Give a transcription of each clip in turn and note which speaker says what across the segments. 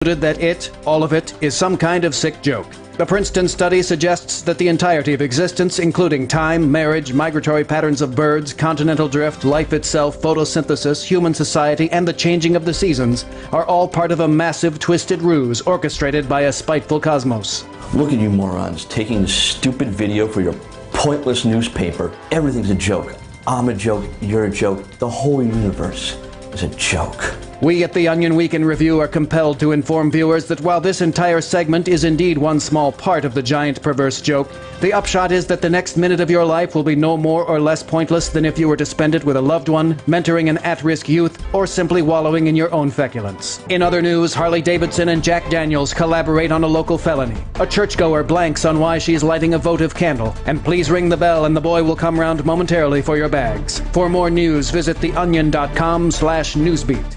Speaker 1: that all of it, is some kind of sick joke. The Princeton study suggests that the entirety of existence, including time, marriage, migratory patterns of birds, continental drift, life itself, photosynthesis, human society, and the changing of the seasons, are all part of a massive, twisted ruse orchestrated by a spiteful cosmos.
Speaker 2: Look at you morons, taking this stupid video for your pointless newspaper. Everything's a joke. I'm a joke, you're a joke. The whole universe is a joke.
Speaker 1: We at the Onion Week in Review are compelled to inform viewers that while this entire segment is indeed one small part of the giant perverse joke, the upshot is that the next minute of your life will be no more or less pointless than if you were to spend it with a loved one, mentoring an at-risk youth, or simply wallowing in your own feculence. In other news, Harley Davidson and Jack Daniels collaborate on a local felony. A churchgoer blanks on why she's lighting a votive candle. And please ring the bell and the boy will come round momentarily for your bags. For more news, visit theonion.com/newsbeat.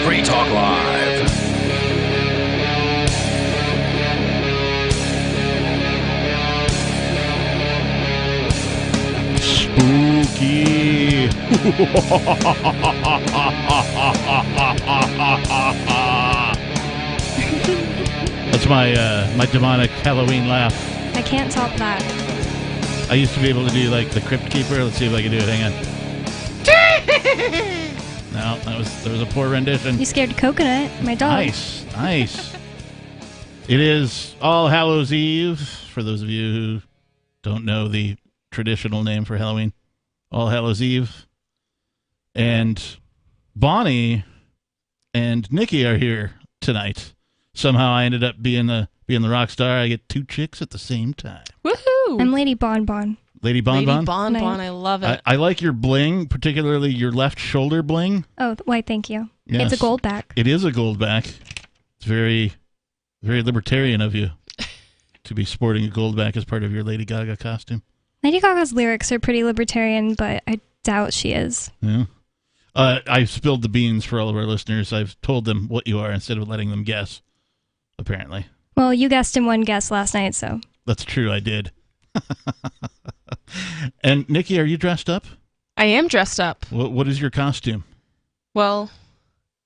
Speaker 3: Free Talk Live.
Speaker 4: Spooky. That's my demonic Halloween laugh.
Speaker 5: I can't top that.
Speaker 4: I used to be able to do like the Crypt Keeper. Let's see if I can do it. Hang on. No, that was a poor rendition.
Speaker 5: You scared Coconut, my dog.
Speaker 4: Nice. It is All Hallows Eve, for those of you who don't know the traditional name for Halloween. All Hallows Eve. And Bonnie and Nikki are here tonight. Somehow I ended up being the rock star. I get two chicks at the same time.
Speaker 6: Woohoo!
Speaker 5: I'm Lady Bon Bon.
Speaker 4: Lady Bon Bon?
Speaker 6: Lady Bon Bon, I love it.
Speaker 4: I like your bling, particularly your left shoulder bling.
Speaker 5: Oh, why, thank you.
Speaker 4: Yes.
Speaker 5: It's a gold back.
Speaker 4: It is a gold back. It's very, very libertarian of you to be sporting a gold back as part of your Lady Gaga costume.
Speaker 5: Lady Gaga's lyrics are pretty libertarian, but I doubt she is.
Speaker 4: Yeah. I've spilled the beans for all of our listeners. I've told them what you are instead of letting them guess, apparently.
Speaker 5: Well, you guessed in one guess last night, so.
Speaker 4: That's true, I did. And Nikki, are you dressed up?
Speaker 6: I am dressed up.
Speaker 4: What is your costume?
Speaker 6: Well,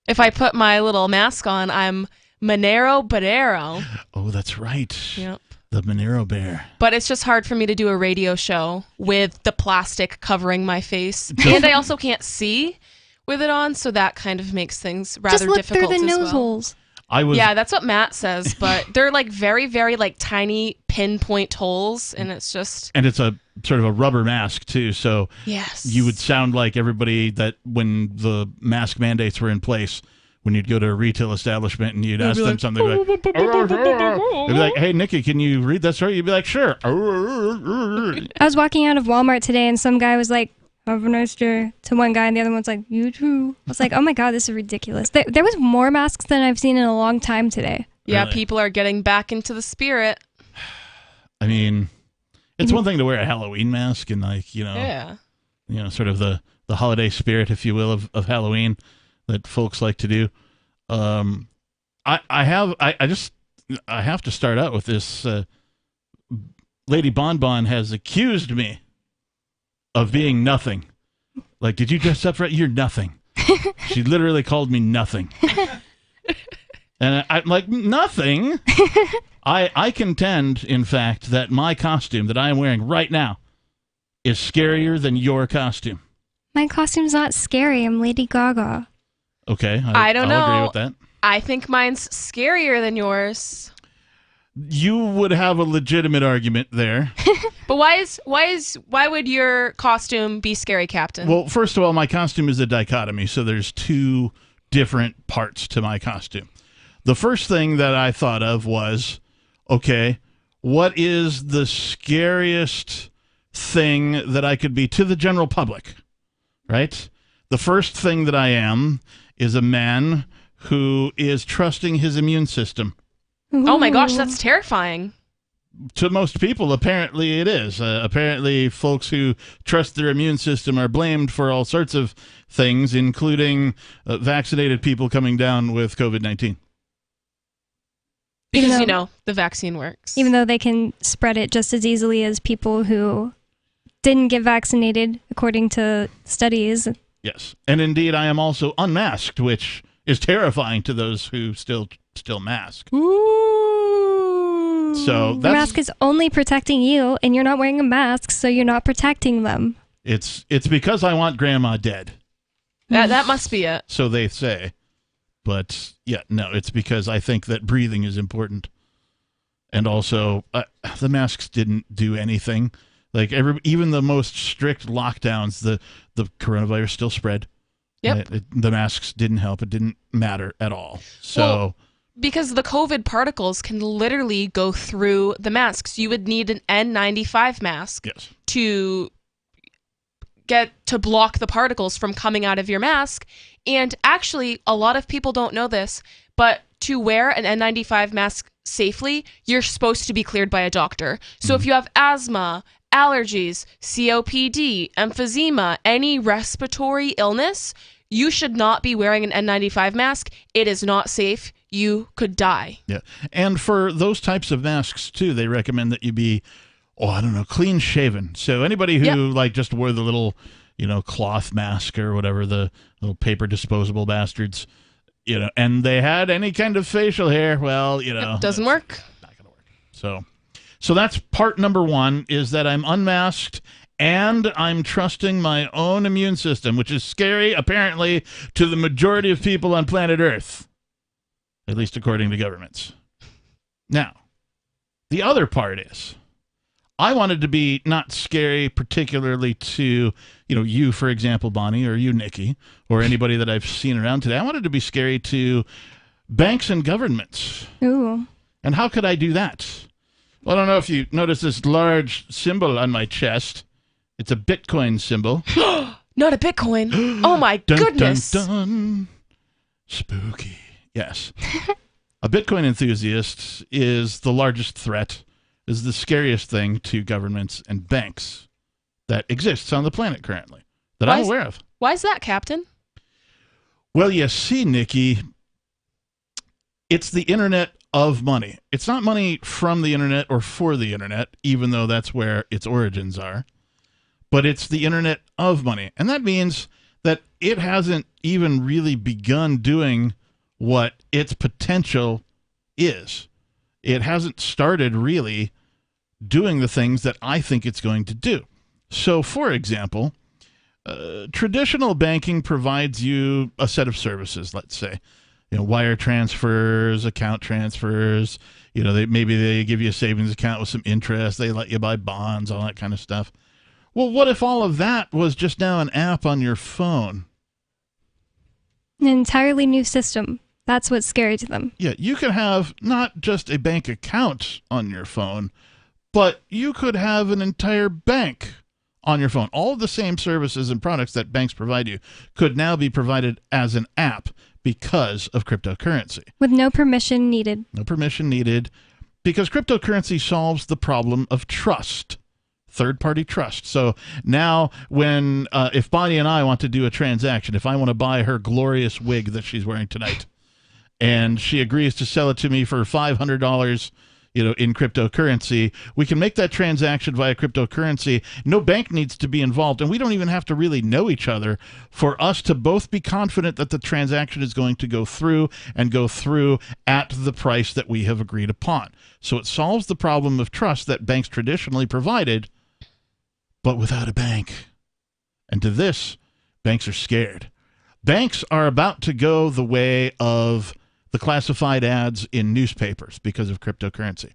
Speaker 6: if I put my little mask on, I'm Monero Bodero.
Speaker 4: Oh, that's right.
Speaker 6: Yep.
Speaker 4: The Monero Bear.
Speaker 6: But it's just hard for me to do a radio show with the plastic covering my face. And I also can't see with it on, so that kind of makes things rather
Speaker 5: just look
Speaker 6: difficult
Speaker 5: through the
Speaker 6: as
Speaker 5: nose
Speaker 6: well.
Speaker 5: holes.
Speaker 6: Yeah, that's what Matt says, but they're like very, very like tiny pinpoint holes, and it's just...
Speaker 4: And it's a sort of a rubber mask, too, so
Speaker 6: yes,
Speaker 4: you would sound like everybody that when the mask mandates were in place, when you'd go to a retail establishment and you'd ask them something, they'd be like, hey, Nikki, can you read that story? You'd be like, sure.
Speaker 5: I was walking out of Walmart today, and some guy was like, have a nice day, to one guy, and the other one's like, you too. I was like, oh my God, this is ridiculous. There was more masks than I've seen in a long time today.
Speaker 6: Yeah,
Speaker 4: Really?
Speaker 6: people are getting back into the spirit.
Speaker 4: I mean, it's one thing to wear a Halloween mask and like,
Speaker 6: Yeah.
Speaker 4: Sort of the holiday spirit, if you will, of Halloween that folks like to do. I have to start out with this. Lady Bon Bon has accused me of being nothing. Like, did you dress up for it? You're nothing. She literally called me nothing. And I'm like, nothing? I contend, in fact, that my costume that I am wearing right now is scarier than your costume.
Speaker 5: My costume's not scary. I'm Lady Gaga.
Speaker 4: Okay,
Speaker 6: I don't know.
Speaker 4: I'll agree with that.
Speaker 6: I think mine's scarier than yours.
Speaker 4: You would have a legitimate argument there.
Speaker 6: But why would your costume be scary, Captain?
Speaker 4: Well, first of all, my costume is a dichotomy, so there's two different parts to my costume. The first thing that I thought of was, okay, what is the scariest thing that I could be to the general public, right? The first thing that I am is a man who is trusting his immune system.
Speaker 6: Oh my gosh, that's terrifying.
Speaker 4: To most people, apparently it is. Apparently, folks who trust their immune system are blamed for all sorts of things, including vaccinated people coming down with COVID-19.
Speaker 6: Because, the vaccine works.
Speaker 5: Even though they can spread it just as easily as people who didn't get vaccinated, according to studies.
Speaker 4: Yes. And indeed, I am also unmasked, which is terrifying to those who still mask.
Speaker 5: Ooh.
Speaker 4: So
Speaker 5: The mask is only protecting you, and you're not wearing a mask, so you're not protecting them.
Speaker 4: It's because I want Grandma dead.
Speaker 6: That must be it.
Speaker 4: So they say. But, yeah, no, it's because I think that breathing is important. And also, the masks didn't do anything. Like, even the most strict lockdowns, the coronavirus still spread.
Speaker 6: Yep.
Speaker 4: The masks didn't help. It didn't matter at all. So,
Speaker 6: well, because the COVID particles can literally go through the masks. You would need an N95 mask
Speaker 4: yes.
Speaker 6: to block the particles from coming out of your mask. And actually, a lot of people don't know this, but to wear an N95 mask safely, you're supposed to be cleared by a doctor. So if you have asthma, allergies, COPD, emphysema, any respiratory illness, you should not be wearing an N95 mask. It is not safe. You could die.
Speaker 4: Yeah. And for those types of masks, too, they recommend that you be, clean shaven. So anybody who just wore the little, cloth mask or whatever, the little paper disposable bastards, and they had any kind of facial hair, well,
Speaker 6: it doesn't work.
Speaker 4: Not going to work. So that's part number one, is that I'm unmasked and I'm trusting my own immune system, which is scary, apparently, to the majority of people on planet Earth, at least according to governments. Now, the other part is, I wanted to be not scary particularly to, you, for example, Bonnie, or you, Nikki, or anybody that I've seen around today. I wanted to be scary to banks and governments.
Speaker 5: Ooh.
Speaker 4: And how could I do that? Well, I don't know if you notice this large symbol on my chest. It's a Bitcoin symbol.
Speaker 6: Not a Bitcoin. Oh, my goodness.
Speaker 4: Dun, dun. Spooky. Yes. A Bitcoin enthusiast is the largest threat, is the scariest thing to governments and banks that exists on the planet currently that I'm aware of.
Speaker 6: Why is that, Captain?
Speaker 4: Well, you see, Nikki, it's the internet of money. It's not money from the internet or for the internet, even though that's where its origins are, but it's the internet of money. And that means that it hasn't even really begun doing what its potential is. It hasn't started really doing the things that I think it's going to do. So, for example, traditional banking provides you a set of services, let's say, wire transfers, account transfers, maybe they give you a savings account with some interest, they let you buy bonds, all that kind of stuff. Well, what if all of that was just now an app on your phone?
Speaker 5: An entirely new system. That's what's scary to them.
Speaker 4: Yeah, you could have not just a bank account on your phone, but you could have an entire bank on your phone. All of the same services and products that banks provide you could now be provided as an app because of cryptocurrency.
Speaker 5: With no permission needed.
Speaker 4: No permission needed, because cryptocurrency solves the problem of trust. Third-party trust. So now when, if Bonnie and I want to do a transaction, if I want to buy her glorious wig that she's wearing tonight, and she agrees to sell it to me for $500, in cryptocurrency, we can make that transaction via cryptocurrency. No bank needs to be involved, and we don't even have to really know each other for us to both be confident that the transaction is going to go through and go through at the price that we have agreed upon. So it solves the problem of trust that banks traditionally provided, but without a bank. And to this, banks are scared. Banks are about to go the way of the classified ads in newspapers because of cryptocurrency.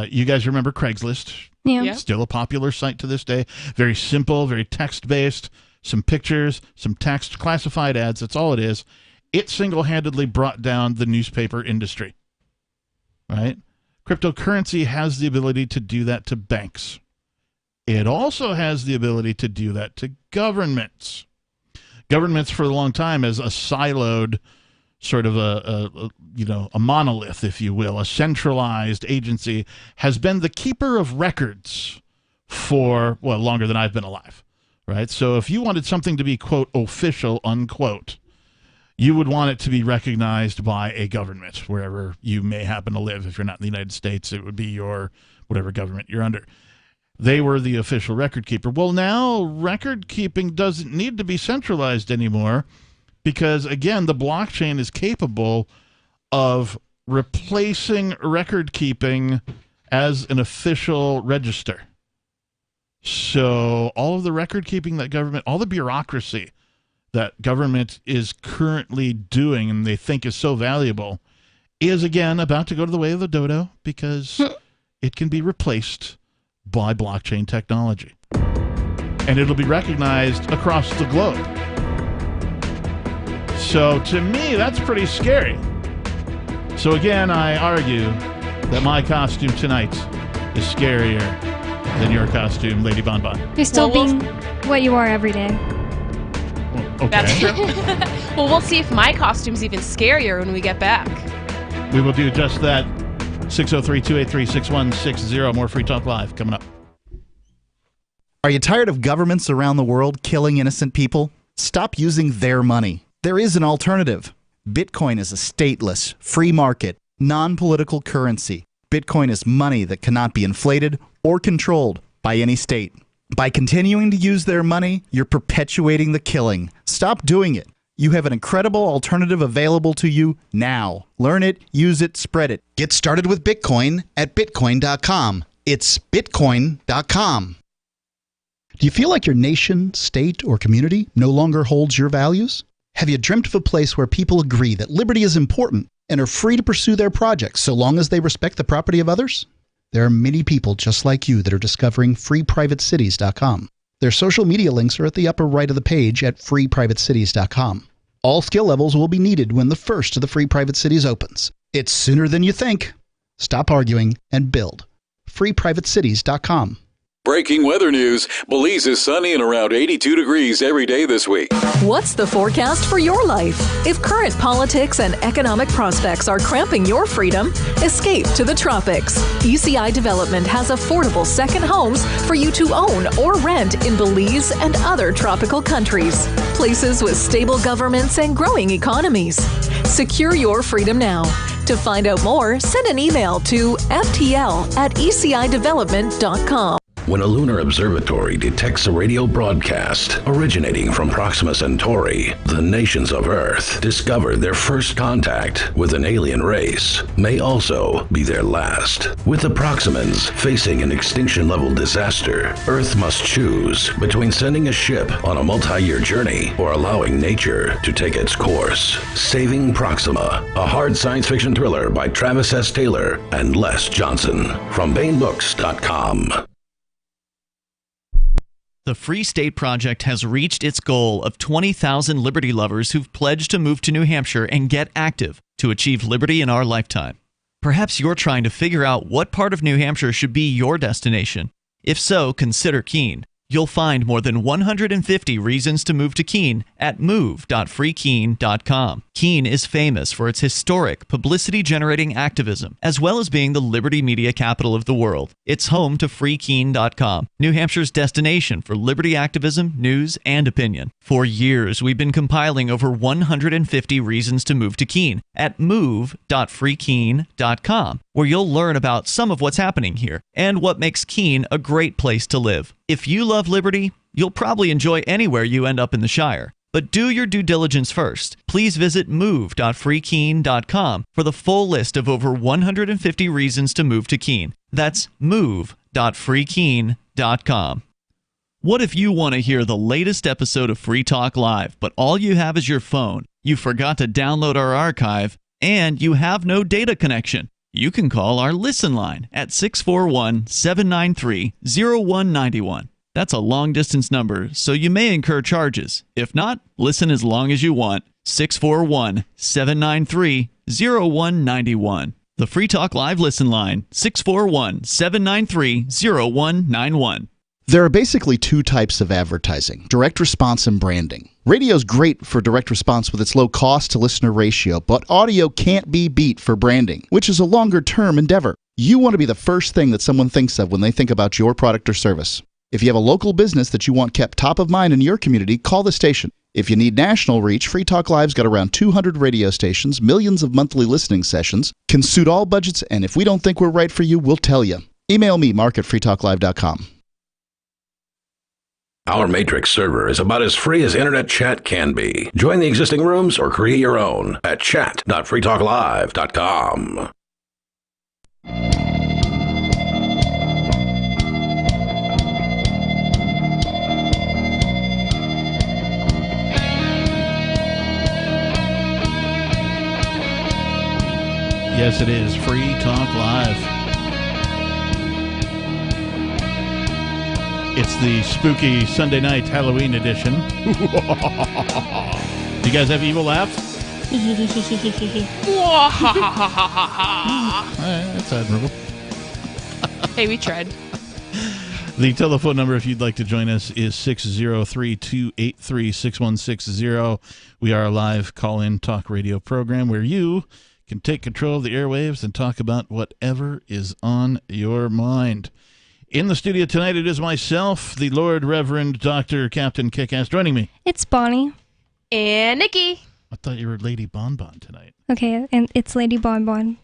Speaker 4: You guys remember Craigslist?
Speaker 5: Yeah.
Speaker 4: Still a popular site to this day. Very simple, very text-based, some pictures, some text, classified ads. That's all it is. It single-handedly brought down the newspaper industry. Right? Cryptocurrency has the ability to do that to banks. It also has the ability to do that to governments. Governments for a long time as a siloed sort of a monolith, if you will, a centralized agency, has been the keeper of records for, well, longer than I've been alive, right? So if you wanted something to be, quote, official, unquote, you would want it to be recognized by a government, wherever you may happen to live. If you're not in the United States, it would be your, whatever government you're under. they were the official record keeper. Well, now record keeping doesn't need to be centralized anymore because, again, the blockchain is capable of replacing record keeping as an official register. So all of the record keeping that government, all the bureaucracy that government is currently doing and they think is so valuable is, again, about to go to the way of the dodo because it can be replaced by blockchain technology. And it'll be recognized across the globe. So to me, that's pretty scary. So again, I argue that my costume tonight is scarier than your costume, Lady Bonbon.
Speaker 5: You're still being what you are every day.
Speaker 4: Well, okay.
Speaker 6: That's true. Well, we'll see if my costume's even scarier when we get back.
Speaker 4: We will do just that. 603-283-6160. More Free Talk Live coming up.
Speaker 7: Are you tired of governments around the world killing innocent people? Stop using their money. There is an alternative. Bitcoin is a stateless, free market, non-political currency. Bitcoin is money that cannot be inflated or controlled by any state. By continuing to use their money, you're perpetuating the killing. Stop doing it. You have an incredible alternative available to you now. Learn it, use it, spread it. Get started with Bitcoin at Bitcoin.com. It's Bitcoin.com. Do you feel like your nation, state, or community no longer holds your values? Have you dreamt of a place where people agree that liberty is important and are free to pursue their projects so long as they respect the property of others? There are many people just like you that are discovering freeprivatecities.com. Their social media links are at the upper right of the page at freeprivatecities.com. All skill levels will be needed when the first of the Free Private Cities opens. It's sooner than you think. Stop arguing and build. freeprivatecities.com.
Speaker 8: Breaking weather news. Belize is sunny and around 82 degrees every day this week.
Speaker 9: What's the forecast for your life? If current politics and economic prospects are cramping your freedom, escape to the tropics. ECI Development has affordable second homes for you to own or rent in Belize and other tropical countries. Places with stable governments and growing economies. Secure your freedom now. To find out more, send an email to ftl@ecidevelopment.com.
Speaker 3: When a lunar observatory detects a radio broadcast originating from Proxima Centauri, the nations of Earth discover their first contact with an alien race may also be their last. With the Proximans facing an extinction-level disaster, Earth must choose between sending a ship on a multi-year journey or allowing nature to take its course. Saving Proxima, a hard science fiction thriller by Travis S. Taylor and Les Johnson from BaneBooks.com.
Speaker 10: The Free State Project has reached its goal of 20,000 liberty lovers who've pledged to move to New Hampshire and get active to achieve liberty in our lifetime. Perhaps you're trying to figure out what part of New Hampshire should be your destination. If so, consider Keene. You'll find more than 150 reasons to move to Keene at move.freekeene.com. Keene is famous for its historic, publicity-generating activism, as well as being the liberty media capital of the world. It's home to freekeene.com, New Hampshire's destination for liberty activism, news, and opinion. For years, we've been compiling over 150 reasons to move to Keene at move.freekeene.com, where you'll learn about some of what's happening here and what makes Keene a great place to live. If you love liberty, you'll probably enjoy anywhere you end up in the Shire. But do your due diligence first. Please visit move.freekeene.com for the full list of over 150 reasons to move to Keene. That's move.freekeene.com. What if you want to hear the latest episode of Free Talk Live, but all you have is your phone, you forgot to download our archive, and you have no data connection? You can call our Listen line at 641-793-0191. That's a long-distance number, so you may incur charges. If not, listen as long as you want. 641-793-0191. The Free Talk Live Listen line, 641-793-0191.
Speaker 7: There are basically two types of advertising, direct response and branding. Radio's great for direct response with its low cost to listener ratio, but audio can't be beat for branding, which is a longer-term endeavor. You want to be the first thing that someone thinks of when they think about your product or service. If you have a local business that you want kept top of mind in your community, call the station. If you need national reach, Free Talk Live's got around 200 radio stations, millions of monthly listening sessions, can suit all budgets, and if we don't think we're right for you, we'll tell you. Email me, mark@freetalklive.com.
Speaker 3: Our Matrix server is about as free as internet chat can be. Join the existing rooms or create your own at chat.freetalklive.com.
Speaker 4: Yes, it is Free Talk Live. It's the spooky Sunday night Halloween edition. Do you guys have evil laughs? That's admirable.
Speaker 6: Hey, we tried.
Speaker 4: The telephone number, if you'd like to join us, is 603-283-6160. We are a live call-in talk radio program where you can take control of the airwaves and talk about whatever is on your mind. In the studio tonight, it is myself, the Lord Reverend Dr. Captain Kickass, joining me.
Speaker 5: It's Bonnie.
Speaker 6: And Nikki.
Speaker 4: I thought you were Lady Bonbon tonight.
Speaker 5: Okay, and it's Lady Bonbon.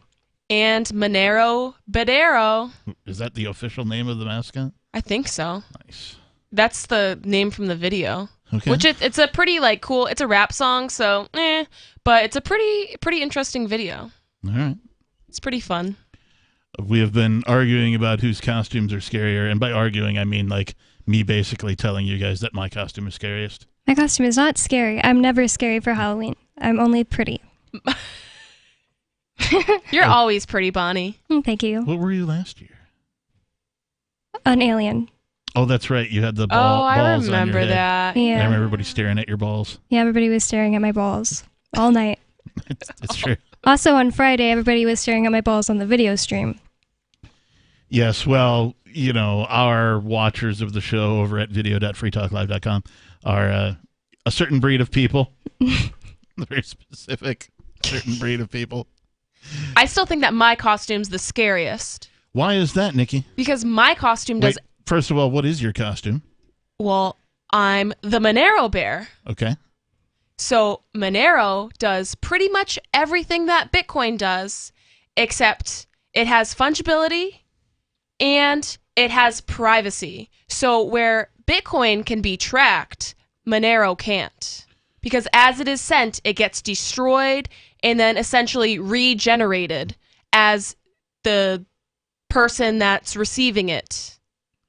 Speaker 6: And Monero Badero.
Speaker 4: Is that the official name of the mascot?
Speaker 6: I think so.
Speaker 4: Nice.
Speaker 6: That's the name from the video.
Speaker 4: Okay.
Speaker 6: Which it's a pretty cool. It's a rap song, so but it's a pretty interesting video.
Speaker 4: All right.
Speaker 6: It's pretty fun.
Speaker 4: We have been arguing about whose costumes are scarier, and by arguing I mean like me basically telling you guys that my costume is scariest.
Speaker 5: My costume is not scary. I'm never scary for Halloween. I'm only pretty.
Speaker 6: You're always pretty, Bonnie.
Speaker 5: Thank you.
Speaker 4: What were you last year?
Speaker 5: An alien.
Speaker 4: Oh, that's right. You had the
Speaker 6: I
Speaker 4: balls on your
Speaker 6: remember
Speaker 4: head.
Speaker 6: that.
Speaker 4: I
Speaker 5: Yeah.
Speaker 4: remember everybody staring at your balls.
Speaker 5: Yeah, everybody was staring at my balls all night.
Speaker 4: It's true.
Speaker 5: Also on Friday, everybody was staring at my balls on the video stream.
Speaker 4: Yes, well, you know, our watchers of the show over at video.freetalklive.com are a certain breed of people. Very specific certain breed of people.
Speaker 6: I still think that my costume's the scariest.
Speaker 4: Why is that, Nikki?
Speaker 6: Because my costume does...
Speaker 4: Wait, first of all, what is your costume?
Speaker 6: Well, I'm the Monero Bear.
Speaker 4: Okay.
Speaker 6: So Monero does pretty much everything that Bitcoin does, except it has fungibility and it has privacy. So where Bitcoin can be tracked, Monero can't. Because as it is sent, it gets destroyed and then essentially regenerated as the person that's receiving it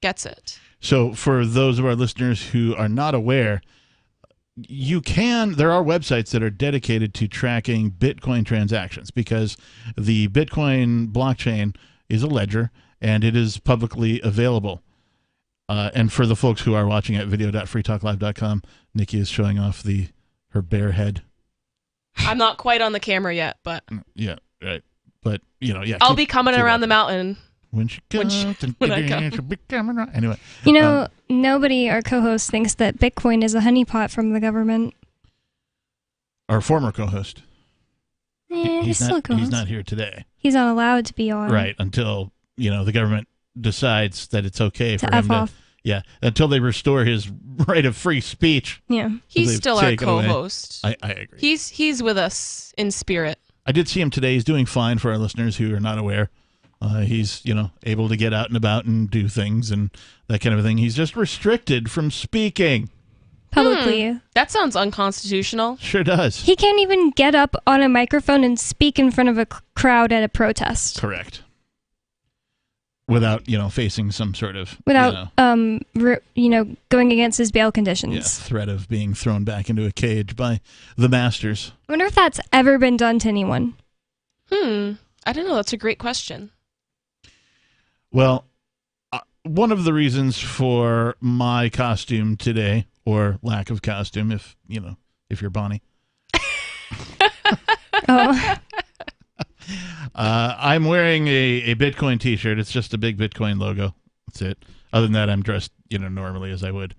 Speaker 6: gets it.
Speaker 4: So for those of our listeners who are not aware, there are websites that are dedicated to tracking Bitcoin transactions because the Bitcoin blockchain is a ledger and it is publicly available. And for the folks who are watching at video.freetalklive.com, Nikki is showing off her bare head.
Speaker 6: I'm not quite on the camera yet, but
Speaker 4: yeah, right. But yeah,
Speaker 6: I'll be coming around the mountain.
Speaker 4: When I come. Anyway.
Speaker 5: Nobody, our co-host, thinks that Bitcoin is a honeypot from the government.
Speaker 4: Our former co-host.
Speaker 5: He's still a co-host.
Speaker 4: He's not here today.
Speaker 5: He's not allowed to be on.
Speaker 4: Right, until, the government decides that it's okay for him to... Yeah, until they restore his right of free speech.
Speaker 5: Yeah.
Speaker 6: He's still our co-host.
Speaker 4: I agree.
Speaker 6: He's with us in spirit.
Speaker 4: I did see him today. He's doing fine for our listeners who are not aware. He's, able to get out and about and do things and that kind of thing. He's just restricted from speaking.
Speaker 5: Publicly.
Speaker 6: That sounds unconstitutional.
Speaker 4: Sure does.
Speaker 5: He can't even get up on a microphone and speak in front of a crowd at a protest.
Speaker 4: Correct. Without, facing some sort of...
Speaker 5: Without, going against his bail conditions.
Speaker 4: Yeah, threat of being thrown back into a cage by the masters.
Speaker 5: I wonder if that's ever been done to anyone.
Speaker 6: I don't know. That's a great question.
Speaker 4: Well, one of the reasons for my costume today, or lack of costume, if you're Bonnie.
Speaker 5: Oh.
Speaker 4: I'm wearing a Bitcoin t-shirt. It's just a big Bitcoin logo. That's it. Other than that, I'm dressed, normally as I would.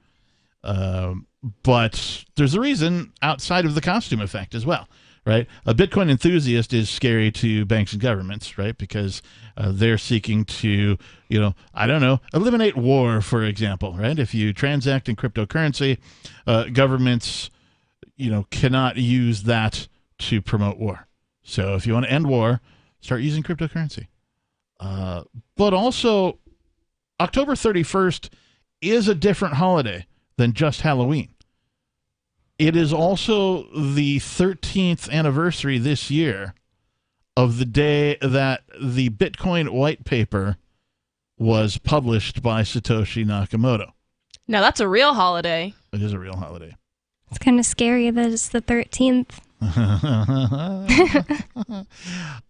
Speaker 4: But there's a reason outside of the costume effect as well. Right, a Bitcoin enthusiast is scary to banks and governments, right? Because they're seeking to, eliminate war, for example, right? If you transact in cryptocurrency, governments, cannot use that to promote war. So if you want to end war, start using cryptocurrency. But also, October 31st is a different holiday than just Halloween. It is also the 13th anniversary this year of the day that the Bitcoin white paper was published by Satoshi Nakamoto.
Speaker 6: Now that's a real holiday.
Speaker 4: It is a real holiday.
Speaker 5: It's kind of scary that it's the 13th.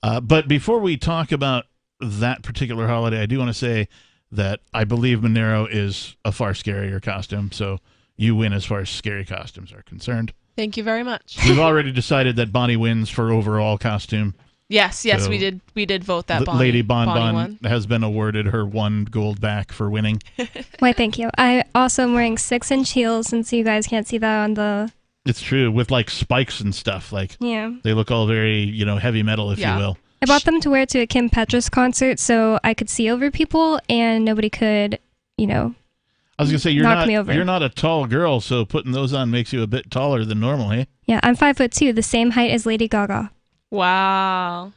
Speaker 4: But before we talk about that particular holiday, I do want to say that I believe Monero is a far scarier costume, so you win as far as scary costumes are concerned.
Speaker 6: Thank you very much.
Speaker 4: We've already decided that Bonnie wins for overall costume.
Speaker 6: Yes,
Speaker 4: So
Speaker 6: we did vote that Bonnie.
Speaker 4: Lady Bon
Speaker 6: Bonnie
Speaker 4: Bon
Speaker 6: won.
Speaker 4: has been awarded her 1 gold back for winning.
Speaker 5: Why, thank you. I also am wearing 6-inch heels, since you guys can't see that on the...
Speaker 4: It's true, with like spikes and stuff. Like
Speaker 5: Yeah.
Speaker 4: they look all very, heavy metal, if you will.
Speaker 5: I bought them to wear to a Kim Petras concert so I could see over people and nobody could,
Speaker 4: I was gonna say
Speaker 5: knock me over.
Speaker 4: you're not a tall girl, so putting those on makes you a bit taller than normal, eh?
Speaker 5: Yeah, I'm 5'2", the same height as Lady Gaga.
Speaker 6: Wow.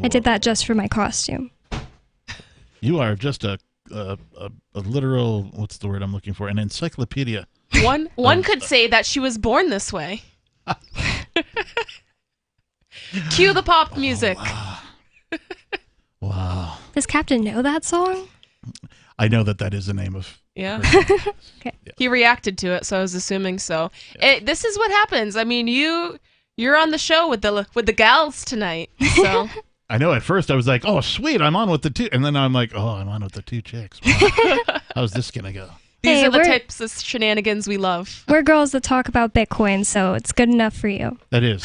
Speaker 5: I did that just for my costume.
Speaker 4: You are just a literal, what's the word I'm looking for? An encyclopedia.
Speaker 6: One could say that she was born this way. Cue the pop music.
Speaker 4: Wow.
Speaker 5: Does Captain know that song?
Speaker 4: I know that is the name of.
Speaker 6: Yeah.
Speaker 5: Okay.
Speaker 6: He reacted to it, so I was assuming so. This is what happens. I mean, you're on the show with the gals tonight. So
Speaker 4: I know. At first, I was like, "Oh, sweet, I'm on with the 2," and then I'm like, "Oh, I'm on with the 2 chicks." Wow. How's this gonna go?
Speaker 6: These are the types of shenanigans we love.
Speaker 5: We're girls that talk about Bitcoin, so it's good enough for you.
Speaker 4: That is.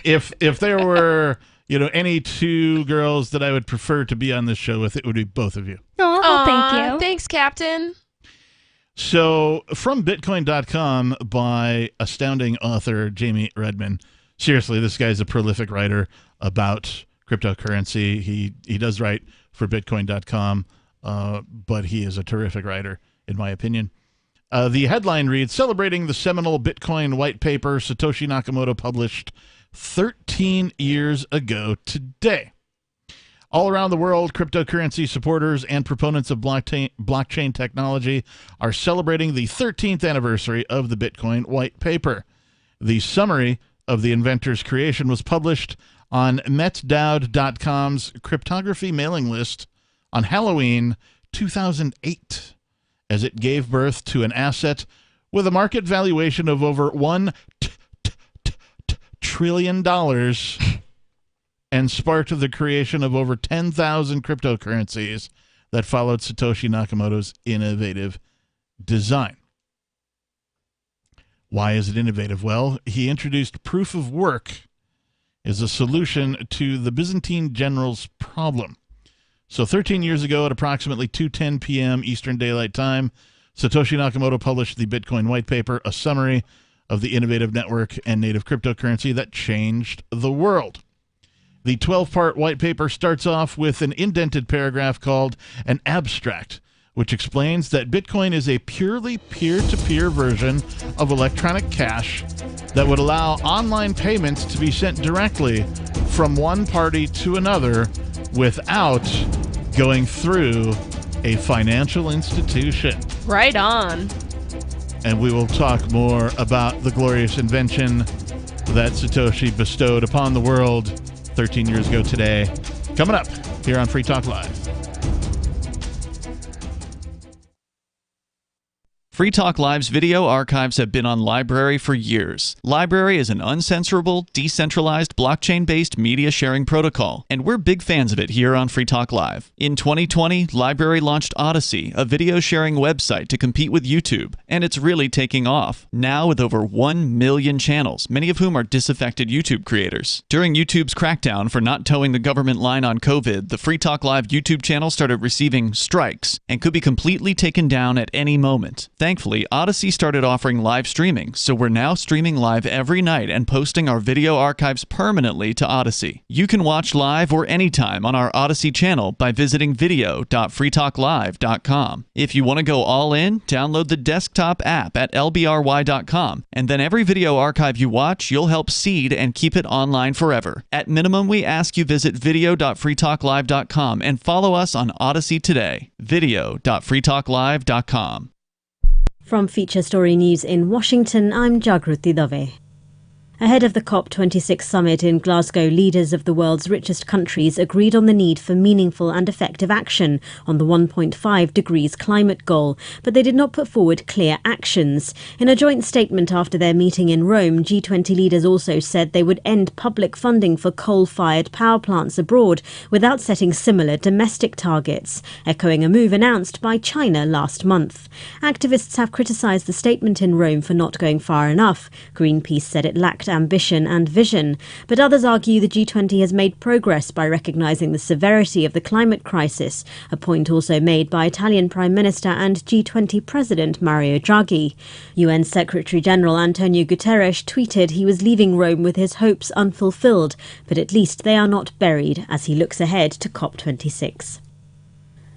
Speaker 4: If there were, any 2 girls that I would prefer to be on this show with, it would be both of you.
Speaker 5: Oh, thank you.
Speaker 6: Thanks, Captain.
Speaker 4: So, from Bitcoin.com by astounding author Jamie Redman. Seriously, this guy's a prolific writer about cryptocurrency. He does write for Bitcoin.com, but he is a terrific writer, in my opinion. The headline reads, celebrating the seminal Bitcoin white paper Satoshi Nakamoto published 13 years ago today. All around the world, cryptocurrency supporters and proponents of blockchain technology are celebrating the 13th anniversary of the Bitcoin white paper. The summary of the inventor's creation was published on metdowd.com's cryptography mailing list on Halloween 2008, as it gave birth to an asset with a market valuation of over $1 trillion and sparked the creation of over 10,000 cryptocurrencies that followed Satoshi Nakamoto's innovative design. Why is it innovative? Well, he introduced proof of work as a solution to the Byzantine general's problem. So 13 years ago at approximately 2:10 p.m. Eastern Daylight Time, Satoshi Nakamoto published the Bitcoin white paper, a summary of the innovative network and native cryptocurrency that changed the world. The 12-part white paper starts off with an indented paragraph called an abstract, which explains that Bitcoin is a purely peer-to-peer version of electronic cash that would allow online payments to be sent directly from one party to another without going through a financial institution.
Speaker 6: Right on.
Speaker 4: And we will talk more about the glorious invention that Satoshi bestowed upon the world 13 years ago today. Coming up here on Free Talk Live.
Speaker 10: Free Talk Live's video archives have been on Library for years. Library is an uncensorable, decentralized, blockchain-based media sharing protocol, and we're big fans of it here on Free Talk Live. In 2020, Library launched Odyssey, a video sharing website to compete with YouTube, and it's really taking off. Now with over 1 million channels, many of whom are disaffected YouTube creators. During YouTube's crackdown for not towing the government line on COVID, the Free Talk Live YouTube channel started receiving strikes and could be completely taken down at any moment. Thankfully, Odyssey started offering live streaming, so we're now streaming live every night and posting our video archives permanently to Odyssey. You can watch live or anytime on our Odyssey channel by visiting video.freetalklive.com. If you want to go all in, download the desktop app at lbry.com, and then every video archive you watch, you'll help seed and keep it online forever. At minimum, we ask you visit video.freetalklive.com and follow us on Odyssey today. video.freetalklive.com.
Speaker 11: From Feature Story News in Washington, I'm Jagruti Dave. Ahead of the COP26 summit in Glasgow, leaders of the world's richest countries agreed on the need for meaningful and effective action on the 1.5 degrees climate goal, but they did not put forward clear actions. In a joint statement after their meeting in Rome, G20 leaders also said they would end public funding for coal-fired power plants abroad without setting similar domestic targets, echoing a move announced by China last month. Activists have criticised the statement in Rome for not going far enough. Greenpeace said it lacked ambition and vision, but others argue the G20 has made progress by recognising the severity of the climate crisis, a point also made by Italian Prime Minister and G20 President Mario Draghi. UN Secretary-General Antonio Guterres tweeted he was leaving Rome with his hopes unfulfilled, but at least they are not buried as he looks ahead to COP26.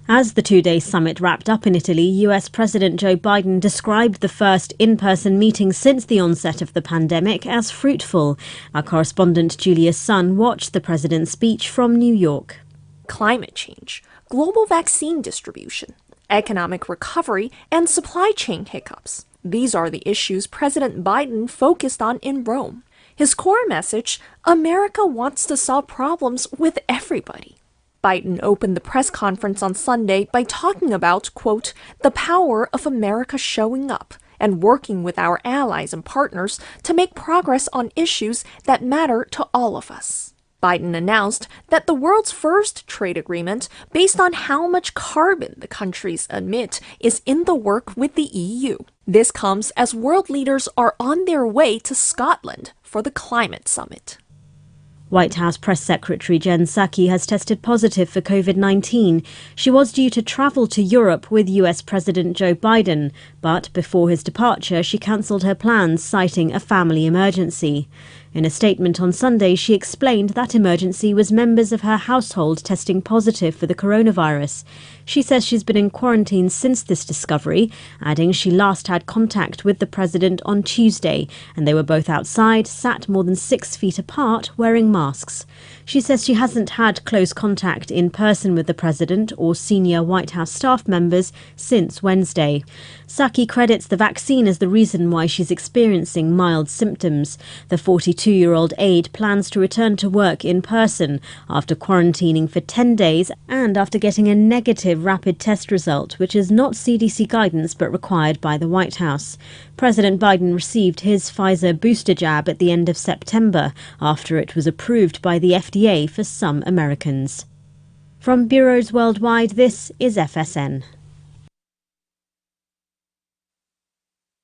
Speaker 11: As the two-day summit wrapped up in Italy, US President Joe Biden described the first in-person meeting since the onset of the pandemic as fruitful. Our correspondent Julia Sun watched the president's speech from New York.
Speaker 12: Climate change, global vaccine distribution, economic recovery, and supply chain hiccups. These are the issues President Biden focused on in Rome. His core message, America wants to solve problems with everybody. Biden opened the press conference on Sunday by talking about, quote, the power of America showing up and working with our allies and partners to make progress on issues that matter to all of us. Biden announced that the world's first trade agreement based on how much carbon the countries emit is in the work with the EU. This comes as world leaders are on their way to Scotland for the climate summit.
Speaker 11: White House Press Secretary Jen Psaki has tested positive for COVID-19. She was due to travel to Europe with US President Joe Biden, but before his departure, she cancelled her plans, citing a family emergency. In a statement on Sunday, she explained that emergency was members of her household testing positive for the coronavirus. She says she's been in quarantine since this discovery, adding she last had contact with the president on Tuesday, and they were both outside, sat more than 6 feet apart, wearing masks. She says she hasn't had close contact in person with the president or senior White House staff members since Wednesday. Psaki credits the vaccine as the reason why she's experiencing mild symptoms. The 42-year-old aide plans to return to work in person after quarantining for 10 days and after getting a negative rapid test result, which is not CDC guidance but required by the White House. President Biden received his Pfizer booster jab at the end of September after it was approved by the FDA for some Americans. From bureaus worldwide, this is FSN.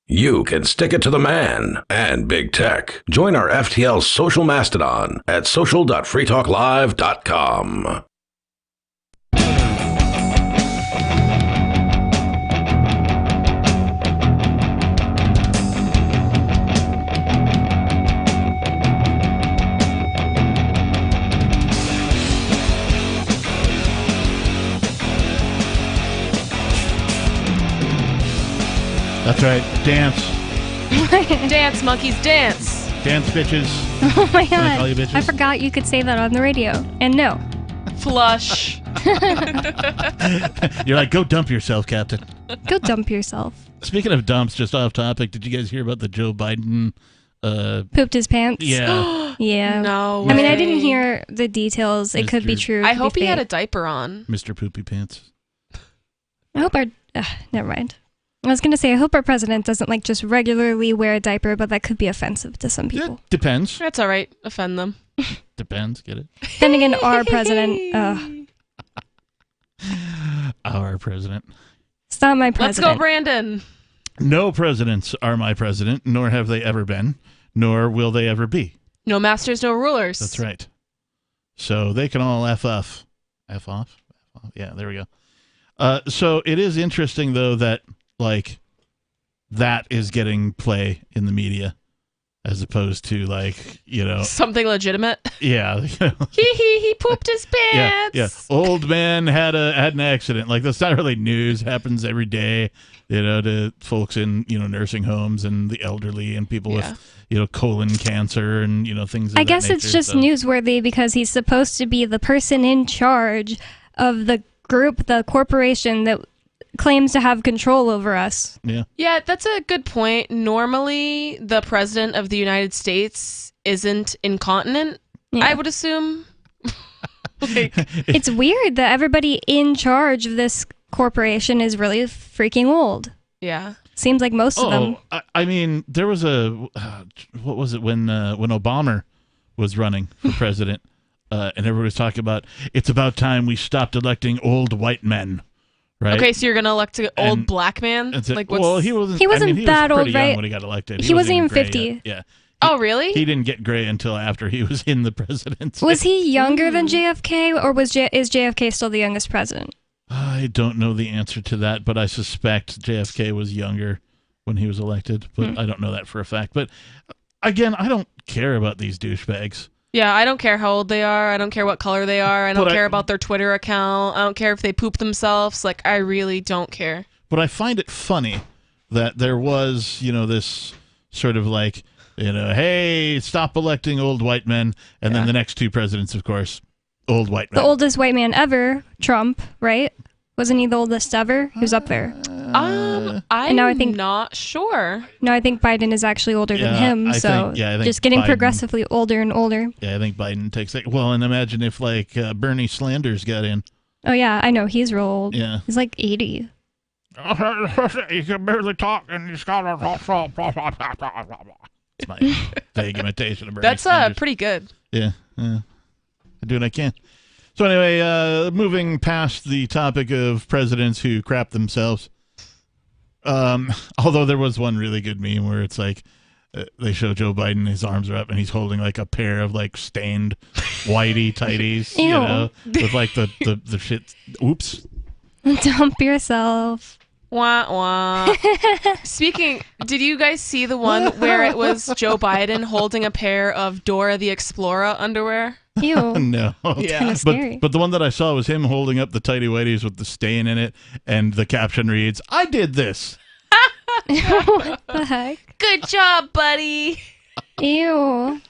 Speaker 3: You can stick it to the man and big tech. Join our FTL social mastodon at social.freetalklive.com.
Speaker 4: That's right. Dance.
Speaker 6: Dance, monkeys, dance.
Speaker 4: Dance, bitches.
Speaker 5: Oh my
Speaker 4: Can I call you
Speaker 5: god.
Speaker 4: bitches?
Speaker 5: I forgot you could say that on the radio. And no.
Speaker 6: Flush.
Speaker 4: You're like, go dump yourself, Captain.
Speaker 5: Go dump yourself.
Speaker 4: Speaking of dumps, just off topic, did you guys hear about the Joe Biden?
Speaker 5: Pooped his pants?
Speaker 4: Yeah.
Speaker 5: Yeah.
Speaker 6: No
Speaker 5: I mean, I
Speaker 6: way.
Speaker 5: didn't hear the details. It could be true.
Speaker 6: I hope he had a diaper on.
Speaker 4: Mr. Poopy Pants.
Speaker 5: I hope our... never mind. I was going to say, I hope our president doesn't, like, just regularly wear a diaper, but that could be offensive to some people.
Speaker 4: Depends.
Speaker 6: That's all right. Offend them.
Speaker 4: Depends. Get it?
Speaker 5: Then again, our president...
Speaker 4: Our president.
Speaker 5: It's not my
Speaker 6: Let's
Speaker 5: president.
Speaker 6: go, Brandon.
Speaker 4: No presidents are my president, nor have they ever been, nor will they ever be.
Speaker 6: No masters, no rulers.
Speaker 4: That's right. So they can all F off. F off? F off? Yeah, there we go. So it is interesting, though, that, like, that is getting play in the media as opposed to, like, you know...
Speaker 6: Something legitimate.
Speaker 4: Yeah.
Speaker 6: He pooped his pants.
Speaker 4: Yeah. Old man had an accident. Like, that's not really news. Happens every day, you know, to folks in, you know, nursing homes and the elderly and people with, you know, colon cancer and, you know, things of
Speaker 5: I
Speaker 4: that
Speaker 5: guess it's
Speaker 4: nature,
Speaker 5: just
Speaker 4: so.
Speaker 5: newsworthy because he's supposed to be the person in charge of the group, the corporation that claims to have control over us.
Speaker 4: Yeah.
Speaker 6: Yeah, that's a good point. Normally, the president of the United States isn't incontinent,
Speaker 5: Yeah.
Speaker 6: I would assume.
Speaker 5: It's weird that everybody in charge of this corporation is really freaking old.
Speaker 6: Yeah.
Speaker 5: Seems like most of them.
Speaker 4: I mean, there was what was it when Obama was running for president, and everybody was talking about it's about time we stopped electing old white men, right?
Speaker 6: Okay, so you're gonna elect an old black man?
Speaker 4: Well, he wasn't.
Speaker 5: He wasn't
Speaker 4: I mean, he
Speaker 5: that
Speaker 4: was
Speaker 5: old,
Speaker 4: pretty young
Speaker 5: right?
Speaker 4: when he got elected.
Speaker 5: He wasn't even
Speaker 4: gray
Speaker 5: 50.
Speaker 4: yet. Yeah.
Speaker 6: Oh, really?
Speaker 4: He didn't get gray until after he was in the presidency.
Speaker 5: Was he younger than JFK, or is JFK still the youngest president?
Speaker 4: I don't know the answer to that, but I suspect JFK was younger when he was elected, but I don't know that for a fact. But again, I don't care about these douchebags.
Speaker 6: Yeah, I don't care how old they are. I don't care what color they are. I don't care about their Twitter account. I don't care if they poop themselves. Like, I really don't care.
Speaker 4: But I find it funny that there was, this sort of like, hey, stop electing old white men. And then the next two presidents, of course, old white men.
Speaker 5: The oldest white man ever, Trump, right? Wasn't he the oldest ever? Who's up there?
Speaker 6: I'm not sure.
Speaker 5: No, I think Biden is actually older than him.
Speaker 4: I think
Speaker 5: just getting
Speaker 4: Biden,
Speaker 5: progressively older and older.
Speaker 4: Yeah, I think Biden takes that. Well, and imagine if Bernie Sanders got in.
Speaker 5: Oh yeah, I know he's real old.
Speaker 4: Yeah,
Speaker 5: he's like 80.
Speaker 4: He can barely talk, and he's got a. It's my vague imitation of Bernie Sanders.
Speaker 6: That's pretty good.
Speaker 4: Yeah, I do what I can. So anyway, moving past the topic of presidents who crap themselves. Although there was one really good meme where it's like they show Joe Biden, his arms are up, and he's holding like a pair of like stained whitey tighties, with like the shit. Oops.
Speaker 5: Dump yourself.
Speaker 6: Wah, wah. Speaking, did you guys see the one where it was Joe Biden holding a pair of Dora the Explorer underwear?
Speaker 5: Ew.
Speaker 4: No.
Speaker 6: Yeah.
Speaker 5: Kind of scary.
Speaker 4: But the one that I saw was him holding up the tighty whities with the stain in it, and the caption reads, "I did this."
Speaker 5: What the heck?
Speaker 6: Good job, buddy.
Speaker 5: Ew.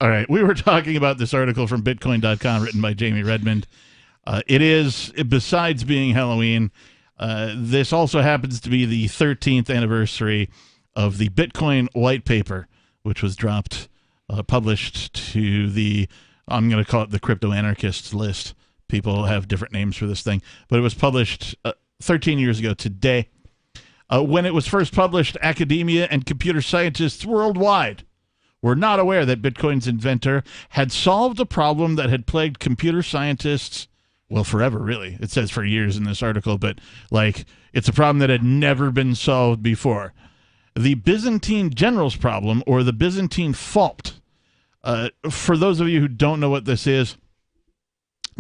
Speaker 4: All right, we were talking about this article from Bitcoin.com written by Jamie Redmond. It is, besides being Halloween, this also happens to be the 13th anniversary of the Bitcoin Whitepaper, which was published to the, I'm going to call it the crypto anarchists list. People have different names for this thing, but it was published 13 years ago today. When it was first published, academia and computer scientists worldwide were not aware that Bitcoin's inventor had solved a problem that had plagued computer scientists, well, forever, really. It says for years in this article, but it's a problem that had never been solved before. The Byzantine generals problem, or the Byzantine fault. For those of you who don't know what this is,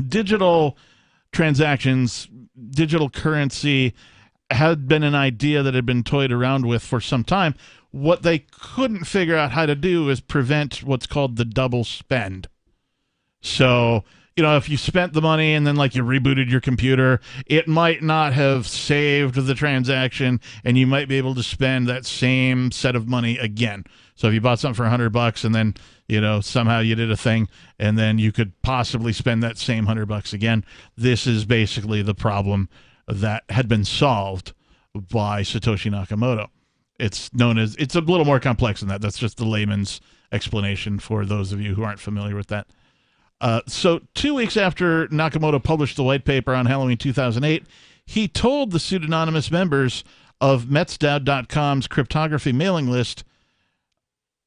Speaker 4: digital transactions, digital currency had been an idea that had been toyed around with for some time. What they couldn't figure out how to do is prevent what's called the double spend. So, if you spent the money and then you rebooted your computer, it might not have saved the transaction, and you might be able to spend that same set of money again. So if you bought something for $100 and then, somehow you did a thing, and then you could possibly spend that same $100 again. This is basically the problem that had been solved by Satoshi Nakamoto. It's a little more complex than that. That's just the layman's explanation for those of you who aren't familiar with that. So 2 weeks after Nakamoto published the white paper on Halloween 2008, he told the pseudonymous members of Metsdad.com's cryptography mailing list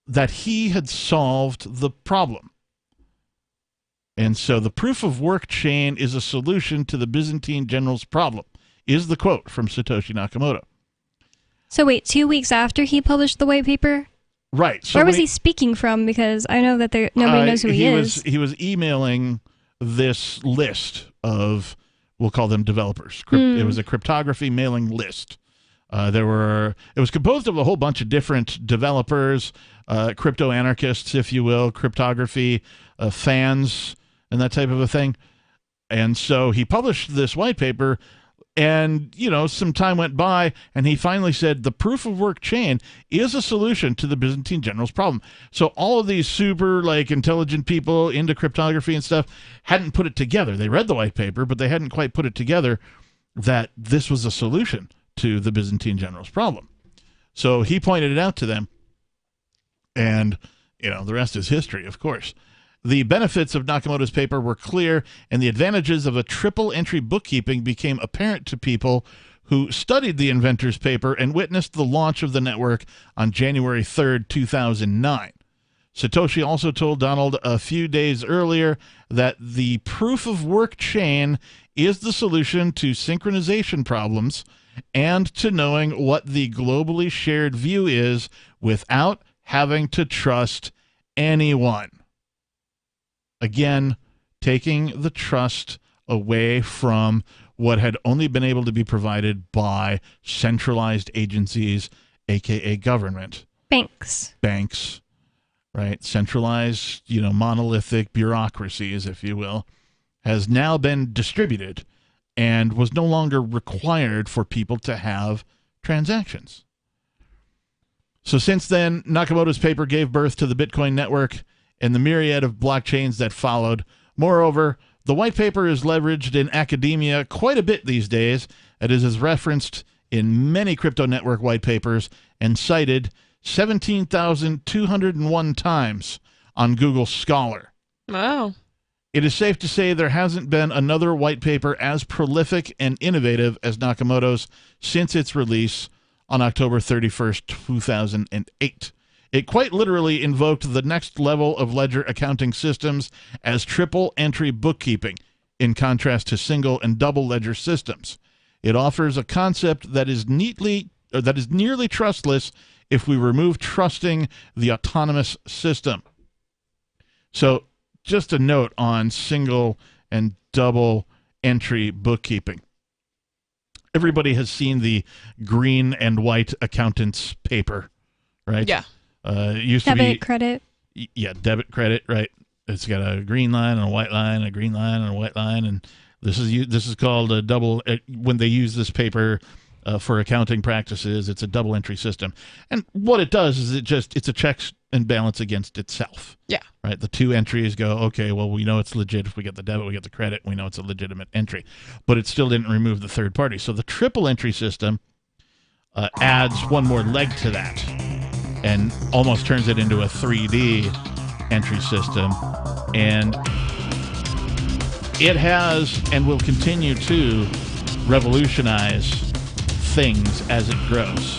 Speaker 4: that he had solved the problem. And so the proof of work chain is a solution to the Byzantine generals' problem, is the quote from Satoshi Nakamoto.
Speaker 5: So wait, 2 weeks after he published the white paper?
Speaker 4: Right. So
Speaker 5: where was he speaking from? Because I know that nobody knows who he is.
Speaker 4: He was emailing this list of, we'll call them developers. It was a cryptography mailing list. It was composed of a whole bunch of different developers, crypto anarchists, if you will, cryptography fans, and that type of a thing. And so he published this white paper, and, some time went by, and he finally said the proof of work chain is a solution to the Byzantine generals' problem. So all of these super, intelligent people into cryptography and stuff hadn't put it together. They read the white paper, but they hadn't quite put it together. that this was a solution to the Byzantine general's problem. So he pointed it out to them, and, the rest is history, of course. The benefits of Nakamoto's paper were clear, and the advantages of a triple-entry bookkeeping became apparent to people who studied the inventor's paper and witnessed the launch of the network on January 3rd, 2009. Satoshi also told Donald a few days earlier that the proof-of-work chain is the solution to synchronization problems and to knowing what the globally shared view is without having to trust anyone. Again, taking the trust away from what had only been able to be provided by centralized agencies, aka government.
Speaker 5: Banks.
Speaker 4: Right? Centralized, monolithic bureaucracies, if you will, has now been distributed and was no longer required for people to have transactions. So since then, Nakamoto's paper gave birth to the Bitcoin network and the myriad of blockchains that followed. Moreover, the white paper is leveraged in academia quite a bit these days. It is referenced in many crypto network white papers and cited 17,201 times on Google Scholar.
Speaker 6: Wow.
Speaker 4: It is safe to say there hasn't been another white paper as prolific and innovative as Nakamoto's since its release on October 31st, 2008. It quite literally invoked the next level of ledger accounting systems as triple-entry bookkeeping, in contrast to single and double ledger systems. It offers a concept that is nearly trustless if we remove trusting the autonomous system. So, just a note on single and double entry bookkeeping. Everybody has seen the green and white accountant's paper, right? Yeah. It used to be
Speaker 5: debit, credit.
Speaker 4: Yeah, debit, credit, right? It's got a green line and a white line, and a green line and a white line, and this is called a double. When they use this paper for accounting practices, it's a double entry system, and what it does is it's a check and balance against itself.
Speaker 6: Yeah.
Speaker 4: Right. The two entries go, okay, well, we know it's legit if we get the debit, we get the credit, we know it's a legitimate entry, but it still didn't remove the third party. So the triple entry system adds one more leg to that, and almost turns it into a 3D entry system. And it has and will continue to revolutionize things as it grows.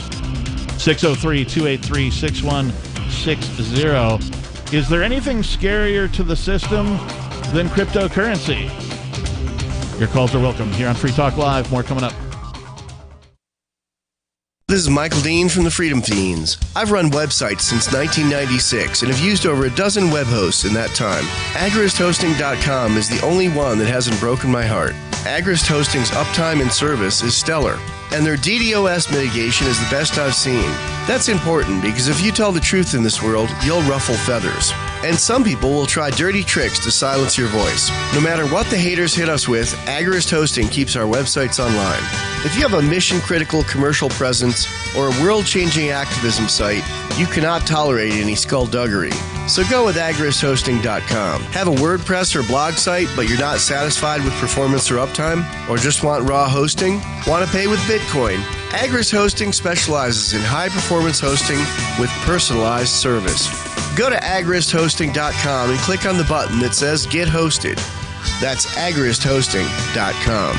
Speaker 4: 603-283-6160. Is there anything scarier to the system than cryptocurrency? Your calls are welcome here on Free Talk Live. More coming up.
Speaker 13: This is Michael Dean from the Freedom Fiends. I've run websites since 1996 and have used over a dozen web hosts in that time. AgristHosting.com is the only one that hasn't broken my heart. Agrist Hosting's uptime and service is stellar, and their DDoS mitigation is the best I've seen. That's important because if you tell the truth in this world, you'll ruffle feathers. And some people will try dirty tricks to silence your voice. No matter what the haters hit us with, Agrist Hosting keeps our websites online. If you have a mission-critical commercial presence or a world-changing activism site, you cannot tolerate any skullduggery. So go with AgristHosting.com. Have a WordPress or blog site, but you're not satisfied with performance or uptime? Or just want raw hosting? Want to pay with Bitcoin? Agrist Hosting specializes in high-performance hosting with personalized service. Go to AgristHosting.com and click on the button that says Get Hosted. That's AgristHosting.com.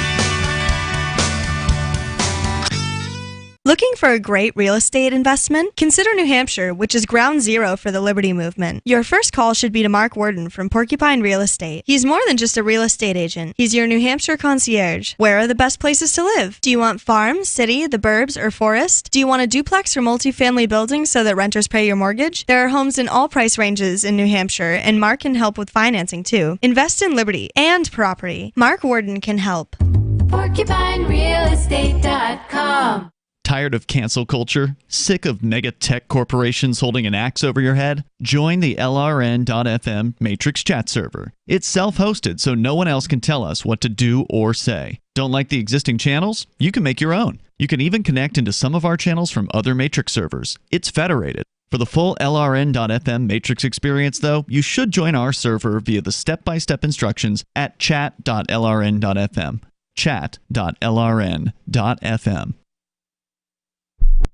Speaker 14: Looking for a great real estate investment? Consider New Hampshire, which is ground zero for the Liberty Movement. Your first call should be to Mark Worden from Porcupine Real Estate. He's more than just a real estate agent. He's your New Hampshire concierge. Where are the best places to live? Do you want farm, city, the burbs, or forest? Do you want a duplex or multifamily building so that renters pay your mortgage? There are homes in all price ranges in New Hampshire, and Mark can help with financing too. Invest in liberty and property. Mark Worden can help.
Speaker 10: PorcupineRealEstate.com. Tired of cancel culture? Sick of mega tech corporations holding an axe over your head? Join the LRN.FM Matrix chat server. It's self-hosted, so no one else can tell us what to do or say. Don't like the existing channels? You can make your own. You can even connect into some of our channels from other Matrix servers. It's federated. For the full LRN.FM Matrix experience, though, you should join our server via the step-by-step instructions at chat.lrn.fm. chat.lrn.fm.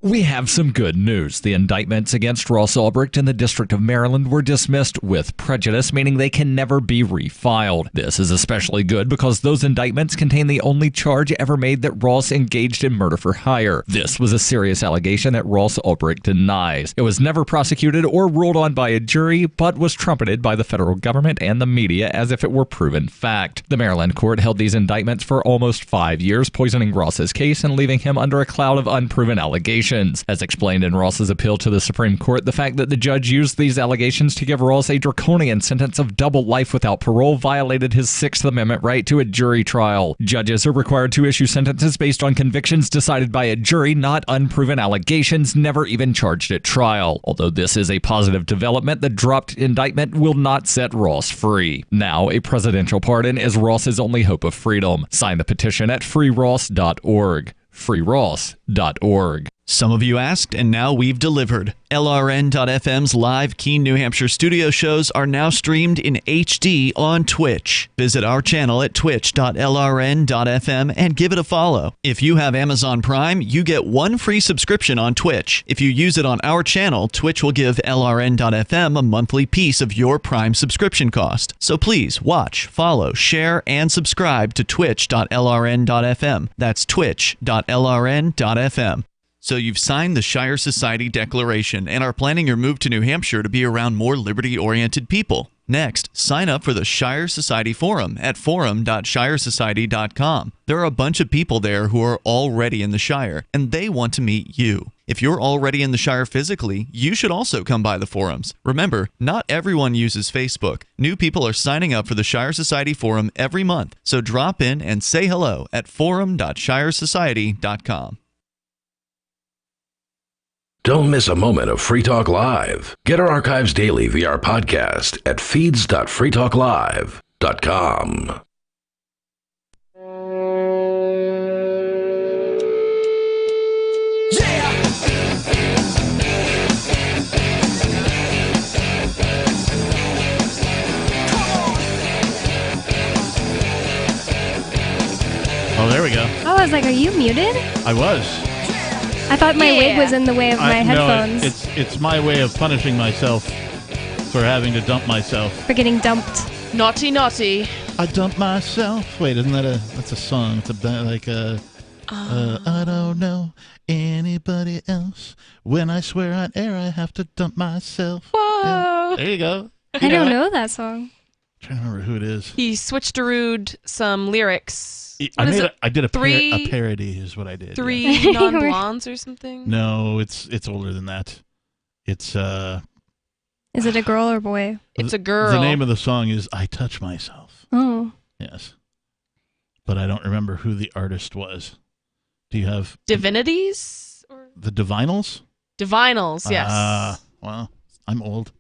Speaker 15: We have some good news. The indictments against Ross Ulbricht in the District of Maryland were dismissed with prejudice, meaning they can never be refiled. This is especially good because those indictments contain the only charge ever made that Ross engaged in murder for hire. This was a serious allegation that Ross Ulbricht denies. It was never prosecuted or ruled on by a jury, but was trumpeted by the federal government and the media as if it were proven fact. The Maryland court held these indictments for almost 5 years, poisoning Ross's case and leaving him under a cloud of unproven allegations. As explained in Ross's appeal to the Supreme Court, the fact that the judge used these allegations to give Ross a draconian sentence of double life without parole violated his Sixth Amendment right to a jury trial. Judges are required to issue sentences based on convictions decided by a jury, not unproven allegations never even charged at trial. Although this is a positive development, the dropped indictment will not set Ross free. Now, a presidential pardon is Ross's only hope of freedom. Sign the petition at freeross.org. freeross.org.
Speaker 10: Some of you asked, and now we've delivered. LRN.FM's live Keene, New Hampshire studio shows are now streamed in HD on Twitch. Visit our channel at twitch.lrn.fm and give it a follow. If you have Amazon Prime, you get one free subscription on Twitch. If you use it on our channel, Twitch will give LRN.FM a monthly piece of your Prime subscription cost. So please watch, follow, share, and subscribe to twitch.lrn.fm. That's twitch.lrn.fm. So you've signed the Shire Society Declaration and are planning your move to New Hampshire to be around more liberty-oriented people. Next, sign up for the Shire Society Forum at forum.shiresociety.com. There are a bunch of people there who are already in the Shire, and they want to meet you. If you're already in the Shire physically, you should also come by the forums. Remember, not everyone uses Facebook. New people are signing up for the Shire Society Forum every month, so drop in and say hello at forum.shiresociety.com.
Speaker 3: Don't miss a moment of Free Talk Live. Get our archives daily via our podcast at feeds.freetalklive.com.
Speaker 4: Oh, there we go.
Speaker 5: Oh, I was like, are you muted?
Speaker 4: I was.
Speaker 5: I thought my wig was in the way of my headphones.
Speaker 4: No, it's my way of punishing myself for having to dump myself.
Speaker 5: For getting dumped.
Speaker 6: Naughty, naughty.
Speaker 4: I dump myself. Wait, isn't that that's a song? It's I don't know anybody else. When I swear on air, I have to dump myself.
Speaker 6: Whoa.
Speaker 4: Yeah. There you go.
Speaker 5: I don't know that song.
Speaker 4: I'm trying to remember who it is.
Speaker 6: He switched-a-rooed some lyrics.
Speaker 4: I did a parody is what I did.
Speaker 6: Three non-blondes or something?
Speaker 4: No, it's older than that. It's
Speaker 5: Is it a girl or boy?
Speaker 6: It's a girl.
Speaker 4: The name of the song is I Touch Myself.
Speaker 5: Oh.
Speaker 4: Yes. But I don't remember who the artist was. Do you have
Speaker 6: Divinities? Or?
Speaker 4: The Divinals?
Speaker 6: Divinals, yes.
Speaker 4: Well, I'm old.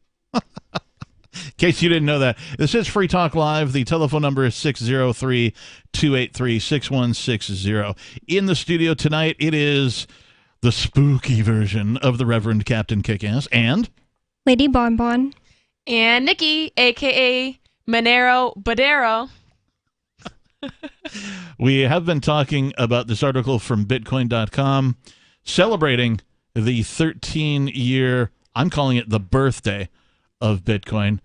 Speaker 4: In case you didn't know that, this is Free Talk Live. The telephone number is 603-283-6160. In the studio tonight, it is the spooky version of the Reverend Captain Kickass and
Speaker 5: Lady Bonbon
Speaker 6: and Nikki, a.k.a. Monero Badero.
Speaker 4: We have been talking about this article from Bitcoin.com celebrating the 13-year, I'm calling it the birthday of Bitcoin.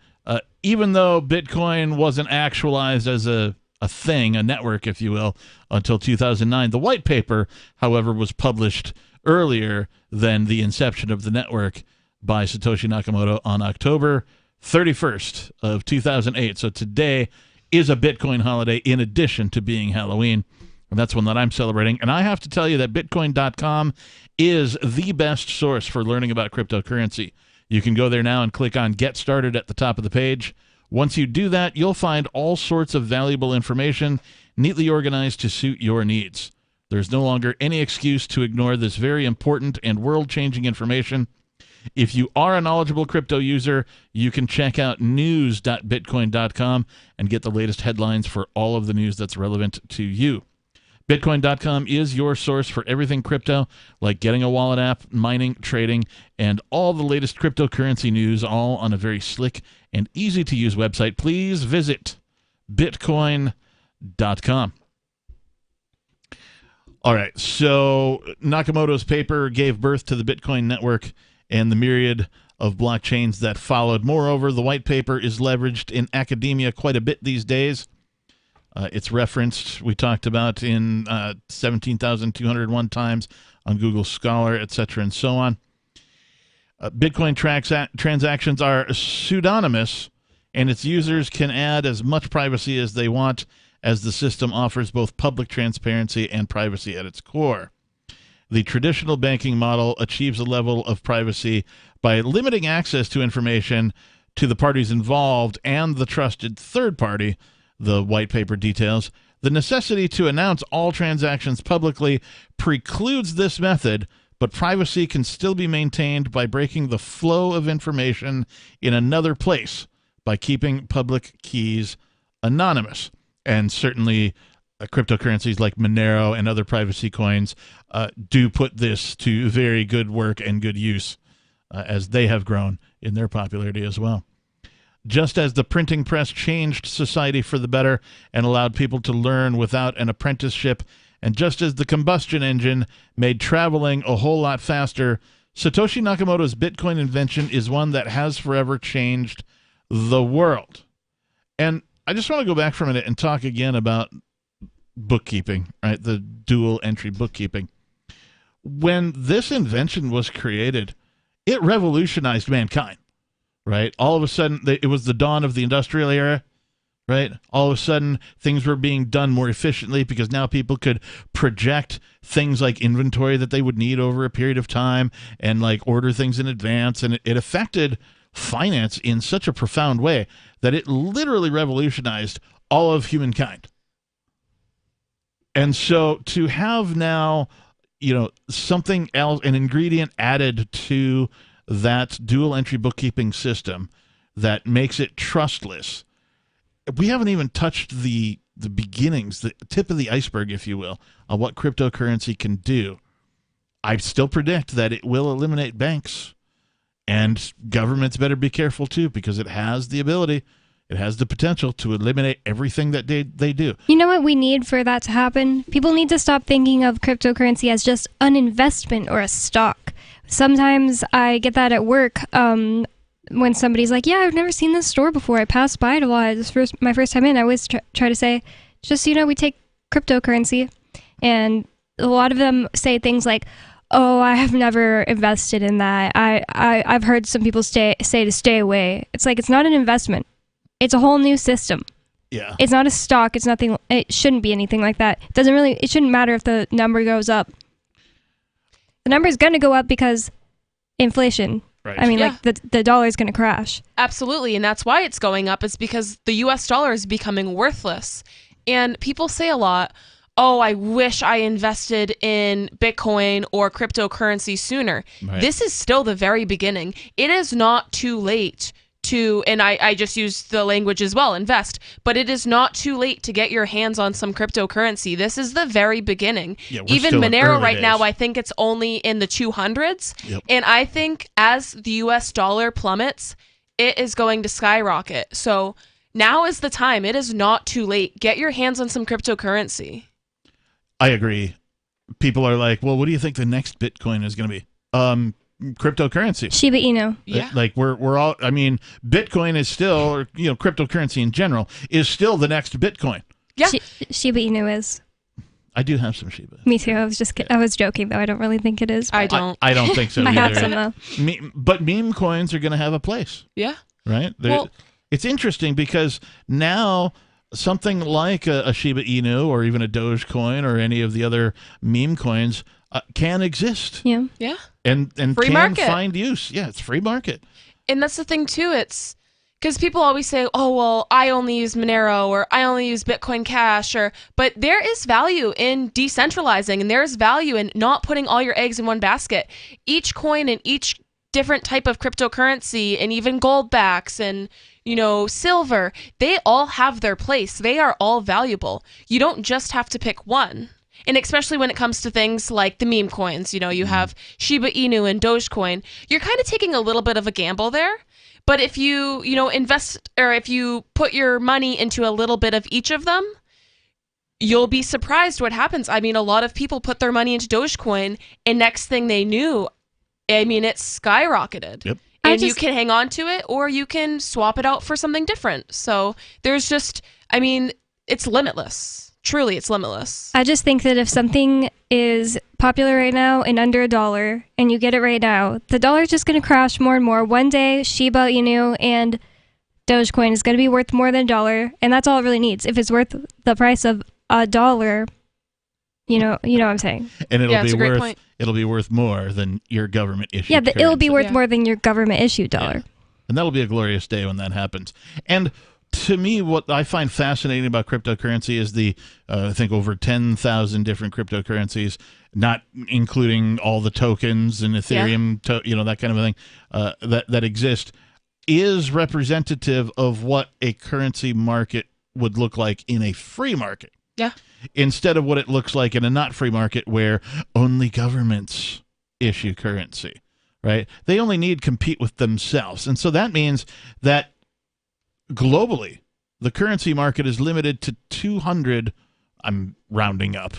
Speaker 4: Even though Bitcoin wasn't actualized as a thing, a network, if you will, until 2009. The white paper, however, was published earlier than the inception of the network by Satoshi Nakamoto on October 31st of 2008. So today is a Bitcoin holiday in addition to being Halloween. And that's one that I'm celebrating. And I have to tell you that Bitcoin.com is the best source for learning about cryptocurrency. You can go there now and click on Get Started at the top of the page. Once you do that, you'll find all sorts of valuable information neatly organized to suit your needs. There's no longer any excuse to ignore this very important and world-changing information. If you are a knowledgeable crypto user, you can check out news.bitcoin.com and get the latest headlines for all of the news that's relevant to you. Bitcoin.com is your source for everything crypto, like getting a wallet app, mining, trading, and all the latest cryptocurrency news, all on a very slick and easy-to-use website. Please visit Bitcoin.com. All right, so Nakamoto's paper gave birth to the Bitcoin network and the myriad of blockchains that followed. Moreover, the white paper is leveraged in academia quite a bit these days. It's referenced, we talked about, in 17,201 times on Google Scholar, etc., and so on. Bitcoin transactions are pseudonymous, and its users can add as much privacy as they want, as the system offers both public transparency and privacy at its core. The traditional banking model achieves a level of privacy by limiting access to information to the parties involved and the trusted third party, the white paper details. The necessity to announce all transactions publicly precludes this method, but privacy can still be maintained by breaking the flow of information in another place by keeping public keys anonymous. And certainly cryptocurrencies like Monero and other privacy coins do put this to very good work and good use as they have grown in their popularity as well. Just as the printing press changed society for the better and allowed people to learn without an apprenticeship, and just as the combustion engine made traveling a whole lot faster, Satoshi Nakamoto's Bitcoin invention is one that has forever changed the world. And I just want to go back for a minute and talk again about bookkeeping, right? The dual entry bookkeeping. When this invention was created, it revolutionized mankind. Right? All of a sudden, it was the dawn of the industrial era, right? All of a sudden, things were being done more efficiently because now people could project things like inventory that they would need over a period of time and like order things in advance. And it affected finance in such a profound way that it literally revolutionized all of humankind. And so to have now, something else, an ingredient added to that dual entry bookkeeping system that makes it trustless. We haven't even touched the beginnings, the tip of the iceberg, if you will, of what cryptocurrency can do. I still predict that it will eliminate banks, and governments better be careful too, because it has the ability, it has the potential to eliminate everything that they do.
Speaker 5: You know what we need for that to happen? People need to stop thinking of cryptocurrency as just an investment or a stock. Sometimes I get that at work when somebody's like, yeah, I've never seen this store before. I passed by it a lot. My first time in, I always try to say, just so you know, we take cryptocurrency. And a lot of them say things like, oh, I have never invested in that. I've heard some people say to stay away. It's like, it's not an investment. It's a whole new system.
Speaker 4: Yeah.
Speaker 5: It's not a stock. It's nothing. It shouldn't be anything like that. It shouldn't matter if the number goes up. The number is going to go up because inflation. Right. I mean, like the dollar is going to crash.
Speaker 6: Absolutely. And that's why it's going up, is because the US dollar is becoming worthless. And people say a lot, oh, I wish I invested in Bitcoin or cryptocurrency sooner. Right. This is still the very beginning. It is not too late to, and I just use the language as well, invest, but it is not too late to get your hands on some cryptocurrency. This is the very beginning. Yeah, even Monero right now, I think it's only in the 200s. Yep. And I think as the US dollar plummets, it is going to skyrocket. So now is the time. It is not too late. Get your hands on some cryptocurrency.
Speaker 4: I agree. People are like, well, what do you think the next Bitcoin is going to be? Cryptocurrency.
Speaker 5: Shiba Inu.
Speaker 6: Yeah.
Speaker 4: Like we're all, I mean, Bitcoin is still, or, cryptocurrency in general is still the next Bitcoin.
Speaker 6: Yeah.
Speaker 5: Shiba Inu is.
Speaker 4: I do have some Shiba.
Speaker 5: Me too. I was joking though. I don't really think it is.
Speaker 6: I don't.
Speaker 4: I don't think so
Speaker 5: I
Speaker 4: either.
Speaker 5: have some though.
Speaker 4: But meme coins are going to have a place.
Speaker 6: Yeah.
Speaker 4: Right? It's interesting because now something like a Shiba Inu or even a Dogecoin or any of the other meme coins can exist.
Speaker 5: Yeah.
Speaker 6: Yeah.
Speaker 4: And
Speaker 6: free
Speaker 4: can
Speaker 6: market.
Speaker 4: Find use. Yeah, it's free market.
Speaker 6: And that's the thing too. It's because people always say, oh, well, I only use Monero or I only use Bitcoin Cash, but there is value in decentralizing, and there is value in not putting all your eggs in one basket. Each coin and each different type of cryptocurrency, and even gold backs and silver, they all have their place. They are all valuable. You don't just have to pick one. And especially when it comes to things like the meme coins, you have Shiba Inu and Dogecoin, you're kind of taking a little bit of a gamble there. But if you, invest, or if you put your money into a little bit of each of them, you'll be surprised what happens. I mean, a lot of people put their money into Dogecoin, and next thing they knew, I mean, it skyrocketed.
Speaker 4: Yep.
Speaker 6: And you can hang on to it, or you can swap it out for something different. So there's just, I mean, it's limitless. Truly, it's limitless.
Speaker 5: I just think that if something is popular right now and under $1 and you get it right now, the dollar is just going to crash more and more. One day, Shiba Inu and Dogecoin is going to be worth more than $1, and that's all it really needs. If it's worth the price of $1, you know what I'm saying.
Speaker 4: And it'll be worth more than your government issued.
Speaker 5: Yeah, it'll be worth more than your government issued dollar.
Speaker 4: Yeah. And that'll be a glorious day when that happens. And to me, what I find fascinating about cryptocurrency is the, I think, over 10,000 different cryptocurrencies, not including all the tokens and Ethereum, that kind of a thing, that exist, is representative of what a currency market would look like in a free market.
Speaker 6: Yeah.
Speaker 4: Instead of what it looks like in a not free market where only governments issue currency, right? They only need to compete with themselves. And so that means that globally, the currency market is limited to 200, I'm rounding up,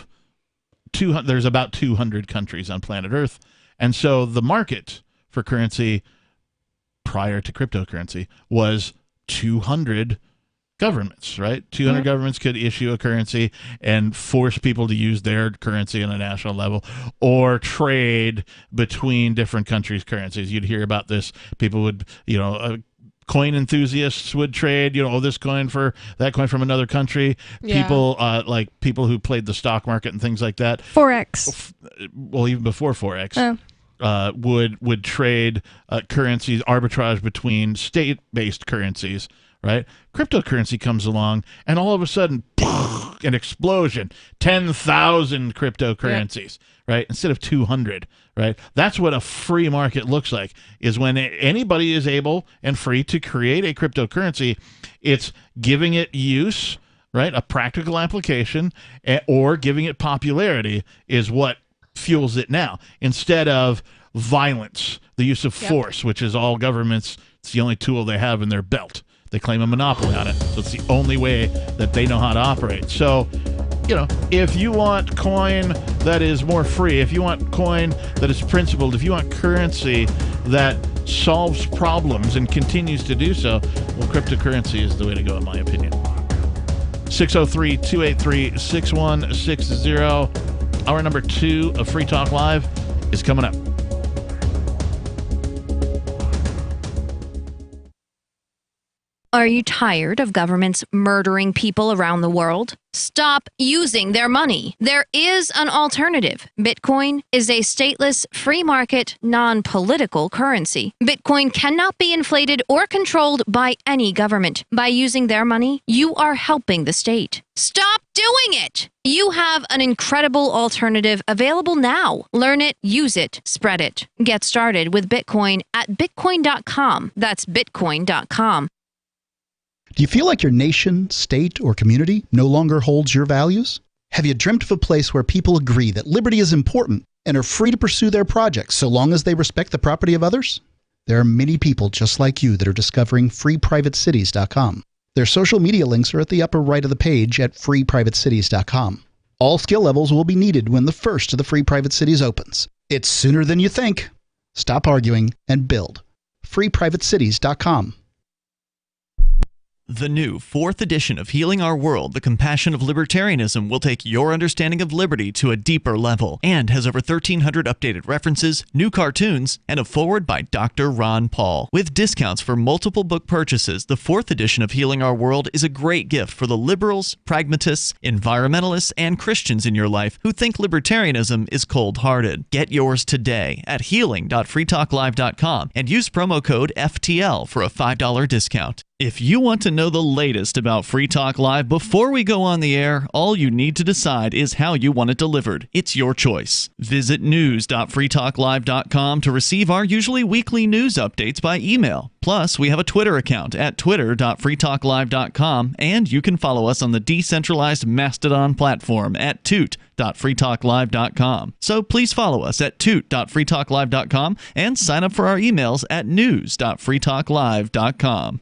Speaker 4: 200, there's about 200 countries on planet Earth. And so the market for currency prior to cryptocurrency was 200 governments, right? 200 governments could issue a currency and force people to use their currency on a national level or trade between different countries' currencies. You'd hear about this. People would, coin enthusiasts would trade, this coin for that coin from another country.
Speaker 6: Yeah.
Speaker 4: People like people who played the stock market and things like that.
Speaker 5: Forex.
Speaker 4: Well, even before Forex. Would trade currencies, arbitrage between state-based currencies, right? Cryptocurrency comes along, and all of a sudden, an explosion, 10,000 cryptocurrencies, right? Instead of 200, right? That's what a free market looks like, is when anybody is able and free to create a cryptocurrency. It's giving it use, right? A practical application, or giving it popularity is what fuels it now, instead of violence, the use of force, which is all governments. It's the only tool they have in their belt. They claim a monopoly on it, so it's the only way that they know how to operate. So, if you want coin that is more free, if you want coin that is principled, if you want currency that solves problems and continues to do so, well, cryptocurrency is the way to go, in my opinion. 603-283-6160. Hour number 2 of Free Talk Live is coming up.
Speaker 16: Are you tired of governments murdering people around the world? Stop using their money. There is an alternative. Bitcoin is a stateless, free market, non-political currency. Bitcoin cannot be inflated or controlled by any government. By using their money, you are helping the state. Stop doing it! You have an incredible alternative available now. Learn it, use it, spread it. Get started with Bitcoin at bitcoin.com. That's bitcoin.com.
Speaker 7: Do you feel like your nation, state, or community no longer holds your values? Have you dreamt of a place where people agree that liberty is important and are free to pursue their projects so long as they respect the property of others? There are many people just like you that are discovering freeprivatecities.com. Their social media links are at the upper right of the page at freeprivatecities.com. All skill levels will be needed when the first of the Free Private Cities opens. It's sooner than you think. Stop arguing and build. freeprivatecities.com.
Speaker 10: The new 4th edition of Healing Our World, The Compassion of Libertarianism, will take your understanding of liberty to a deeper level and has over 1,300 updated references, new cartoons, and a foreword by Dr. Ron Paul. With discounts for multiple book purchases, the 4th edition of Healing Our World is a great gift for the liberals, pragmatists, environmentalists, and Christians in your life who think libertarianism is cold-hearted. Get yours today at healing.freetalklive.com and use promo code FTL for a $5 discount. If you want to know the latest about Free Talk Live before we go on the air, all you need to decide is how you want it delivered. It's your choice. Visit news.freetalklive.com to receive our usually weekly news updates by email. Plus, we have a Twitter account at twitter.freetalklive.com, and you can follow us on the decentralized Mastodon platform at toot.freetalklive.com. So please follow us at toot.freetalklive.com and sign up for our emails at news.freetalklive.com.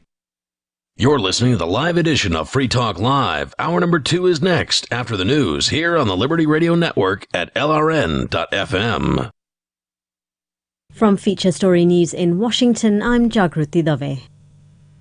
Speaker 3: You're listening to the live edition of Free Talk Live. Hour number 2 is next after the news here on the Liberty Radio Network at LRN.FM.
Speaker 11: From Feature Story News in Washington, I'm Jagruti Dave.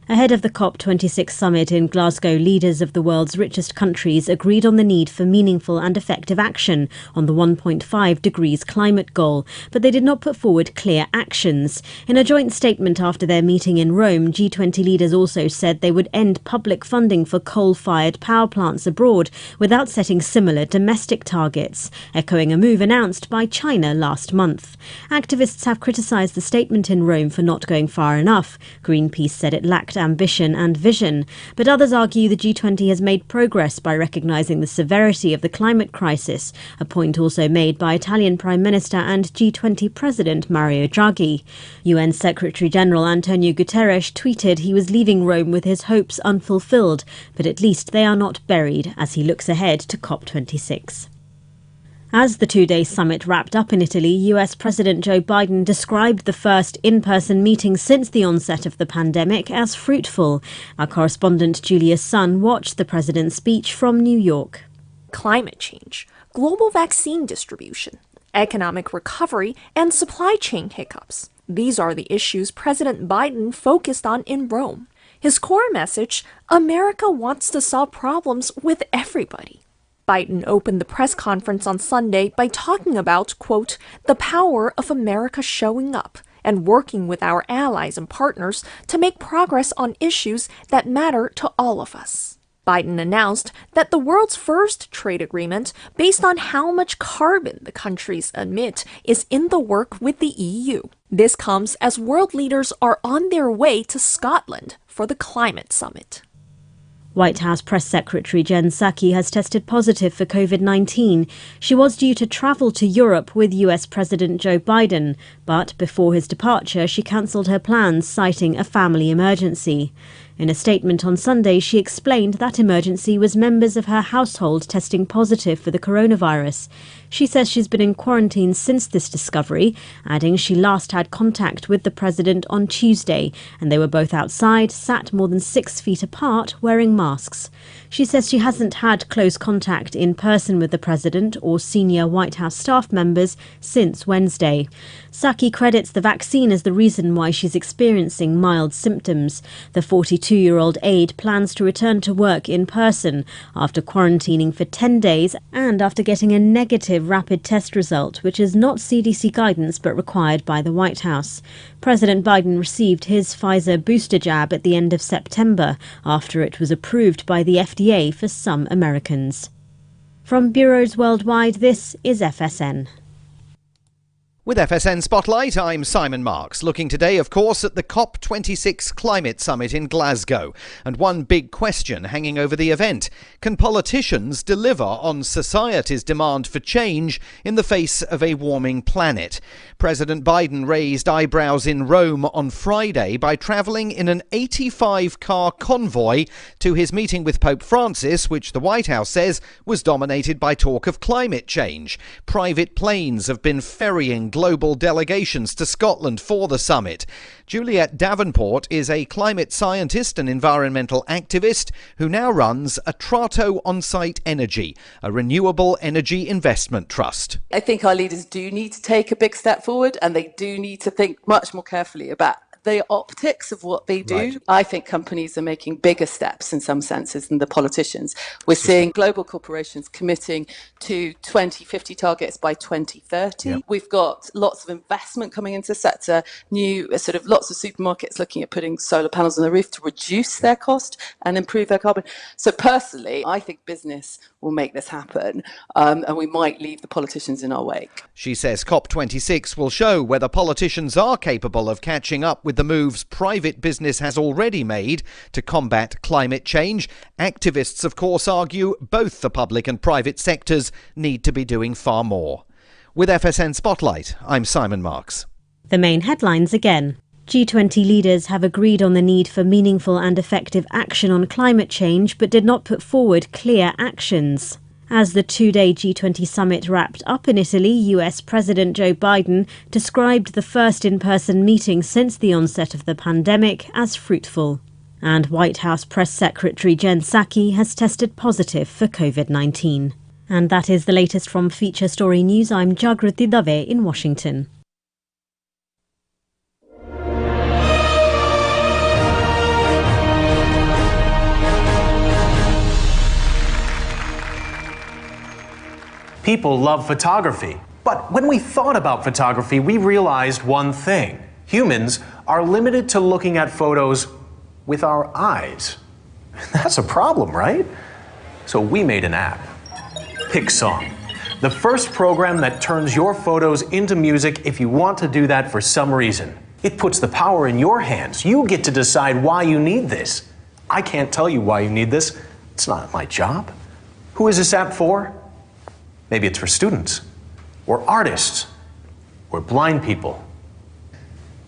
Speaker 11: Ahead of the COP26 summit in Glasgow, leaders of the world's richest countries agreed on the need for meaningful and effective action on the 1.5 degrees climate goal, but they did not put forward clear actions. In a joint statement after their meeting in Rome, G20 leaders also said they would end public funding for coal-fired power plants abroad without setting similar domestic targets, echoing a move announced by China last month. Activists have criticised the statement in Rome for not going far enough. Greenpeace said it lacked ambition and vision, but others argue the G20 has made progress by recognising the severity of the climate crisis, a point also made by Italian Prime Minister and G20 President Mario Draghi. UN Secretary-General Antonio Guterres tweeted he was leaving Rome with his hopes unfulfilled, but at least they are not buried as he looks ahead to COP26. As the two-day summit wrapped up in Italy, US President Joe Biden described the first in-person meeting since the onset of the pandemic as fruitful. Our correspondent Julia Sun watched the president's speech from New York.
Speaker 12: Climate change, global vaccine distribution, economic recovery, and supply chain hiccups. These are the issues President Biden focused on in Rome. His core message, America wants to solve problems with everybody. Biden opened the press conference on Sunday by talking about, quote, the power of America showing up and working with our allies and partners to make progress on issues that matter to all of us. Biden announced that the world's first trade agreement, based on how much carbon the countries emit, is in the work with the EU. This comes as world leaders are on their way to Scotland for the climate summit.
Speaker 11: White House Press Secretary Jen Psaki has tested positive for COVID-19. She was due to travel to Europe with US President Joe Biden, but before his departure, she cancelled her plans, citing a family emergency. In a statement on Sunday, she explained that emergency was members of her household testing positive for the coronavirus. She says she's been in quarantine since this discovery, adding she last had contact with the president on Tuesday, and they were both outside, sat more than 6 feet apart, wearing masks. She says she hasn't had close contact in person with the president or senior White House staff members since Wednesday. Psaki credits the vaccine as the reason why she's experiencing mild symptoms. The 42-year-old aide plans to return to work in person after quarantining for 10 days and after getting a negative rapid test result, which is not CDC guidance but required by the White House. President Biden received his Pfizer booster jab at the end of September after it was approved by the FDA for some Americans. From bureaus worldwide, this is FSN.
Speaker 17: With FSN Spotlight, I'm Simon Marks, looking today, of course, at the COP26 Climate Summit in Glasgow. And one big question hanging over the event: can politicians deliver on society's demand for change in the face of a warming planet? President Biden raised eyebrows in Rome on Friday by travelling in an 85-car convoy to his meeting with Pope Francis, which the White House says was dominated by talk of climate change. Private planes have been ferrying global delegations to Scotland for the summit. Juliet Davenport is a climate scientist and environmental activist who now runs Atrato On-Site Energy, a renewable energy investment trust.
Speaker 18: I think our leaders do need to take a big step forward, and they do need to think much more carefully about the optics of what they do. Right. I think companies are making bigger steps in some senses than the politicians. We're seeing global corporations committing to 2050 targets by 2030. Yep. We've got lots of investment coming into the sector, lots of supermarkets looking at putting solar panels on the roof to reduce their cost and improve their carbon. So personally, I think business will make this happen, and we might leave the politicians in our wake.
Speaker 17: She says COP26 will show whether politicians are capable of catching up with the moves private business has already made to combat climate change. Activists, of course, argue both the public and private sectors need to be doing far more. With FSN Spotlight, I'm Simon Marks.
Speaker 11: The main headlines again. G20 leaders have agreed on the need for meaningful and effective action on climate change, but did not put forward clear actions. As the two-day G20 summit wrapped up in Italy, US President Joe Biden described the first in-person meeting since the onset of the pandemic as fruitful. And White House Press Secretary Jen Psaki has tested positive for COVID-19. And that is the latest from Feature Story News. I'm Jagruti Dave in Washington.
Speaker 19: People love photography. But when we thought about photography, we realized one thing. Humans are limited to looking at photos with our eyes. That's a problem, right? So we made an app, PicSong, the first program that turns your photos into music if you want to do that for some reason. It puts the power in your hands. You get to decide why you need this. I can't tell you why you need this. It's not my job. Who is this app for? Maybe it's for students, or artists, or blind people.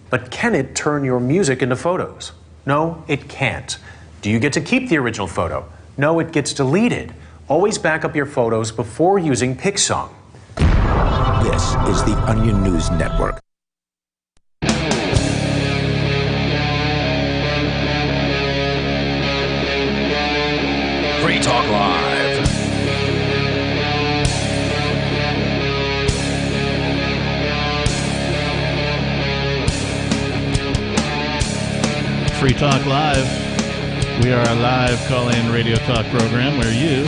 Speaker 19: But can it turn your music into photos? No, it can't. Do you get to keep the original photo? No, it gets deleted. Always back up your photos before using PicSong.
Speaker 20: This is the Onion News Network. Free Talk Live.
Speaker 4: Free Talk Live. We are a live call-in radio talk program where you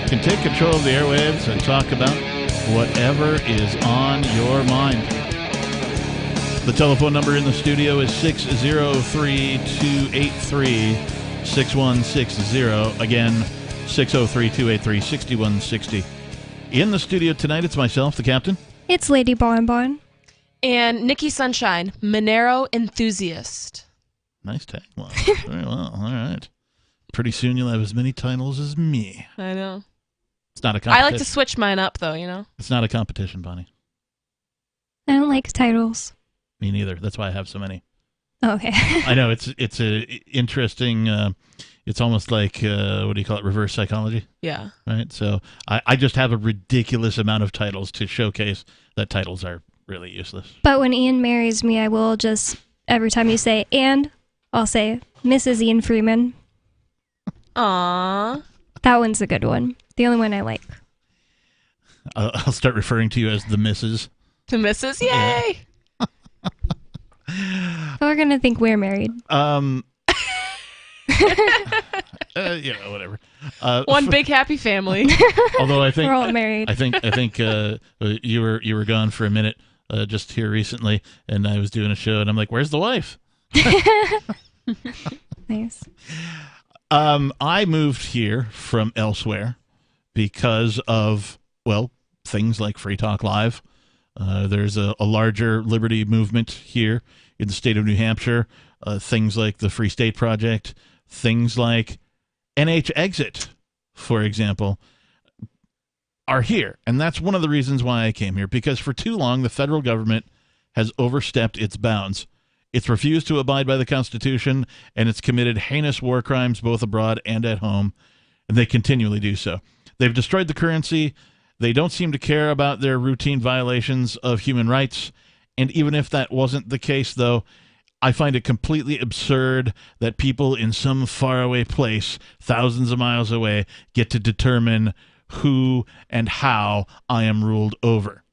Speaker 4: can take control of the airwaves and talk about whatever is on your mind. The telephone number in the studio is 603-283-6160. Again, 603-283-6160. In the studio tonight, it's myself, the captain.
Speaker 5: It's Lady Bonbon.
Speaker 6: And Nikki Sunshine, Monero enthusiast.
Speaker 4: Nice tagline. Very well. All right. Pretty soon you'll have as many titles as me.
Speaker 6: I know.
Speaker 4: It's not a competition.
Speaker 6: I like to switch mine up, though, you know?
Speaker 4: It's not a competition, Bonnie.
Speaker 5: I don't like titles.
Speaker 4: Me neither. That's why I have so many.
Speaker 5: Oh, okay.
Speaker 4: I know. It's a interesting, it's almost like, what do you call it, reverse psychology?
Speaker 6: Yeah.
Speaker 4: Right? So I just have a ridiculous amount of titles to showcase that titles are really useless.
Speaker 5: But when Ian marries me, I will just, every time you say, and I'll say, Mrs. Ian Freeman.
Speaker 6: Aww.
Speaker 5: That one's a good one. The only one I like.
Speaker 4: I'll start referring to you as the Mrs.
Speaker 6: To Mrs. Yay!
Speaker 5: Yeah. We're going to think we're married.
Speaker 4: Whatever.
Speaker 6: One big happy family.
Speaker 4: Although I think
Speaker 5: we're all married.
Speaker 4: I think you were gone for a minute just here recently, and I was doing a show, and I'm like, "Where's the wife?"
Speaker 5: Nice.
Speaker 4: I moved here from elsewhere because of, well, things like Free Talk Live. There's a larger liberty movement here in the state of New Hampshire. Things like the Free State Project, things like NH Exit, for example, are here. And that's one of the reasons why I came here, because for too long the federal government has overstepped its bounds. It's refused to abide by the Constitution, and it's committed heinous war crimes both abroad and at home, and they continually do so. They've destroyed the currency. They don't seem to care about their routine violations of human rights, and even if that wasn't the case, though, I find it completely absurd that people in some faraway place, thousands of miles away, get to determine who and how I am ruled over.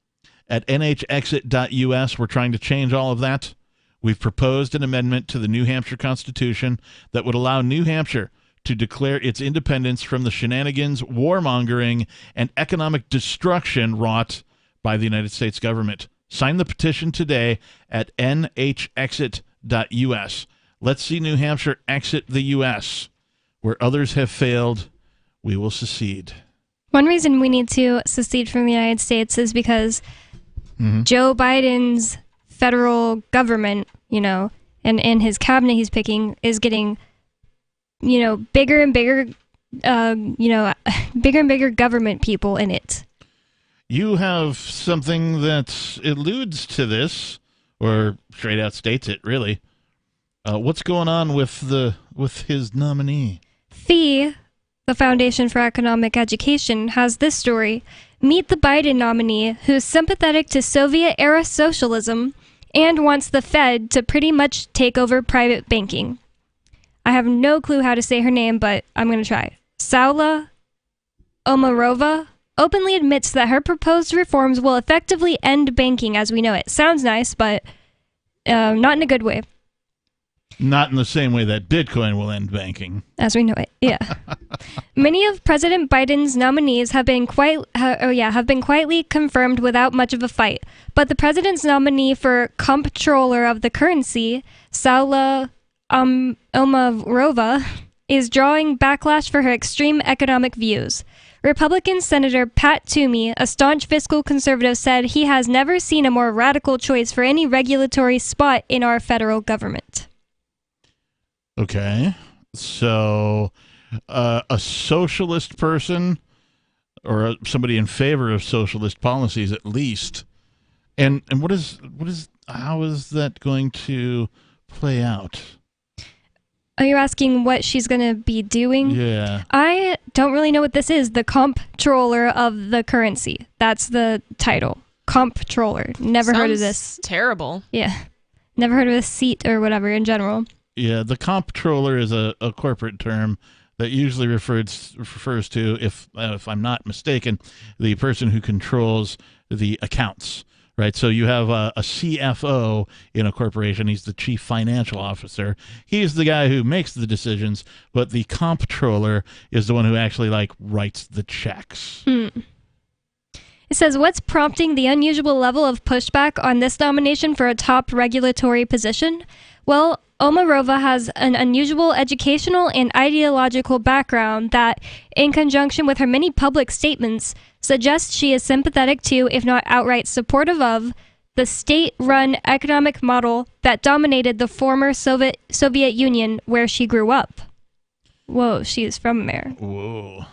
Speaker 4: At nhexit.us, we're trying to change all of that. We've proposed an amendment to the New Hampshire Constitution that would allow New Hampshire to declare its independence from the shenanigans, warmongering, and economic destruction wrought by the United States government. Sign the petition today at nhexit.us. Let's see New Hampshire exit the U.S. Where others have failed, we will secede.
Speaker 5: One reason we need to secede from the United States is because Joe Biden's federal government, and his cabinet he's picking is getting, bigger and bigger, bigger and bigger government people in it.
Speaker 4: You have something that alludes to this, or straight out states it, really. What's going on with his nominee?
Speaker 5: FEE, the Foundation for Economic Education, has this story. Meet the Biden nominee who's sympathetic to Soviet-era socialism and wants the Fed to pretty much take over private banking. I have no clue how to say her name, but I'm going to try. Saula Omarova openly admits that her proposed reforms will effectively end banking as we know it. Sounds nice, but not in a good way.
Speaker 4: Not in the same way that Bitcoin will end banking.
Speaker 5: As we know it, yeah. Many of President Biden's nominees have been quietly confirmed without much of a fight. But the president's nominee for comptroller of the currency, Saula Omarova, is drawing backlash for her extreme economic views. Republican Senator Pat Toomey, a staunch fiscal conservative, said he has never seen a more radical choice for any regulatory spot in our federal government.
Speaker 4: Okay, so a socialist person or somebody in favor of socialist policies, at least, and how is that going to play out?
Speaker 5: Are you asking what she's going to be doing?
Speaker 4: Yeah.
Speaker 5: I don't really know what this is. The comptroller of the currency. That's the title. Comptroller. Never heard of this.
Speaker 6: Terrible.
Speaker 5: Yeah. Never heard of this seat or whatever in general.
Speaker 4: Yeah, the comptroller is a corporate term that usually refers to, if I'm not mistaken, the person who controls the accounts, right? So you have a CFO in a corporation. He's the chief financial officer. He's the guy who makes the decisions, but the comptroller is the one who actually writes the checks.
Speaker 5: It says, what's prompting the unusual level of pushback on this nomination for a top regulatory position? Well, Omarova has an unusual educational and ideological background that, in conjunction with her many public statements, suggests she is sympathetic to, if not outright supportive of, the state-run economic model that dominated the former Soviet Union where she grew up. Whoa, she is from there.
Speaker 4: Whoa.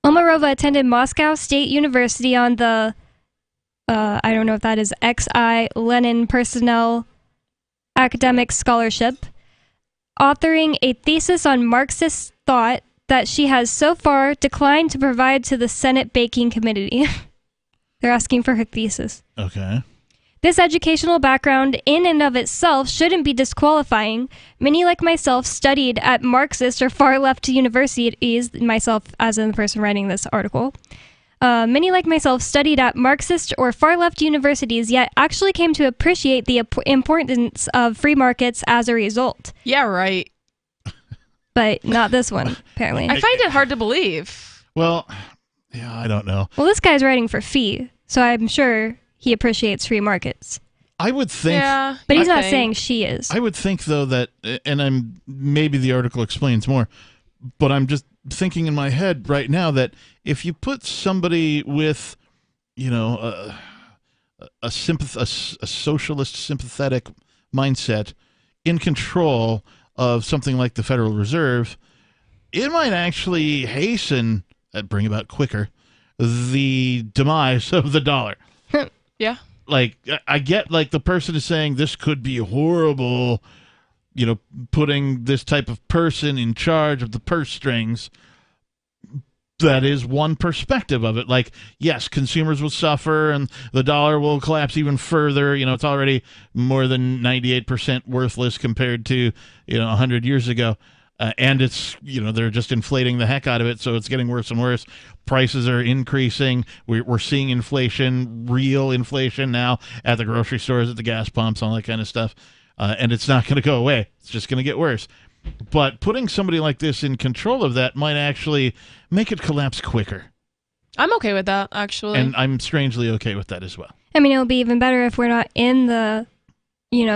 Speaker 5: Omarova attended Moscow State University on the, I don't know if that is X.I. Lenin Personnel Academic Scholarship, authoring a thesis on Marxist thought that she has so far declined to provide to the Senate Banking Committee. They're asking for her thesis.
Speaker 4: Okay.
Speaker 5: This educational background in and of itself shouldn't be disqualifying. Many like myself studied at Marxist or far-left universities, myself as in the person writing this article. Many like myself studied at Marxist or far-left universities, yet actually came to appreciate the importance of free markets as a result.
Speaker 6: Yeah, right.
Speaker 5: But not this one, apparently.
Speaker 6: I find it hard to believe.
Speaker 4: Well, yeah, I don't know.
Speaker 5: Well, this guy's writing for fee, so I'm sure he appreciates free markets.
Speaker 4: I would think...
Speaker 6: Yeah,
Speaker 5: but he's not saying she is.
Speaker 4: I would think, though, that, and maybe the article explains more, but I'm just thinking in my head right now that if you put somebody with, a socialist sympathetic mindset in control of something like the Federal Reserve, it might actually hasten, bring about quicker, the demise of the dollar.
Speaker 6: Yeah.
Speaker 4: I get the person is saying this could be horrible, putting this type of person in charge of the purse strings. That is one perspective of it. Yes, consumers will suffer and the dollar will collapse even further. It's already more than 98% worthless compared to, 100 years ago. And it's, they're just inflating the heck out of it. So it's getting worse and worse. Prices are increasing. We're seeing inflation, real inflation now at the grocery stores, at the gas pumps, all that kind of stuff. And it's not going to go away. It's just going to get worse. But putting somebody like this in control of that might actually make it collapse quicker.
Speaker 6: I'm okay with that, actually.
Speaker 4: And I'm strangely okay with that as well.
Speaker 5: I mean, it'll be even better if we're not in the,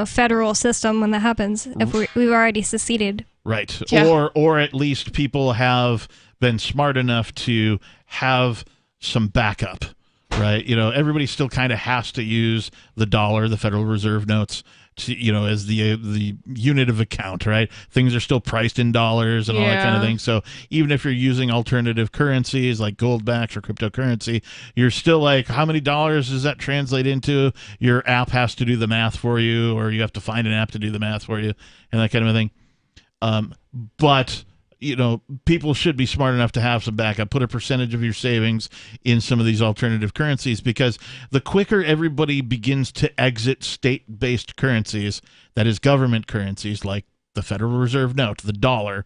Speaker 5: federal system when that happens, if we've already seceded.
Speaker 4: Right.
Speaker 6: Yeah.
Speaker 4: Or at least people have been smart enough to have some backup, right? Everybody still kind of has to use the dollar, the Federal Reserve notes, to, as the unit of account, right? Things are still priced in dollars and all that kind of thing. So even if you're using alternative currencies like gold backs or cryptocurrency, you're still how many dollars does that translate into? Your app has to do the math for you, or you have to find an app to do the math for you, and that kind of a thing. But people should be smart enough to have some backup. Put a percentage of your savings in some of these alternative currencies, because the quicker everybody begins to exit state-based currencies, that is government currencies like the Federal Reserve note, the dollar,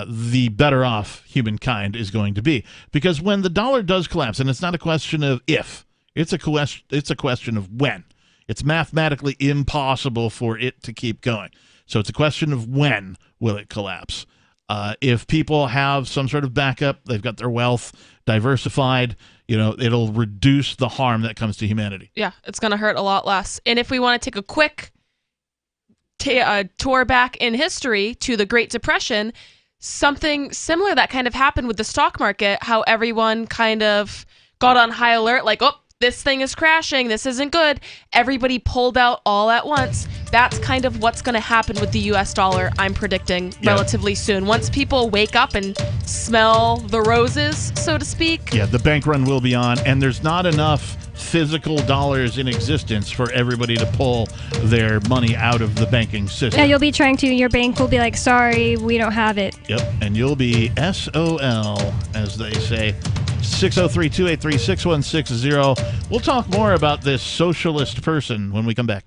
Speaker 4: the better off humankind is going to be. Because when the dollar does collapse, and it's not a question of if, it's a question of when. It's mathematically impossible for it to keep going. So it's a question of when will it collapse. If people have some sort of backup, they've got their wealth diversified, it'll reduce the harm that comes to humanity.
Speaker 6: Yeah, it's going to hurt a lot less. And if we want to take a quick tour back in history to the Great Depression, something similar that kind of happened with the stock market, how everyone kind of got on high alert, like, oh, this thing is crashing, this isn't good. Everybody pulled out all at once. That's kind of what's going to happen with the US dollar, I'm predicting, relatively soon. Once people wake up and smell the roses, so to speak.
Speaker 4: Yeah, the bank run will be on, and there's not enough physical dollars in existence for everybody to pull their money out of the banking system.
Speaker 5: Yeah, you'll be trying to. Your bank will be like, sorry, we don't have it.
Speaker 4: Yep, and you'll be SOL, as they say. 603-283-6160. We'll talk more about this socialist person when we come back.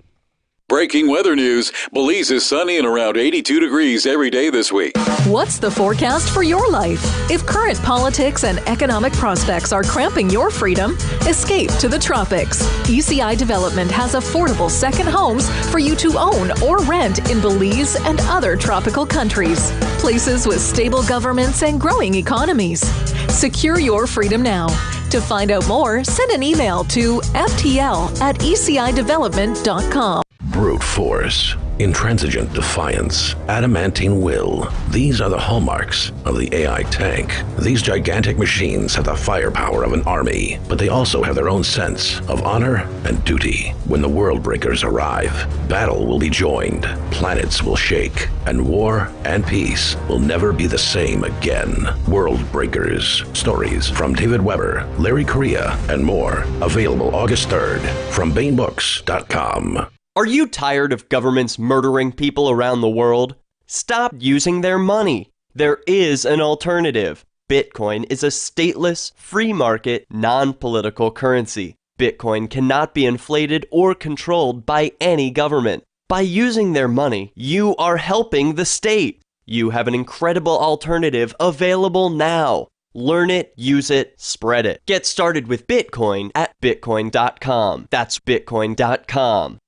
Speaker 8: Breaking weather news. Belize is sunny and around 82 degrees every day this week.
Speaker 9: What's the forecast for your life? If current politics and economic prospects are cramping your freedom, escape to the tropics. ECI Development has affordable second homes for you to own or rent in Belize and other tropical countries. Places with stable governments and growing economies. Secure your freedom now. To find out more, send an email to ftl@ecidevelopment.com.
Speaker 3: Brute force, intransigent defiance, adamantine will. These are the hallmarks of the AI tank. These gigantic machines have the firepower of an army, but they also have their own sense of honor and duty. When the world breakers arrive, battle will be joined, planets will shake, and war and peace will never be the same again. World Breakers. Stories from David Weber, Larry Correa, and more. Available August 3rd from BaneBooks.com.
Speaker 21: Are you tired of governments murdering people around the world? Stop using their money. There is an alternative. Bitcoin is a stateless, free market, non-political currency. Bitcoin cannot be inflated or controlled by any government. By using their money, you are helping the state. You have an incredible alternative available now. Learn it, use it, spread it. Get started with Bitcoin at Bitcoin.com. That's Bitcoin.com.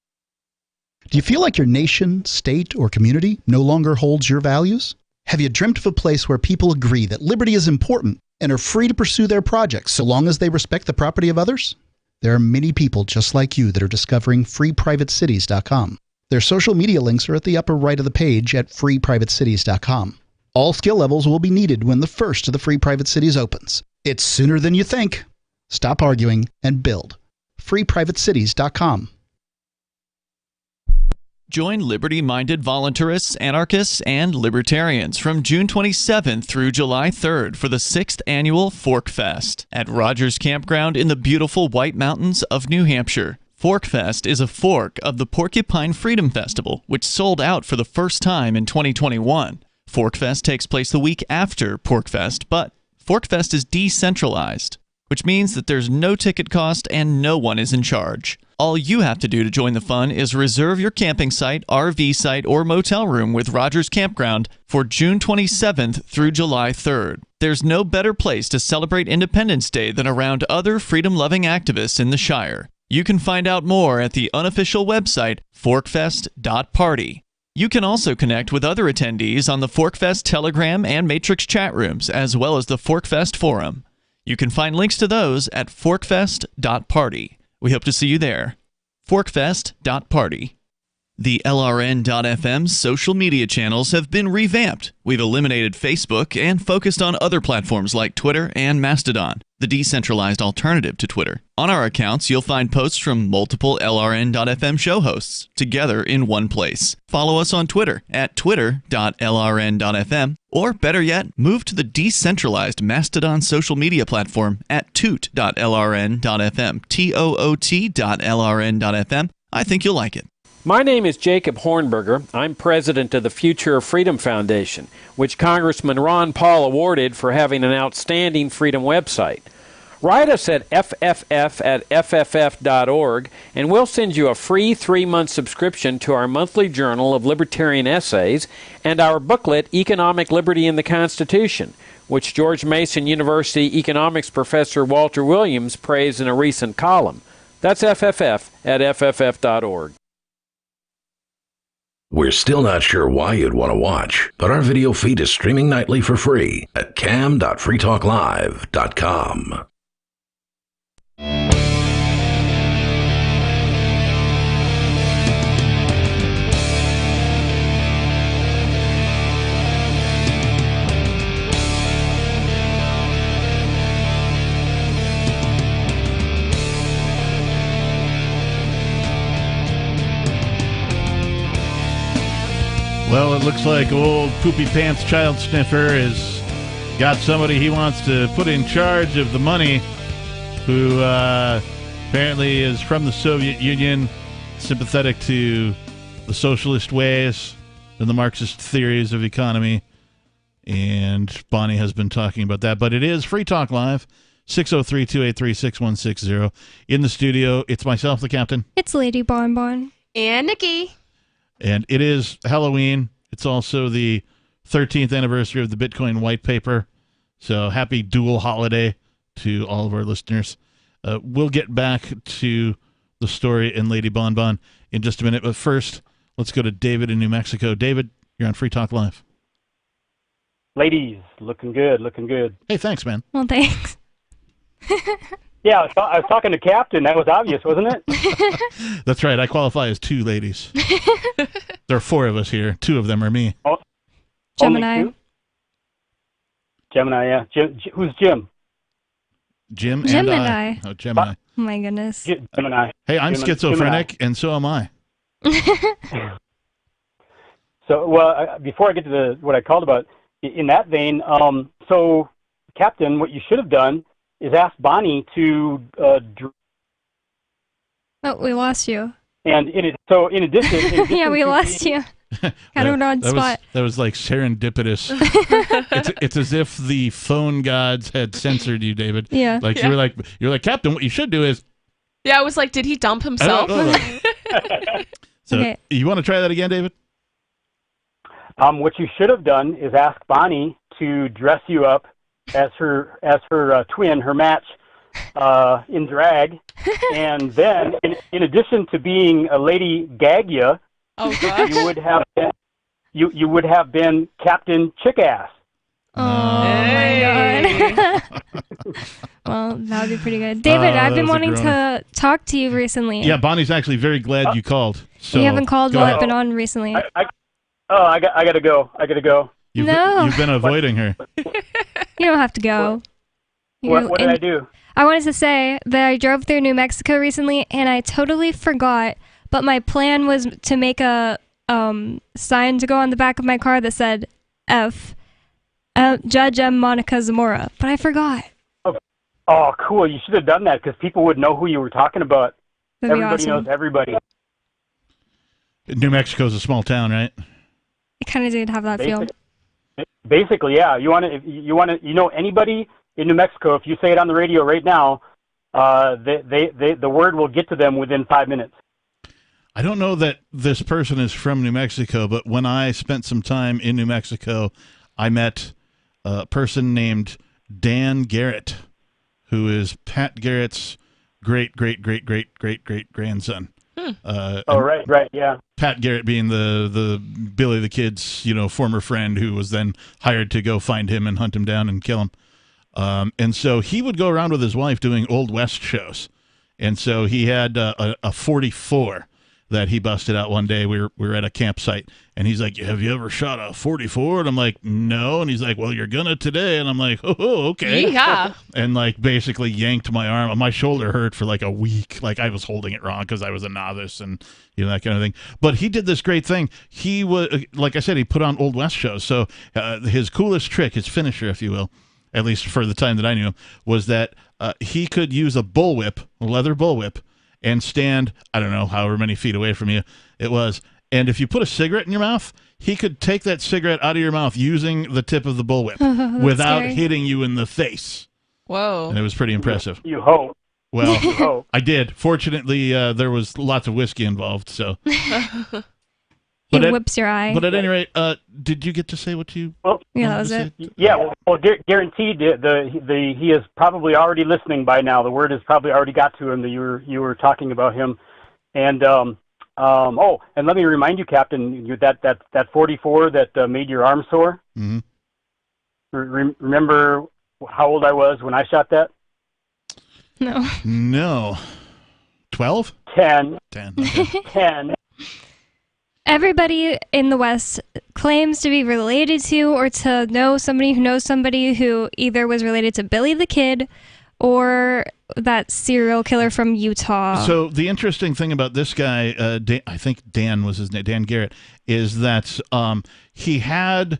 Speaker 7: Do you feel like your nation, state, or community no longer holds your values? Have you dreamt of a place where people agree that liberty is important and are free to pursue their projects so long as they respect the property of others? There are many people just like you that are discovering freeprivatecities.com. Their social media links are at the upper right of the page at freeprivatecities.com. All skill levels will be needed when the first of the Free Private Cities opens. It's sooner than you think. Stop arguing and build. freeprivatecities.com.
Speaker 10: Join liberty-minded voluntarists, anarchists, and libertarians from June 27th through July 3rd for the 6th annual Fork Fest at Rogers Campground in the beautiful White Mountains of New Hampshire. Fork Fest is a fork of the Porcupine Freedom Festival, which sold out for the first time in 2021. Fork Fest takes place the week after Pork Fest, but Fork Fest is decentralized, which means that there's no ticket cost and no one is in charge. All you have to do to join the fun is reserve your camping site, RV site, or motel room with Rogers Campground for June 27th through July 3rd. There's no better place to celebrate Independence Day than around other freedom-loving activists in the Shire. You can find out more at the unofficial website, forkfest.party. You can also connect with other attendees on the Forkfest Telegram and Matrix chat rooms, as well as the Forkfest forum. You can find links to those at forkfest.party. We hope to see you there. Forkfest.party. The LRN.FM social media channels have been revamped. We've eliminated Facebook and focused on other platforms like Twitter and Mastodon, the decentralized alternative to Twitter. On our accounts, you'll find posts from multiple LRN.FM show hosts together in one place. Follow us on Twitter at twitter.lrn.fm, or better yet, move to the decentralized Mastodon social media platform at toot.lrn.fm, toot.lrn.fm. I think you'll like it.
Speaker 22: My name is Jacob Hornberger. I'm president of the Future of Freedom Foundation, which Congressman Ron Paul awarded for having an outstanding freedom website. Write us at fff@fff.org, and we'll send you a free 3-month subscription to our monthly journal of libertarian essays and our booklet, Economic Liberty in the Constitution, which George Mason University economics professor Walter Williams praised in a recent column. That's fff@fff.org.
Speaker 3: We're still not sure why you'd want to watch, but our video feed is streaming nightly for free at cam.freetalklive.com.
Speaker 4: Well, it looks like old poopy pants child sniffer has got somebody he wants to put in charge of the money, who apparently is from the Soviet Union, sympathetic to the socialist ways and the Marxist theories of economy. And Bonnie has been talking about that. But it is Free Talk Live, 603-283-6160. In the studio, it's myself, the captain.
Speaker 5: It's Lady Bonbon.
Speaker 6: And Nikki.
Speaker 4: And it is Halloween. It's also the 13th anniversary of the Bitcoin Whitepaper. So happy dual holiday to all of our listeners. We'll get back to the story and Lady Bonbon in just a minute. But first, let's go to David in New Mexico. David, you're on Free Talk Live.
Speaker 1: Ladies, looking good, looking good.
Speaker 4: Hey, thanks, man.
Speaker 5: Well, thanks.
Speaker 1: Yeah, I was talking to Captain. That was obvious, wasn't it?
Speaker 4: That's right. I qualify as two ladies. There are 4 of us here. 2 of them are me.
Speaker 1: Oh,
Speaker 5: Gemini.
Speaker 1: Gemini, yeah. Who's Jim?
Speaker 4: Jim
Speaker 5: Gemini.
Speaker 4: and I. Oh, Gemini.
Speaker 5: Oh, my goodness.
Speaker 1: Gemini.
Speaker 4: Hey, I'm schizophrenic,
Speaker 1: Gemini.
Speaker 4: and so am I.
Speaker 1: So, well, before I get to what I called about, in that vein, so, Captain, what you should have done is ask Bonnie to
Speaker 5: Oh, we lost you.
Speaker 1: and in addition
Speaker 5: Yeah, we lost you. Kind of an odd spot.
Speaker 4: That was like serendipitous. it's as if the phone gods had censored you, David.
Speaker 5: Yeah.
Speaker 4: Like
Speaker 6: Yeah.
Speaker 4: you're like, Captain, what you should do is.
Speaker 6: Yeah, I was like, did he dump himself?
Speaker 4: So
Speaker 5: Okay.
Speaker 4: you want to try that again, David?
Speaker 1: what you should have done is ask Bonnie to dress you up as her twin, her match, in drag, and then in addition to being a Lady Gaggia, you would have been Captain Chickass.
Speaker 5: Oh my god. Well, that would be pretty good. David, I've been wanting to talk to you recently.
Speaker 4: Yeah, Bonnie's actually very glad you called. So
Speaker 5: you haven't called
Speaker 4: go
Speaker 5: while
Speaker 4: ahead.
Speaker 5: I've been on recently.
Speaker 1: I gotta go.
Speaker 4: You've been avoiding her.
Speaker 5: You don't have to go.
Speaker 1: What did I do?
Speaker 5: I wanted to say that I drove through New Mexico recently, and I totally forgot, but my plan was to make a sign to go on the back of my car that said F. Judge M. Monica Zamora, but I forgot.
Speaker 1: Oh, cool. You should have done that because people would know who you were talking about.
Speaker 5: That'd be
Speaker 1: Everybody
Speaker 5: awesome.
Speaker 1: knows everybody.
Speaker 4: New Mexico's a small town, right?
Speaker 5: It kind of did have that feel.
Speaker 1: Basically, yeah. You know anybody in New Mexico, if you say it on the radio right now, the word will get to them within 5 minutes.
Speaker 4: I don't know that this person is from New Mexico, but when I spent some time in New Mexico, I met a person named Dan Garrett, who is Pat Garrett's great grandson.
Speaker 1: Right, yeah.
Speaker 4: Pat Garrett being the Billy the Kid's, former friend who was then hired to go find him and hunt him down and kill him. And so he would go around with his wife doing Old West shows. And so he had a 44 that he busted out one day. We were at a campsite, and he's like, "Have you ever shot a 44?" And I'm like, "No." And he's like, "Well, you're gonna today." And I'm like, "Oh, okay."
Speaker 6: Yeah.
Speaker 4: And basically yanked my arm. My shoulder hurt for like a week. Like I was holding it wrong because I was a novice and that kind of thing. But he did this great thing. He was, like I said, he put on Old West shows. So his coolest trick, his finisher, if you will, at least for the time that I knew him, was that he could use a bullwhip, a leather bullwhip, and stand, I don't know, however many feet away from you it was. And if you put a cigarette in your mouth, he could take that cigarette out of your mouth using the tip of the bullwhip without
Speaker 5: scary.
Speaker 4: hitting you in the face.
Speaker 6: Whoa.
Speaker 4: And it was pretty impressive.
Speaker 1: You hope.
Speaker 4: Well,
Speaker 1: You hope.
Speaker 4: I did. Fortunately, there was lots of whiskey involved, so.
Speaker 5: It whips your eye.
Speaker 4: But at any rate, did you get to say what you?
Speaker 5: Yeah, that was it.
Speaker 1: Yeah, well, guaranteed. He is probably already listening by now. The word has probably already got to him that you were talking about him, and and let me remind you, Captain, that 44 that made your arm sore.
Speaker 4: Mm-hmm.
Speaker 1: Remember how old I was when I shot that?
Speaker 4: No. 12?
Speaker 1: 10.
Speaker 4: 10. Okay.
Speaker 1: 10.
Speaker 5: Everybody in the West claims to be related to or to know somebody who knows somebody who either was related to Billy the Kid or that serial killer from Utah.
Speaker 4: So the interesting thing about this guy, I think Dan was his name, Dan Garrett, is that he had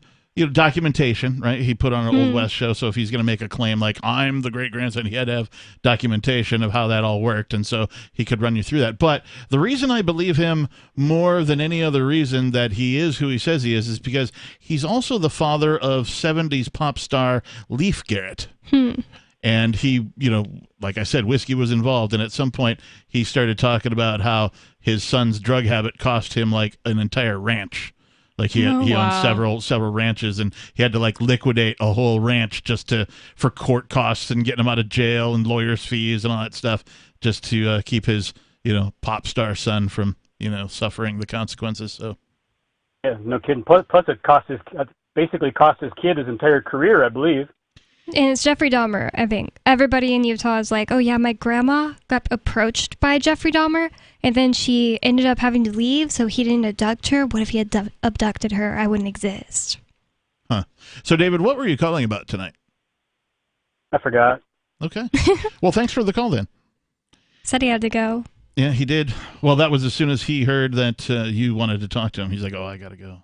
Speaker 4: documentation, right? He put on an Old West show, so if he's going to make a claim like, I'm the great-grandson, he had to have documentation of how that all worked, and so he could run you through that. But the reason I believe him more than any other reason that he is who he says he is because he's also the father of 70s pop star Leif Garrett. And he, like I said, whiskey was involved, and at some point he started talking about how his son's drug habit cost him like an entire ranch. Like he owned several ranches, and he had to like liquidate a whole ranch just for court costs and getting him out of jail and lawyers' fees and all that stuff, just to keep his pop star son from suffering the consequences. So
Speaker 1: yeah, no kidding. Plus it basically cost his kid his entire career, I believe.
Speaker 5: And it's Jeffrey Dahmer, I think. Everybody in Utah is like, oh yeah, my grandma got approached by Jeffrey Dahmer, and then she ended up having to leave, so he didn't abduct her. What if he had abducted her? I wouldn't exist.
Speaker 4: Huh. So, David, what were you calling about tonight?
Speaker 1: I forgot.
Speaker 4: Okay. Well, thanks for the call then.
Speaker 5: Said he had to go.
Speaker 4: Yeah, he did. Well, that was as soon as he heard that you wanted to talk to him. He's like, oh, I got to go.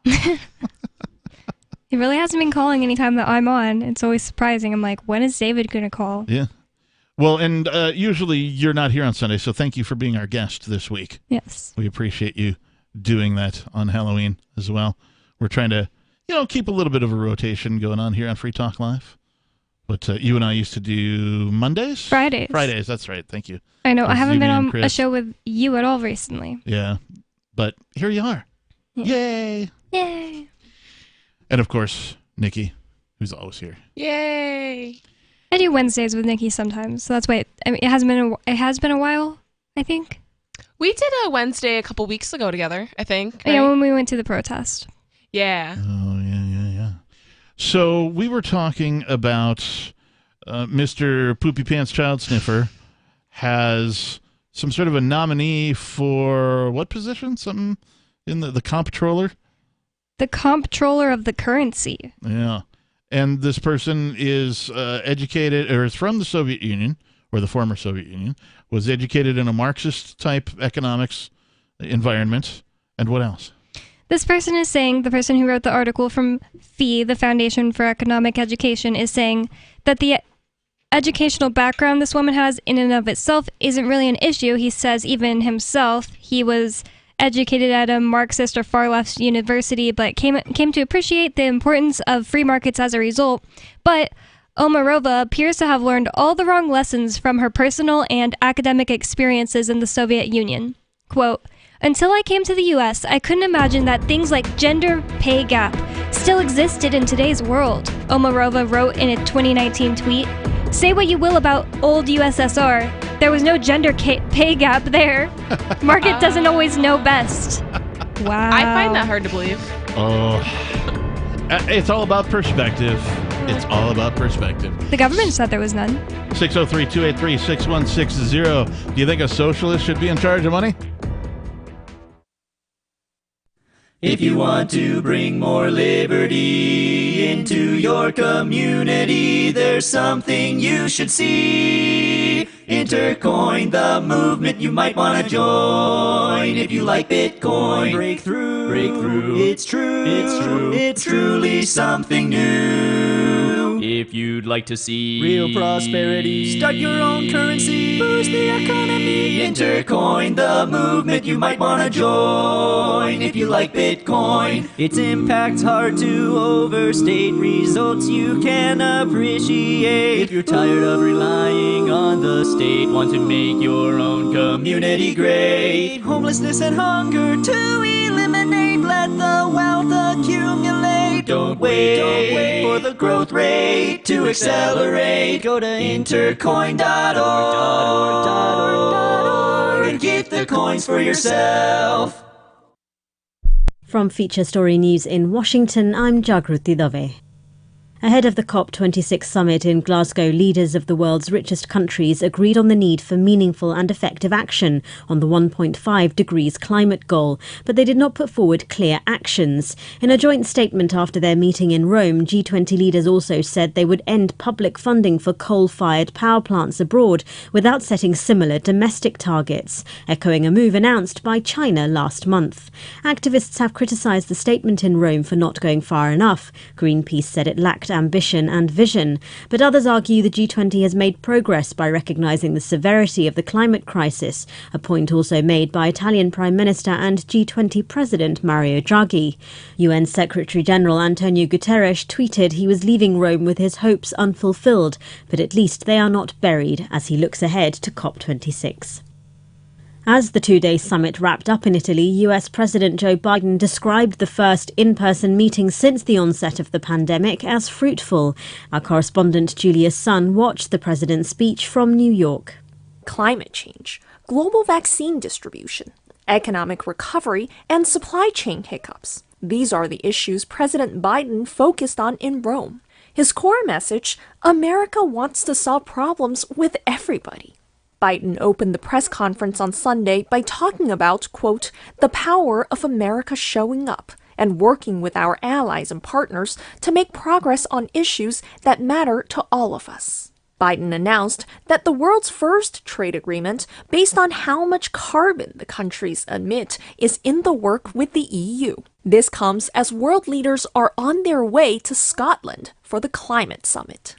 Speaker 5: He really hasn't been calling anytime that I'm on. It's always surprising. I'm like, when is David going to call?
Speaker 4: Yeah. Well, and usually you're not here on Sunday, so thank you for being our guest this week.
Speaker 5: Yes.
Speaker 4: We appreciate you doing that on Halloween as well. We're trying to, keep a little bit of a rotation going on here on Free Talk Live. But you and I used to do Mondays?
Speaker 5: Fridays.
Speaker 4: Fridays, that's right. Thank you.
Speaker 5: I know. I haven't been on a show with you at all recently.
Speaker 4: Yeah. But here you are. Yeah. Yay.
Speaker 5: Yay.
Speaker 4: And, of course, Nikki, who's always here.
Speaker 6: Yay!
Speaker 5: I do Wednesdays with Nikki sometimes, so that's why it has been a while, I think.
Speaker 6: We did a Wednesday a couple weeks ago together, I think. Right?
Speaker 5: Yeah, when we went to the protest.
Speaker 6: Yeah.
Speaker 4: Oh, yeah. So we were talking about Mr. Poopy Pants Child Sniffer has some sort of a nominee for what position? Something in the comptroller?
Speaker 5: The comptroller of the currency.
Speaker 4: Yeah. And this person is educated, or is from the Soviet Union, or the former Soviet Union, was educated in a Marxist-type economics environment. And what else?
Speaker 5: This person is saying, the person who wrote the article from FEE, the Foundation for Economic Education, is saying that the educational background this woman has in and of itself isn't really an issue. He says even himself, he was educated at a Marxist or far-left university, but came to appreciate the importance of free markets as a result. But Omarova appears to have learned all the wrong lessons from her personal and academic experiences in the Soviet Union. Quote, "Until I came to the U.S., I couldn't imagine that things like gender pay gap still existed in today's world," Omarova wrote in a 2019 tweet. "Say what you will about old USSR, there was no gender pay gap there. Market doesn't always know best." Wow.
Speaker 6: I find that hard to believe.
Speaker 4: Oh, it's all about perspective. It's all about perspective.
Speaker 5: The government said there was none.
Speaker 4: 603-283-6160. Do you think a socialist should be in charge of money?
Speaker 2: If you want to bring more liberty into your community, there's something you should see. Intercoin, the movement you might want to join. If you like Bitcoin, break through. It's true. It's truly something new. if you'd like to see
Speaker 21: real prosperity.
Speaker 2: Start your own currency, boost the economy. Intercoin, the movement you might want to join. If you like Bitcoin, its impact's hard to overstate. Results you can appreciate. If you're tired of relying on the state, want to make your own community great. Homelessness and hunger to eliminate. Let the wealth accumulate. Don't wait for the growth rate to accelerate. Go to intercoin.org and get the coins for yourself.
Speaker 11: From Feature Story News in Washington, I'm Jagruti Dave. Ahead of the COP26 summit in Glasgow, leaders of the world's richest countries agreed on the need for meaningful and effective action on the 1.5 degrees climate goal, but they did not put forward clear actions. In a joint statement after their meeting in Rome, G20 leaders also said they would end public funding for coal-fired power plants abroad without setting similar domestic targets, echoing a move announced by China last month. Activists have criticised the statement in Rome for not going far enough. Greenpeace said it lacked ambition and vision, but others argue the G20 has made progress by recognising the severity of the climate crisis, a point also made by Italian Prime Minister and G20 President Mario Draghi. UN Secretary-General Antonio Guterres tweeted he was leaving Rome with his hopes unfulfilled, but at least they are not buried as he looks ahead to COP26. As the two-day summit wrapped up in Italy, US President Joe Biden described the first in-person meeting since the onset of the pandemic as fruitful. Our correspondent Julia Sun watched the president's speech from New York.
Speaker 12: Climate change, global vaccine distribution, economic recovery, and supply chain hiccups. These are the issues President Biden focused on in Rome. His core message, America wants to solve problems with everybody. Biden opened the press conference on Sunday by talking about, quote, the power of America showing up and working with our allies and partners to make progress on issues that matter to all of us. Biden announced that the world's first trade agreement based on how much carbon the countries emit is in the work with the EU. This comes as world leaders are on their way to Scotland for the climate summit.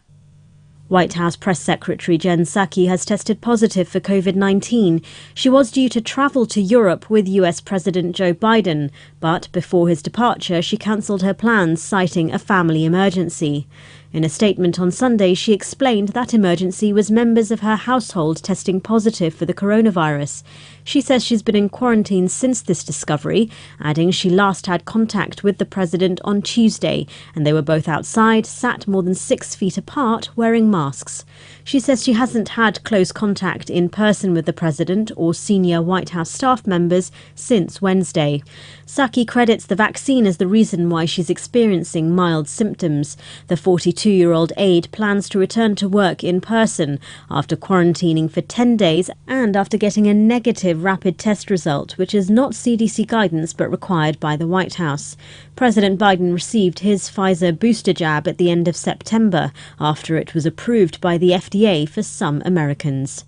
Speaker 11: White House Press Secretary Jen Psaki has tested positive for COVID-19. She was due to travel to Europe with US President Joe Biden, but before his departure, she cancelled her plans, citing a family emergency. In a statement on Sunday, she explained that emergency was members of her household testing positive for the coronavirus. She says she's been in quarantine since this discovery, adding she last had contact with the president on Tuesday, and they were both outside, sat more than 6 feet apart, wearing masks. She says she hasn't had close contact in person with the president or senior White House staff members since Wednesday. Psaki credits the vaccine as the reason why she's experiencing mild symptoms. The 42-year-old aide plans to return to work in person after quarantining for 10 days and after getting a negative rapid test result, which is not CDC guidance but required by the White House. President Biden received his Pfizer booster jab at the end of September after it was approved by the FDA for some Americans.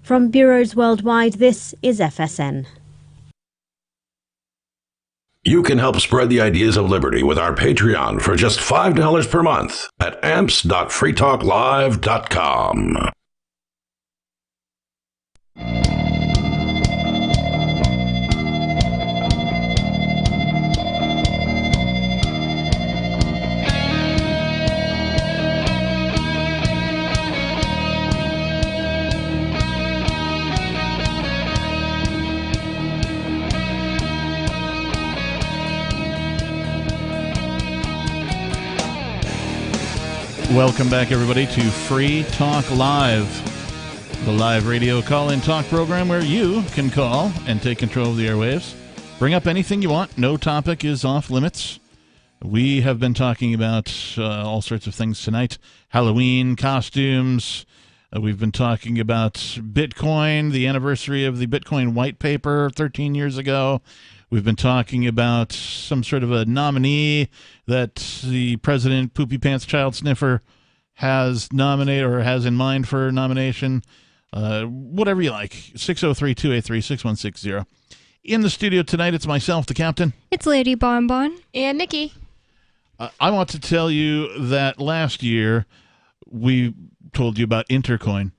Speaker 11: From bureaus worldwide, this is FSN.
Speaker 3: You can help spread the ideas of liberty with our Patreon for just $5 per month at amps.freetalklive.com.
Speaker 4: Welcome back, everybody, to Free Talk Live, the live radio call-in talk program where you can call and take control of the airwaves. Bring up anything you want. No topic is off limits. We have been talking about all sorts of things tonight. Halloween, costumes. We've been talking about Bitcoin, the anniversary of the Bitcoin Whitepaper 13 years ago. We've been talking about some sort of a nominee that the president, Poopy Pants Child Sniffer, has nominated or has in mind for nomination. Whatever you like. 603-283-6160. In the studio tonight, it's myself, the captain.
Speaker 5: It's Lady Bonbon.
Speaker 6: And Nikki.
Speaker 4: I want to tell you that last year we told you about Intercoin,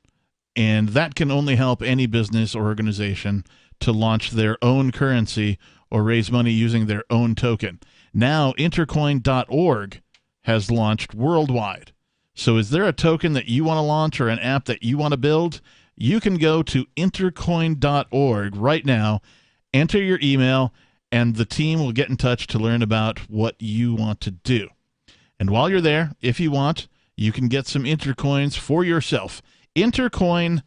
Speaker 4: and that can only help any business or organization to launch their own currency or raise money using their own token. Now, intercoin.org has launched worldwide. So is there a token that you want to launch or an app that you want to build? You can go to intercoin.org right now, enter your email, and the team will get in touch to learn about what you want to do. And while you're there, if you want, you can get some Intercoins for yourself. Intercoin.org.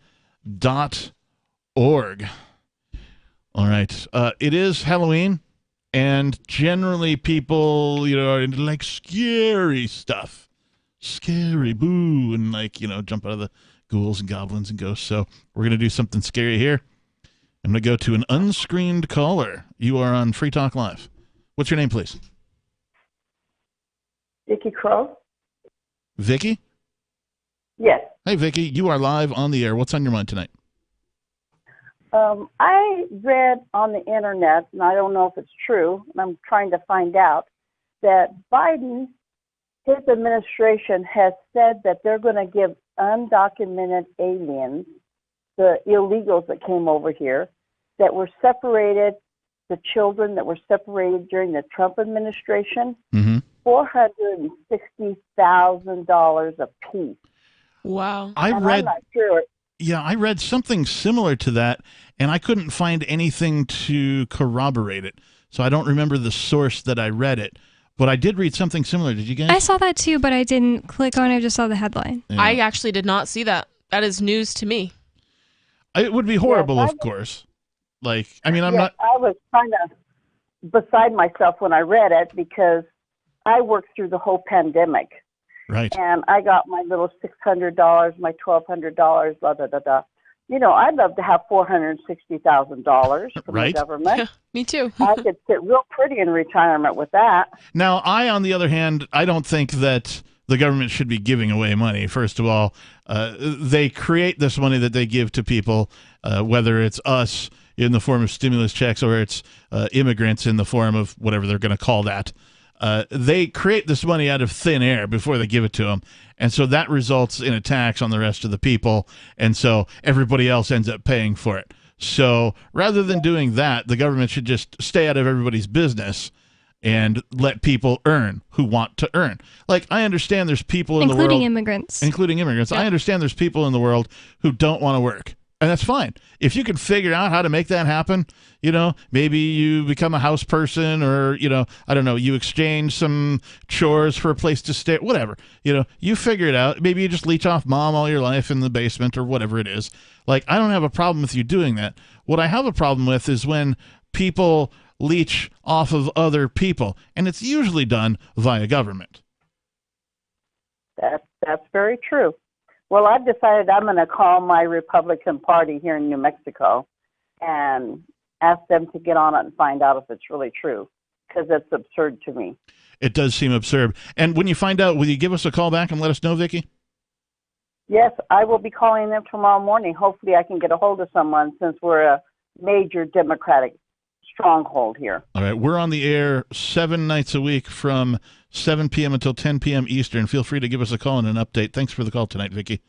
Speaker 4: All right. It is Halloween, and generally people, are into like scary stuff. Scary, boo, and jump out of the ghouls and goblins and ghosts. So we're going to do something scary here. I'm going to go to an unscreened caller. You are on Free Talk Live. What's your name, please?
Speaker 13: Vicky Crow.
Speaker 4: Vicky?
Speaker 13: Yes.
Speaker 4: Hey, Vicky, you are live on the air. What's on your mind tonight?
Speaker 13: I read on the internet, and I don't know if it's true, and I'm trying to find out, that Biden, his administration, has said that they're going to give undocumented aliens, the illegals that came over here, that were separated, the children that were separated during the Trump administration, $460,000 apiece.
Speaker 6: Wow.
Speaker 13: I'm not sure.
Speaker 4: Yeah, I read something similar to that, and I couldn't find anything to corroborate it. So I don't remember the source that I read it. But I did read something similar. Did you guys?
Speaker 5: I saw that too, but I didn't click on it. I just saw the headline.
Speaker 4: Yeah.
Speaker 6: I actually did not see that. That is news to me.
Speaker 4: It would be horrible, of course. I'm not...
Speaker 13: I was kind of beside myself when I read it because I worked through the whole pandemic.
Speaker 4: Right.
Speaker 13: And I got my little $600, my $1,200, blah, blah, blah, blah. I'd love to have $460,000 from the government.
Speaker 6: Yeah, me too.
Speaker 13: I could sit real pretty in retirement with that.
Speaker 4: Now, on the other hand, I don't think that the government should be giving away money. First of all, they create this money that they give to people, whether it's us in the form of stimulus checks or it's immigrants in the form of whatever they're going to call that. They create this money out of thin air before they give it to them. And so that results in a tax on the rest of the people. And so everybody else ends up paying for it. So rather than doing that, the government should just stay out of everybody's business and let people earn who want to earn. Like, I understand there's people in the world... Including immigrants.
Speaker 5: Yeah.
Speaker 4: I understand there's people in the world who don't want to work. And that's fine. If you can figure out how to make that happen, maybe you become a house person or, I don't know, you exchange some chores for a place to stay, whatever. You figure it out. Maybe you just leech off mom all your life in the basement or whatever it is. Like, I don't have a problem with you doing that. What I have a problem with is when people leech off of other people, and it's usually done via government.
Speaker 13: That's very true. Well, I've decided I'm going to call my Republican Party here in New Mexico and ask them to get on it and find out if it's really true, because it's absurd to me.
Speaker 4: It does seem absurd. And when you find out, will you give us a call back and let us know, Vicki?
Speaker 13: Yes, I will be calling them tomorrow morning. Hopefully I can get a hold of someone since we're a major Democratic stronghold here.
Speaker 4: All right. We're on the air 7 nights a week from 7 p.m. until 10 p.m. Eastern. Feel free to give us a call and an update. Thanks for the call tonight, Vicki.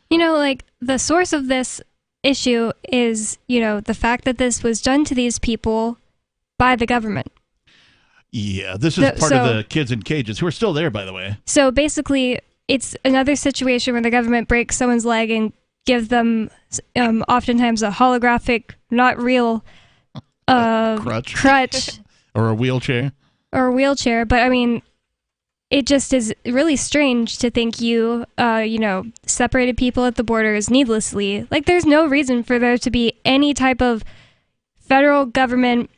Speaker 5: The source of this issue is, the fact that this was done to these people by the government.
Speaker 4: Yeah, this is part of the kids in cages who are still there, by the way.
Speaker 5: So basically, it's another situation where the government breaks someone's leg and gives them oftentimes a holographic, not real crutch.
Speaker 4: Or a wheelchair.
Speaker 5: But it just is really strange to think separated people at the borders needlessly. Like, there's no reason for there to be any type of federal government,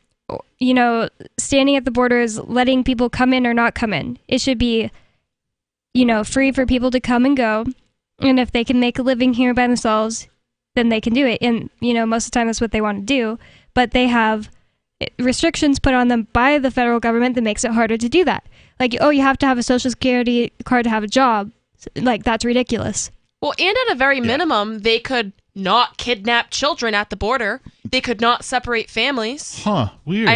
Speaker 5: standing at the borders, letting people come in or not come in. It should be, free for people to come and go. And if they can make a living here by themselves, then they can do it. And, most of the time that's what they want to do. But they have restrictions put on them by the federal government that makes it harder to do that. Like, you have to have a Social Security card to have a job. Like, that's ridiculous.
Speaker 6: Well, and at a very minimum, they could not kidnap children at the border. They could not separate families.
Speaker 4: Huh, weird.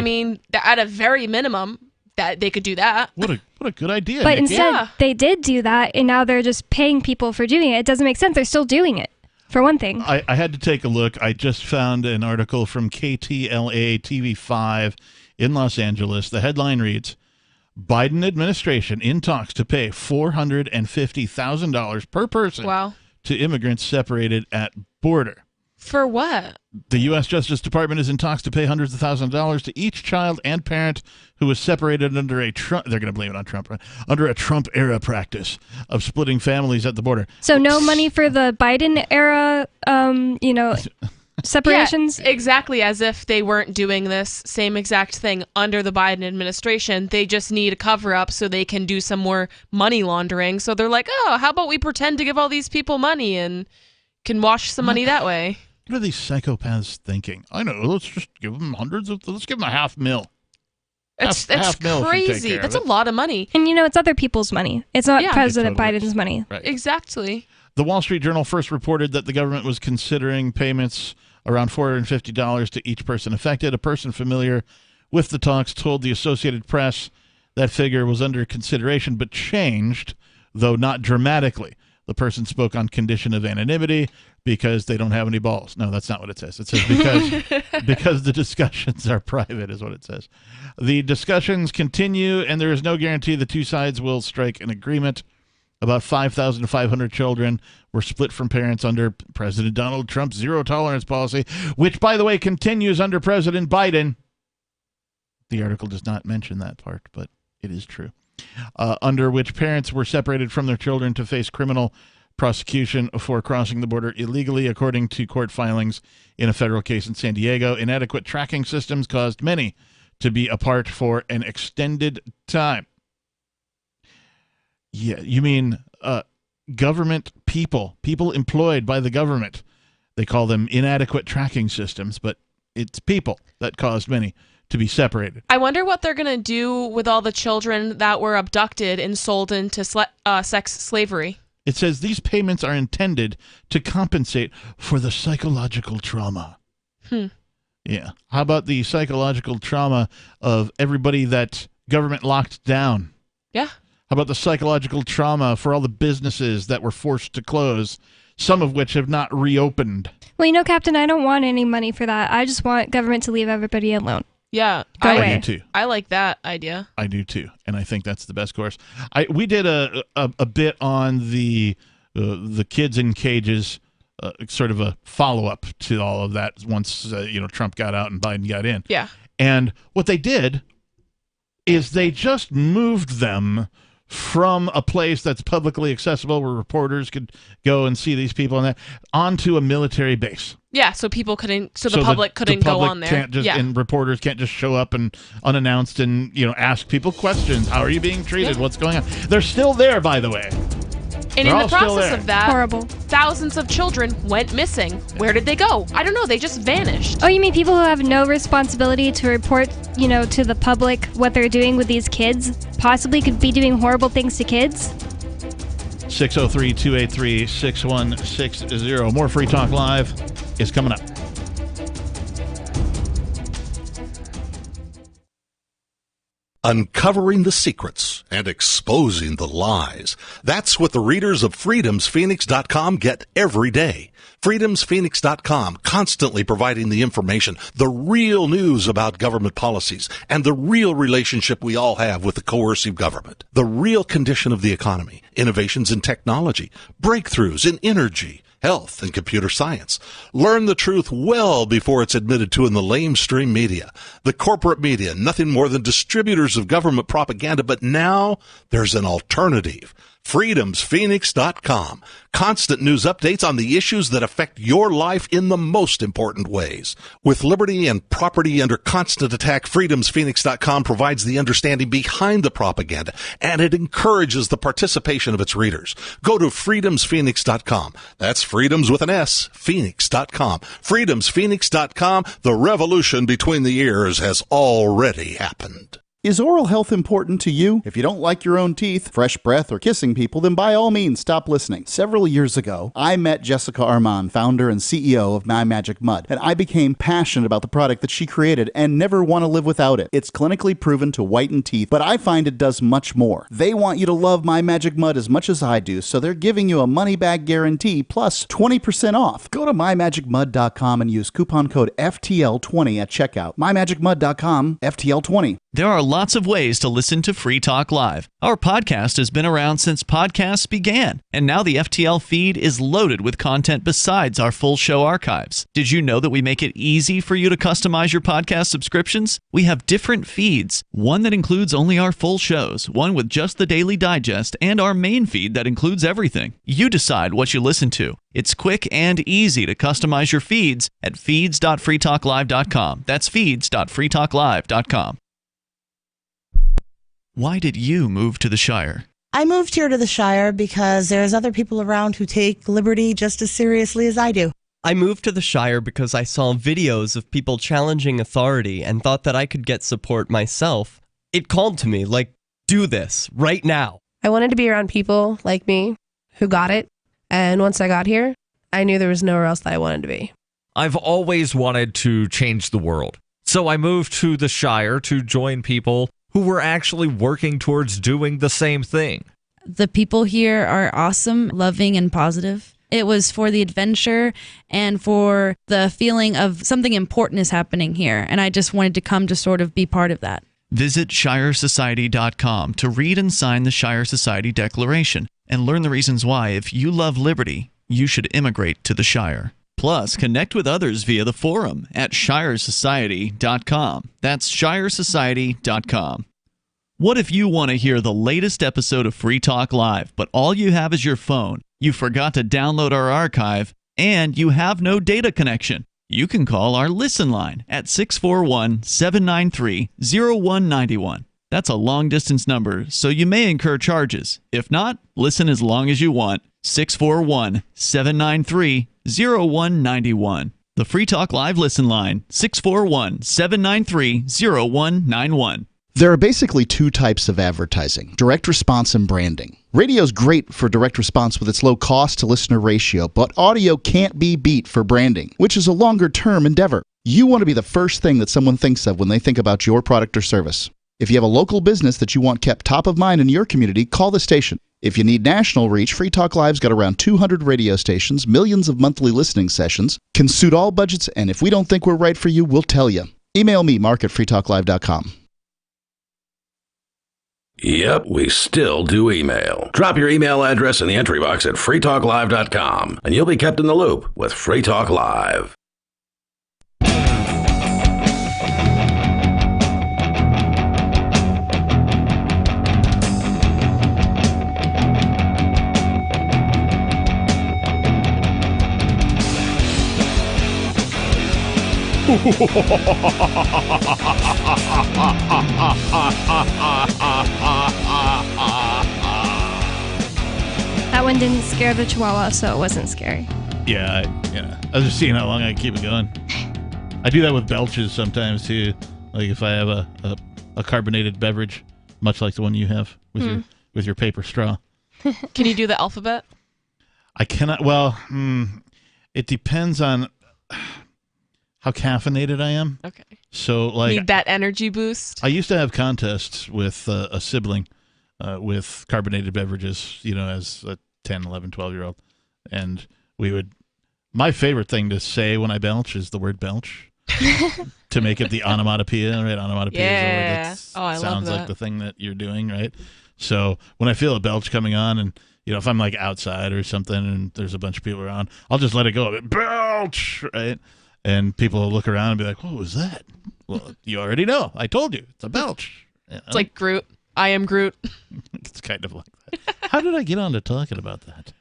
Speaker 6: At a very minimum, that they could do that.
Speaker 4: What What a good idea.
Speaker 5: But
Speaker 4: Nikki.
Speaker 5: instead, they did do that, and now they're just paying people for doing it. It doesn't make sense. They're still doing it, for one thing.
Speaker 4: I had to take a look. I just found an article from KTLA TV5 in Los Angeles. The headline reads, Biden administration in talks to pay $450,000 per person to immigrants separated at border.
Speaker 6: For what?
Speaker 4: The U.S. Justice Department is in talks to pay hundreds of thousands of dollars to each child and parent who was separated under a Trump. They're going to blame it on Trump, right? Under a Trump-era practice of splitting families at the border.
Speaker 5: So no money for the Biden-era, separations?
Speaker 6: Yeah, exactly, as if they weren't doing this same exact thing under the Biden administration. They just need a cover-up so they can do some more money laundering. So they're like, oh, how about we pretend to give all these people money and can wash some money that way?
Speaker 4: What are these psychopaths thinking? I know. Let's just give them let's give them $500,000.
Speaker 6: It's crazy. That's a lot of money.
Speaker 5: And it's other people's money. It's not President Biden's money.
Speaker 4: Right.
Speaker 6: Exactly.
Speaker 4: The Wall Street Journal first reported that the government was considering payments around $450 to each person affected. A person familiar with the talks told the Associated Press that figure was under consideration but changed, though not dramatically. The person spoke on condition of anonymity because they don't have any balls. No, that's not what it says. It says because the discussions are private is what it says. The discussions continue, and there is no guarantee the two sides will strike an agreement. About 5,500 children were split from parents under President Donald Trump's zero-tolerance policy, which, by the way, continues under President Biden. The article does not mention that part, but it is true. Under which parents were separated from their children to face criminal prosecution for crossing the border illegally, according to court filings in a federal case in San Diego. Inadequate tracking systems caused many to be apart for an extended time. Yeah, you mean government people employed by the government. They call them inadequate tracking systems, but it's people that caused many to be separated.
Speaker 6: I wonder what they're going to do with all the children that were abducted and sold into sex slavery.
Speaker 4: It says these payments are intended to compensate for the psychological trauma. Yeah. How about the psychological trauma of everybody that government locked down?
Speaker 6: Yeah.
Speaker 4: How about the psychological trauma for all the businesses that were forced to close, some of which have not reopened?
Speaker 5: Well, Captain, I don't want any money for that. I just want government to leave everybody alone.
Speaker 6: Yeah,
Speaker 4: I do too.
Speaker 6: I like that idea.
Speaker 4: I do too, and I think that's the best course. We did a bit on the kids in cages, sort of a follow up to all of that. Once Trump got out and Biden got in.
Speaker 6: Yeah,
Speaker 4: and what they did is they just moved them from a place that's publicly accessible where reporters could go and see these people and that onto a military base.
Speaker 6: Yeah, so people couldn't, the public couldn't go on there.
Speaker 4: Can't just, and reporters can't just show up and unannounced and ask people questions. How are you being treated? What's going on? They're still there, by the way.
Speaker 6: And in the process of that, thousands of children went missing. Where did they go? I don't know. They just vanished.
Speaker 5: Oh, you mean people who have no responsibility to report, to the public what they're doing with these kids? Possibly could be doing horrible things to kids?
Speaker 4: 603-283-6160. More Free Talk Live is coming up.
Speaker 3: Uncovering the secrets and exposing the lies. That's what the readers of freedomsphoenix.com get every day. freedomsphoenix.com, constantly providing the information, the real news about government policies, and the real relationship we all have with the coercive government. The real condition of the economy, innovations in technology, breakthroughs in energy, health, and computer science. Learn the truth well before it's admitted to in the lamestream media. The corporate media, nothing more than distributors of government propaganda, but now there's an alternative. freedomsphoenix.com. Constant news updates on the issues that affect your life in the most important ways. With liberty and property under constant attack, freedomsphoenix.com provides the understanding behind the propaganda, and it encourages the participation of its readers. Go to freedomsphoenix.com. That's freedoms with an S, phoenix.com. freedomsphoenix.com. The revolution between the ears has already happened.
Speaker 7: Is oral health important to you? If you don't like your own teeth, fresh breath, or kissing people, then by all means stop listening. Several years ago, I met Jessica Armand, founder and CEO of My Magic Mud, and I became passionate about the product that she created and never want to live without it. It's clinically proven to whiten teeth, but I find it does much more. They want you to love My Magic Mud as much as I do, so they're giving you a money-back guarantee plus 20% off. Go to mymagicmud.com and use coupon code FTL20 at checkout. mymagicmud.com, FTL20.
Speaker 10: There are lots of ways to listen to Free Talk Live. Our podcast has been around since podcasts began, and now the FTL feed is loaded with content besides our full show archives. Did you know that we make it easy for you to customize your podcast subscriptions? We have different feeds, one that includes only our full shows, one with just the Daily Digest, and our main feed that includes everything. You decide what you listen to. It's quick and easy to customize your feeds at feeds.freetalklive.com. That's feeds.freetalklive.com. Why did you move to the Shire?
Speaker 14: I moved here to the Shire because there's other people around who take liberty just as seriously as I do.
Speaker 21: I moved to the Shire because I saw videos of people challenging authority and thought that I could get support myself. It called to me, like, do this, right now.
Speaker 15: I wanted to be around people like me who got it, and once I got here, I knew there was nowhere else that I wanted to be.
Speaker 23: I've always wanted to change the world, so I moved to the Shire to join people who were actually working towards doing the same thing.
Speaker 24: The people here are awesome, loving, and positive. It was for the adventure and for the feeling of something important is happening here, and I just wanted to come to sort of be part of that.
Speaker 10: Visit shiresociety.com to read and sign the Shire Society Declaration and learn the reasons why, if you love liberty, you should immigrate to the Shire. Plus, connect with others via the forum at shiresociety.com. That's shiresociety.com. What if you want to hear the latest episode of Free Talk Live, but all you have is your phone, you forgot to download our archive, and you have no data connection? You can call our Listen line at 641-793-0191. That's a long-distance number, so you may incur charges. If not, listen as long as you want. 641-793-0191. The Free Talk Live Listen line, 641-793-0191.
Speaker 7: There are basically two types of advertising, direct response and branding. Radio's great for direct response with its low cost to listener ratio, but audio can't be beat for branding, which is a longer-term endeavor. You want to be the first thing that someone thinks of when they think about your product or service. If you have a local business that you want kept top of mind in your community, call the station. If you need national reach, Free Talk Live's got around 200 radio stations, millions of monthly listening sessions, can suit all budgets, and if we don't think we're right for you, we'll tell you. Email me, mark@freetalklive.com.
Speaker 3: Yep, we still do email. Drop your email address in the entry box at freetalklive.com, and you'll be kept in the loop with Free Talk Live.
Speaker 5: That one didn't scare the Chihuahua, so it wasn't scary.
Speaker 4: Yeah, I was just seeing how long I can keep it going. I do that with belches sometimes too. Like if I have a carbonated beverage, much like the one you have with your paper straw.
Speaker 6: Can you do the alphabet?
Speaker 4: I cannot. Well, it depends on how caffeinated I am.
Speaker 6: Okay.
Speaker 4: So like
Speaker 6: need that energy boost.
Speaker 4: I used to have contests with a sibling with carbonated beverages, as a 10, 11, 12-year-old. And my favorite thing to say when I belch is the word belch to make it the onomatopoeia, right? Onomatopoeia is a word that sounds like the thing that you're doing, right? So when I feel a belch coming on and, if I'm like outside or something and there's a bunch of people around, I'll just let it go. Belch, right? And people will look around and be like, what was that? Well, you already know. I told you. It's a belch.
Speaker 6: It's like Groot. I am Groot.
Speaker 4: It's kind of like that. How did I get on to talking about that?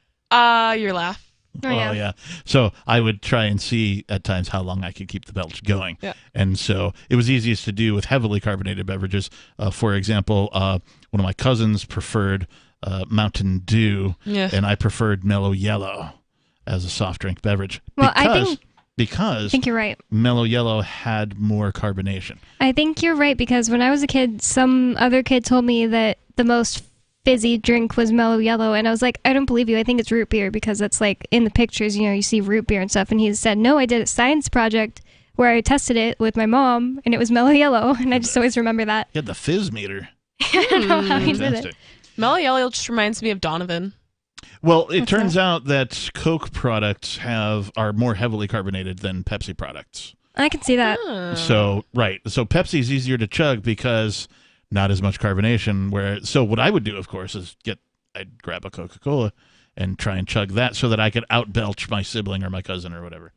Speaker 6: Your laugh.
Speaker 4: Oh, yeah. So I would try and see at times how long I could keep the belch going.
Speaker 6: Yeah.
Speaker 4: And so it was easiest to do with heavily carbonated beverages. For example, one of my cousins preferred Mountain Dew, and I preferred Mellow Yellow as a soft drink beverage.
Speaker 5: Well, I think
Speaker 4: because
Speaker 5: I think you're right.
Speaker 4: Mellow Yellow had more carbonation.
Speaker 5: I think you're right because when I was a kid, some other kid told me that the most fizzy drink was Mellow Yellow, and I was like, I don't believe you. I think it's root beer because it's like in the pictures, you see root beer and stuff. And he said, no, I did a science project where I tested it with my mom, and it was Mellow Yellow, and I just always remember that.
Speaker 4: You had the fizz meter.
Speaker 5: I don't know how he did it.
Speaker 6: Mellow Yellow just reminds me of Donovan.
Speaker 4: Well, it turns out that Coke products are more heavily carbonated than Pepsi products.
Speaker 5: I can see that.
Speaker 4: So Pepsi's easier to chug because not as much carbonation. So what I would do, of course, is I'd grab a Coca-Cola and try and chug that so that I could outbelch my sibling or my cousin or whatever.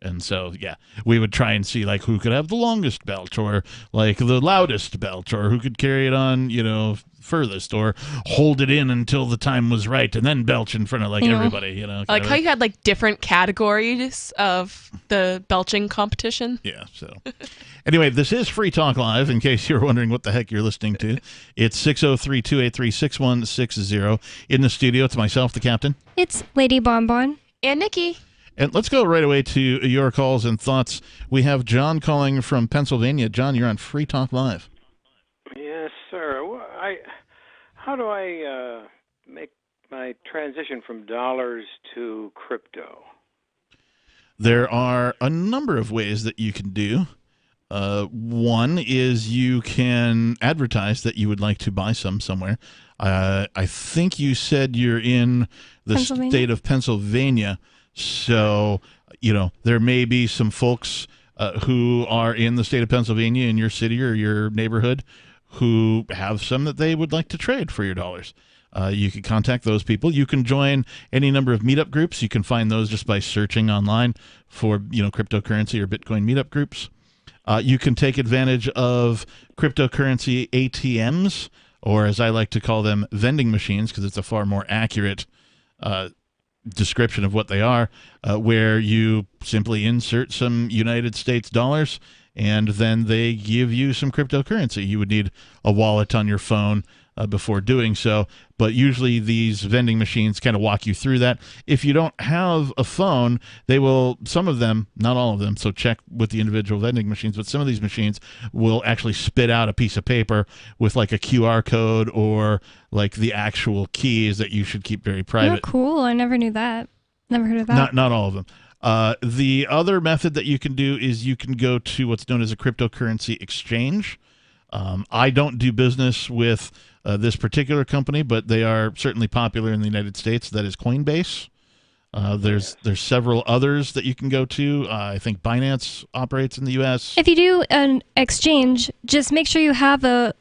Speaker 4: And so, yeah, we would try and see like who could have the longest belch or like the loudest belch or who could carry it on, furthest or hold it in until the time was right and then belch in front of everybody,
Speaker 6: Like how you had like different categories of the belching competition.
Speaker 4: Yeah, so. Anyway, this is Free Talk Live, in case you're wondering what the heck you're listening to. It's 603-283-6160. In the studio, it's myself, the captain.
Speaker 5: It's Lady Bonbon.
Speaker 6: And Nikki.
Speaker 4: And let's go right away to your calls and thoughts. We have John calling from Pennsylvania. John, you're on Free Talk Live.
Speaker 16: Yes, sir. How do I make my transition from dollars to crypto?
Speaker 4: There are a number of ways that you can do. One is you can advertise that you would like to buy somewhere. I think you said you're in the state of Pennsylvania. So, there may be some folks who are in the state of Pennsylvania in your city or your neighborhood who have some that they would like to trade for your dollars. You can contact those people. You can join any number of meetup groups. You can find those just by searching online for, cryptocurrency or Bitcoin meetup groups. You can take advantage of cryptocurrency ATMs, or as I like to call them, vending machines, because it's a far more accurate description of what they are, where you simply insert some United States dollars and then they give you some cryptocurrency. You would need a wallet on your phone before doing so, but usually these vending machines kind of walk you through that. If you don't have a phone, they will, some of them, not all of them, so check with the individual vending machines, but some of these machines will actually spit out a piece of paper with like a QR code or like the actual keys that you should keep very private.
Speaker 5: Oh, cool. I never knew that. Never heard of that.
Speaker 4: Not all of them. The other method that you can do is you can go to what's known as a cryptocurrency exchange. I don't do business with this particular company, but they are certainly popular in the United States. That is Coinbase. There's several others that you can go to. I think Binance operates in the U.S.
Speaker 5: If you do an exchange, just make sure you have a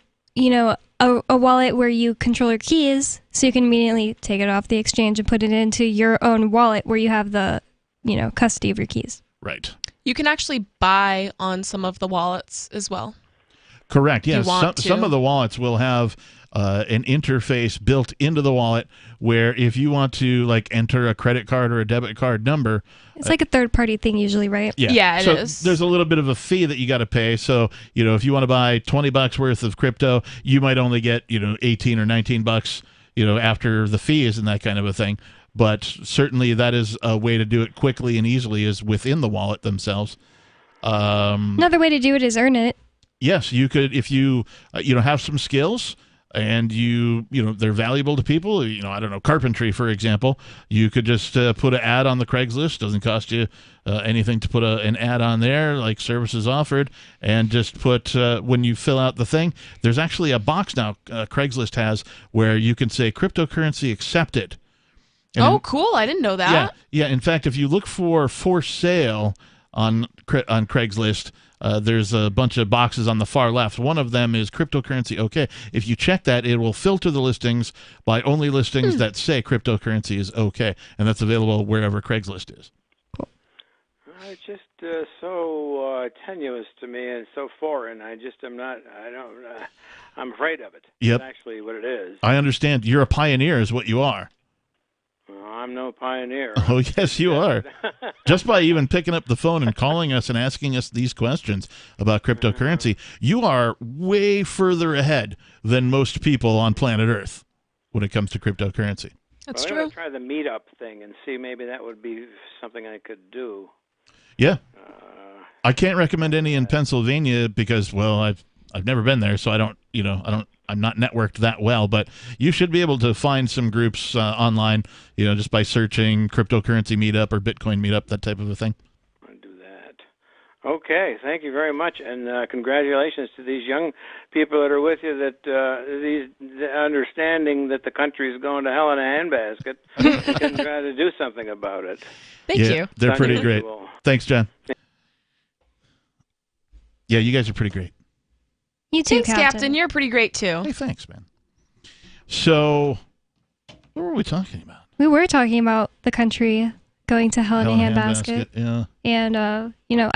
Speaker 5: wallet where you control your keys, so you can immediately take it off the exchange and put it into your own wallet where you have the custody of your keys.
Speaker 4: Right.
Speaker 6: You can actually buy on some of the wallets as well.
Speaker 4: Correct. Yes. Some of the wallets will have an interface built into the wallet where if you want to like enter a credit card or a debit card number,
Speaker 5: it's like a third-party thing usually, right?
Speaker 6: Yeah, it is.
Speaker 4: There's a little bit of a fee that you got to pay. So, if you want to buy $20 worth of crypto, you might only get, 18 or 19 bucks, after the fees and that kind of a thing. But certainly that is a way to do it quickly and easily is within the wallet themselves.
Speaker 5: Another way to do it is earn it.
Speaker 4: Yes, you could, if you, have some skills and they're valuable to people, I don't know, carpentry, for example, you could just put an ad on the Craigslist. Doesn't cost you anything to put an ad on there, like services offered, and just put, when you fill out the thing, there's actually a box now Craigslist has where you can say cryptocurrency accepted. And
Speaker 6: cool. I didn't know that.
Speaker 4: Yeah. In fact, if you look for sale on Craigslist, there's a bunch of boxes on the far left. One of them is cryptocurrency okay. If you check that, it will filter the listings by only listings that say cryptocurrency is okay, and that's available wherever Craigslist is.
Speaker 16: Cool. It's just so tenuous to me and so foreign. I'm afraid of it.
Speaker 4: Yep.
Speaker 16: That's actually what it is.
Speaker 4: I understand. You're a pioneer is what you are.
Speaker 16: I'm no pioneer.
Speaker 4: Oh, yes, you are. Just by even picking up the phone and calling us and asking us these questions about cryptocurrency, you are way further ahead than most people on planet Earth when it comes to cryptocurrency.
Speaker 6: That's
Speaker 16: true.
Speaker 6: true.
Speaker 16: I'm going to try the meetup thing and see maybe that would be something I could do.
Speaker 4: Yeah. I can't recommend any in Pennsylvania because, well, I've never been there, so I'm not networked that well, but you should be able to find some groups online, just by searching cryptocurrency meetup or Bitcoin meetup, that type of a thing.
Speaker 16: I'll do that. Okay, thank you very much, and congratulations to these young people that are with you. That the understanding that the country is going to hell in a handbasket, they can try to do something about it.
Speaker 6: Thank you.
Speaker 4: They're pretty great. Thanks, John. Yeah, you guys are pretty great.
Speaker 5: You too,
Speaker 6: Thanks, Captain. You're pretty great too.
Speaker 4: Hey, thanks, man. So, what were we talking about?
Speaker 5: We were talking about the country going to hell in a handbasket.
Speaker 4: Yeah.
Speaker 5: And, I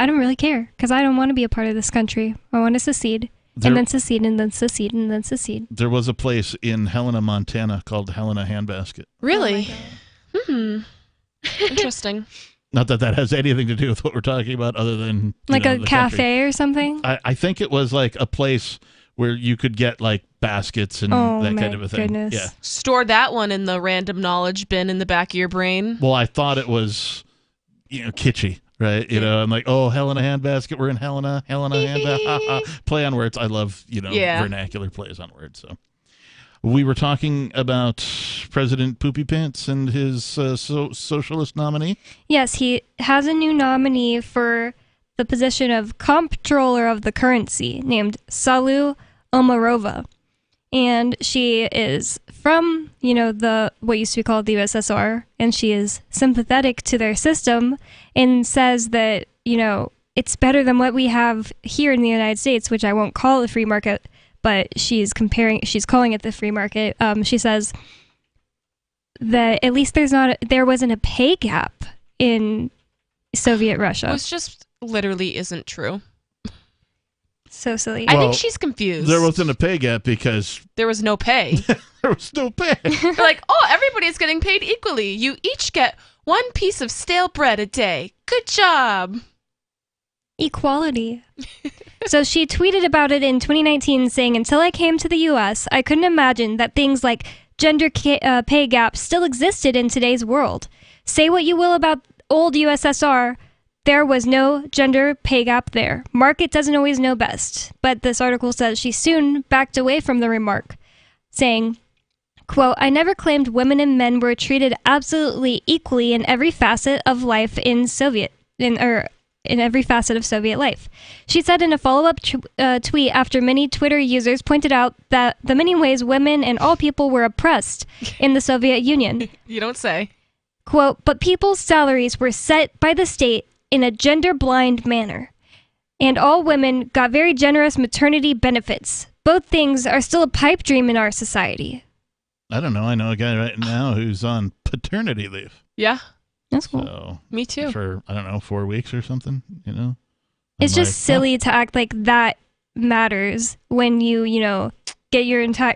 Speaker 5: don't really care because I don't want to be a part of this country. I want to secede, and then secede, and then secede, and then secede.
Speaker 4: There was a place in Helena, Montana called Helena Handbasket.
Speaker 6: Really? Interesting.
Speaker 4: Not that has anything to do with what we're talking about other than
Speaker 5: like a cafe
Speaker 4: country.
Speaker 5: Or something?
Speaker 4: I think it was like a place where you could get like baskets and that kind of a thing.
Speaker 5: Goodness.
Speaker 4: Yeah.
Speaker 6: Store that one in the random knowledge bin in the back of your brain.
Speaker 4: Well, I thought it was, kitschy, right? I'm like, oh, Helena Handbasket. We're in Helena Handbasket. Play on words. I love, vernacular plays on words. So we were talking about President Poopy Pants and his socialist nominee.
Speaker 5: Yes, he has a new nominee for the position of comptroller of the currency named Salu Omarova. And she is from, what used to be called the USSR, and she is sympathetic to their system and says that, it's better than what we have here in the United States, which I won't call a free market, but she's calling it the free market. She says that at least there wasn't a pay gap in Soviet Russia.
Speaker 6: Which just literally isn't true.
Speaker 5: So silly.
Speaker 6: I think she's confused.
Speaker 4: There wasn't a pay gap because
Speaker 6: there was no pay.
Speaker 4: There was no pay.
Speaker 6: They're like, everybody's getting paid equally. You each get one piece of stale bread a day. Good job.
Speaker 5: Equality. So she tweeted about it in 2019 saying, until I came to the U.S., I couldn't imagine that things like gender pay gaps still existed in today's world. Say what you will about old USSR, there was no gender pay gap there. Market doesn't always know best. But this article says she soon backed away from the remark, saying, quote, I never claimed women and men were treated absolutely equally in every facet of life in every facet of Soviet life. She said in a follow-up tweet after many Twitter users pointed out that the many ways women and all people were oppressed in the Soviet Union.
Speaker 6: You don't say.
Speaker 5: Quote, but people's salaries were set by the state in a gender-blind manner, and all women got very generous maternity benefits. Both things are still a pipe dream in our society.
Speaker 4: I don't know. I know a guy right now who's on paternity leave.
Speaker 6: Yeah.
Speaker 5: That's cool.
Speaker 4: So,
Speaker 6: me too.
Speaker 4: For, 4 weeks or something,
Speaker 5: It's just silly to act like that matters when you, get your entire,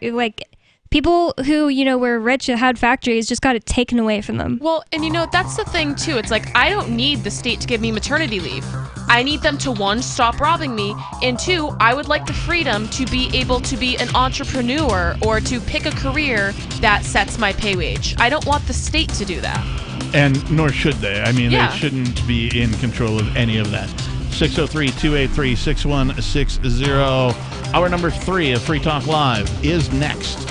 Speaker 5: people who, were rich and had factories just got it taken away from them.
Speaker 6: Well, and that's the thing too. It's like, I don't need the state to give me maternity leave. I need them to, 1, stop robbing me, and 2, I would like the freedom to be able to be an entrepreneur or to pick a career that sets my pay wage. I don't want the state to do that.
Speaker 4: And nor should they. I mean, They shouldn't be in control of any of that. 603-283-6160. Hour number 3 of Free Talk Live is next.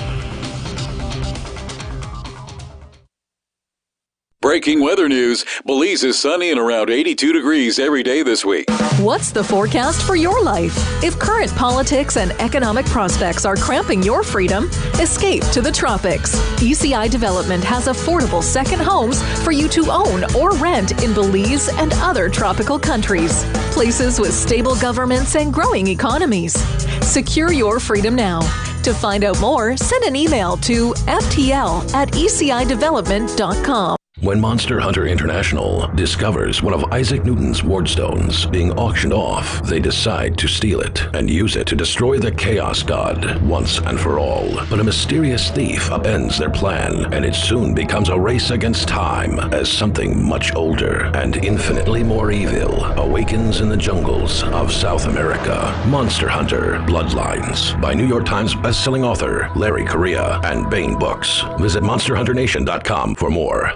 Speaker 8: Breaking weather news. Belize is sunny and around 82 degrees every day this week.
Speaker 9: What's the forecast for your life? If current politics and economic prospects are cramping your freedom, escape to the tropics. ECI Development has affordable second homes for you to own or rent in Belize and other tropical countries. Places with stable governments and growing economies. Secure your freedom now. To find out more, send an email to ftl@ecidevelopment.com.
Speaker 3: When Monster Hunter International discovers one of Isaac Newton's wardstones being auctioned off, they decide to steal it and use it to destroy the Chaos God once and for all. But a mysterious thief upends their plan, and it soon becomes a race against time as something much older and infinitely more evil awakens in the jungles of South America. Monster Hunter Bloodlines by New York Times bestselling author Larry Correia and Baen Books. Visit monsterhunternation.com for more.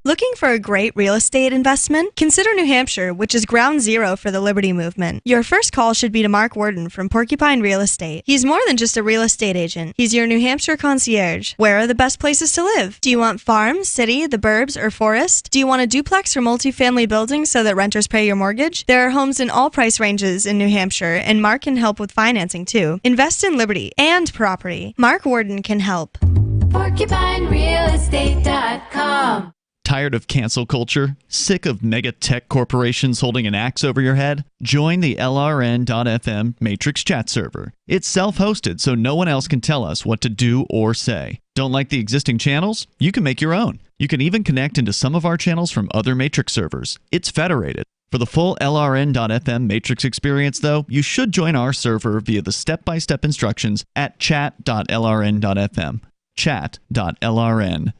Speaker 17: Looking for a great real estate investment? Consider New Hampshire, which is ground zero for the Liberty Movement. Your first call should be to Mark Worden from Porcupine Real Estate. He's more than just a real estate agent. He's your New Hampshire concierge. Where are the best places to live? Do you want farm, city, the burbs, or forest? Do you want a duplex or multifamily building so that renters pay your mortgage? There are homes in all price ranges in New Hampshire, and Mark can help with financing too. Invest in Liberty and property. Mark Worden can help.
Speaker 10: PorcupineRealEstate.com. Tired of cancel culture? Sick of mega tech corporations holding an axe over your head? Join the LRN.FM Matrix chat server. It's self-hosted, so no one else can tell us what to do or say. Don't like the existing channels? You can make your own. You can even connect into some of our channels from other Matrix servers. It's federated. For the full LRN.FM Matrix experience, though, you should join our server via the step-by-step instructions at chat.lrn.fm. chat.lrn.fm.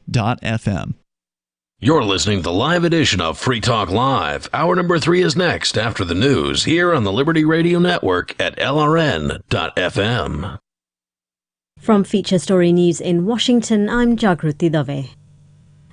Speaker 3: You're listening to the live edition of Free Talk Live. Hour number 3 is next after the news here on the Liberty Radio Network at LRN.FM.
Speaker 11: From Feature Story News in Washington, I'm Jagruti Dave.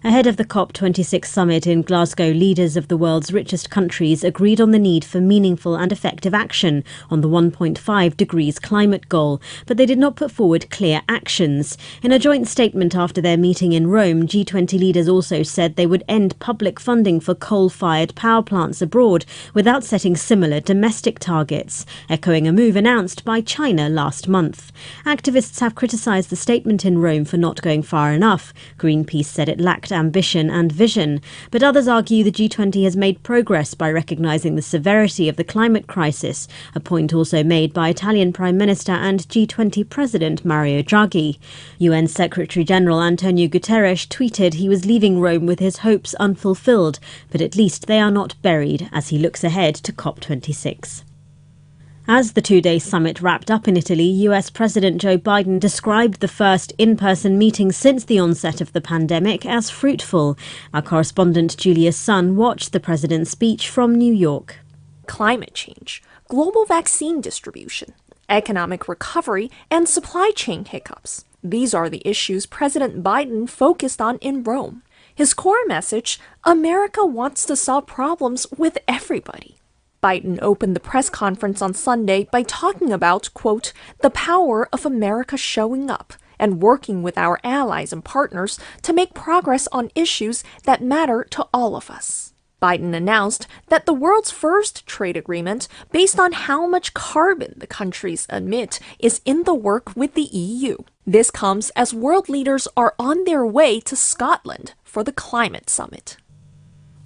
Speaker 11: Ahead of the COP26 summit in Glasgow, leaders of the world's richest countries agreed on the need for meaningful and effective action on the 1.5 degrees climate goal, but they did not put forward clear actions. In a joint statement after their meeting in Rome, G20 leaders also said they would end public funding for coal-fired power plants abroad without setting similar domestic targets, echoing a move announced by China last month. Activists have criticised the statement in Rome for not going far enough. Greenpeace said it lacked ambition and vision, but others argue the G20 has made progress by recognising the severity of the climate crisis, a point also made by Italian Prime Minister and G20 President Mario Draghi. UN Secretary-General Antonio Guterres tweeted he was leaving Rome with his hopes unfulfilled, but at least they are not buried as he looks ahead to COP26. As the two-day summit wrapped up in Italy, US President Joe Biden described the first in-person meeting since the onset of the pandemic as fruitful. Our correspondent Julia Sun watched the president's speech from New York.
Speaker 12: Climate change, global vaccine distribution, economic recovery, and supply chain hiccups. These are the issues President Biden focused on in Rome. His core message, America wants to solve problems with everybody. Biden opened the press conference on Sunday by talking about, quote, the power of America showing up and working with our allies and partners to make progress on issues that matter to all of us. Biden announced that the world's first trade agreement based on how much carbon the countries emit is in the work with the EU. This comes as world leaders are on their way to Scotland for the climate summit.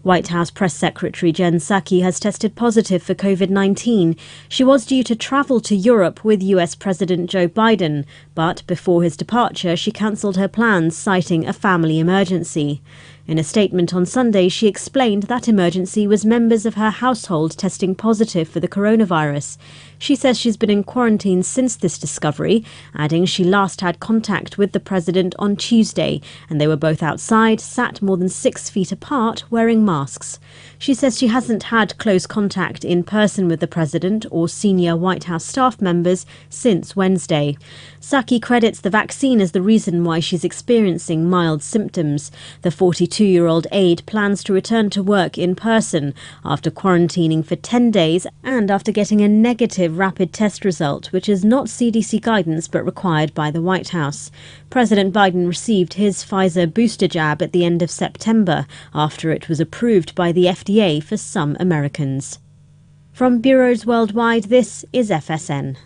Speaker 11: White House Press Secretary Jen Psaki has tested positive for COVID-19. She was due to travel to Europe with US President Joe Biden, but before his departure, she cancelled her plans, citing a family emergency. In a statement on Sunday, she explained that emergency was members of her household testing positive for the coronavirus. She says she's been in quarantine since this discovery, adding she last had contact with the president on Tuesday, and they were both outside, sat more than 6 feet apart, wearing masks. She says she hasn't had close contact in person with the president or senior White House staff members since Wednesday. Psaki credits the vaccine as the reason why she's experiencing mild symptoms. The 42-year-old aide plans to return to work in person after quarantining for 10 days and after getting a negative rapid test result, which is not CDC guidance but required by the White House. President Biden received his Pfizer booster jab at the end of September after it was approved by the FDA for some Americans. From bureaus worldwide, this is FSN.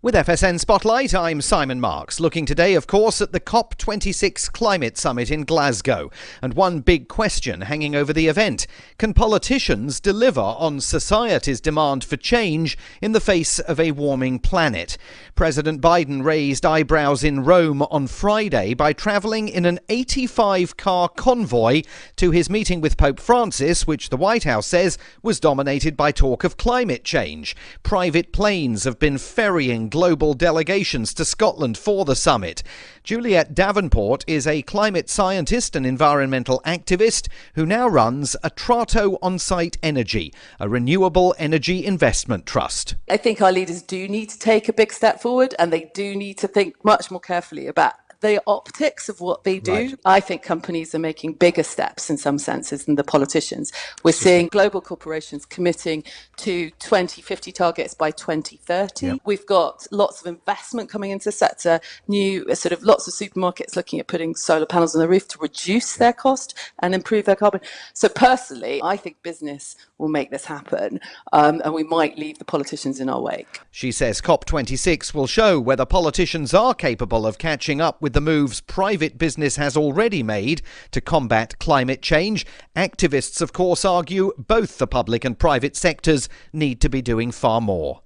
Speaker 18: With FSN Spotlight, I'm Simon Marks, looking today, of course, at the COP26 Climate Summit in Glasgow. And one big question hanging over the event: can politicians deliver on society's demand for change in the face of a warming planet? President Biden raised eyebrows in Rome on Friday by travelling in an 85-car convoy to his meeting with Pope Francis, which the White House says was dominated by talk of climate change. Private planes have been ferrying global delegations to Scotland for the summit. Juliet Davenport is a climate scientist and environmental activist who now runs Atrato On-Site Energy, a renewable energy investment trust.
Speaker 19: I think our leaders do need to take a big step forward, and they do need to think much more carefully about
Speaker 1: the optics of what they do. Right. I think companies are making bigger steps in some senses than the politicians. We're seeing global corporations committing to 2050 targets by 2030. Yep. We've got lots of investment coming into the sector, lots of supermarkets looking at putting solar panels on the roof to reduce their cost and improve their carbon. So personally, I think business will make this happen, and we might leave the politicians in our wake.
Speaker 18: She says COP26 will show whether politicians are capable of catching up with the moves private business has already made to combat climate change. Activists, of course, argue both the public and private sectors need to be doing far more.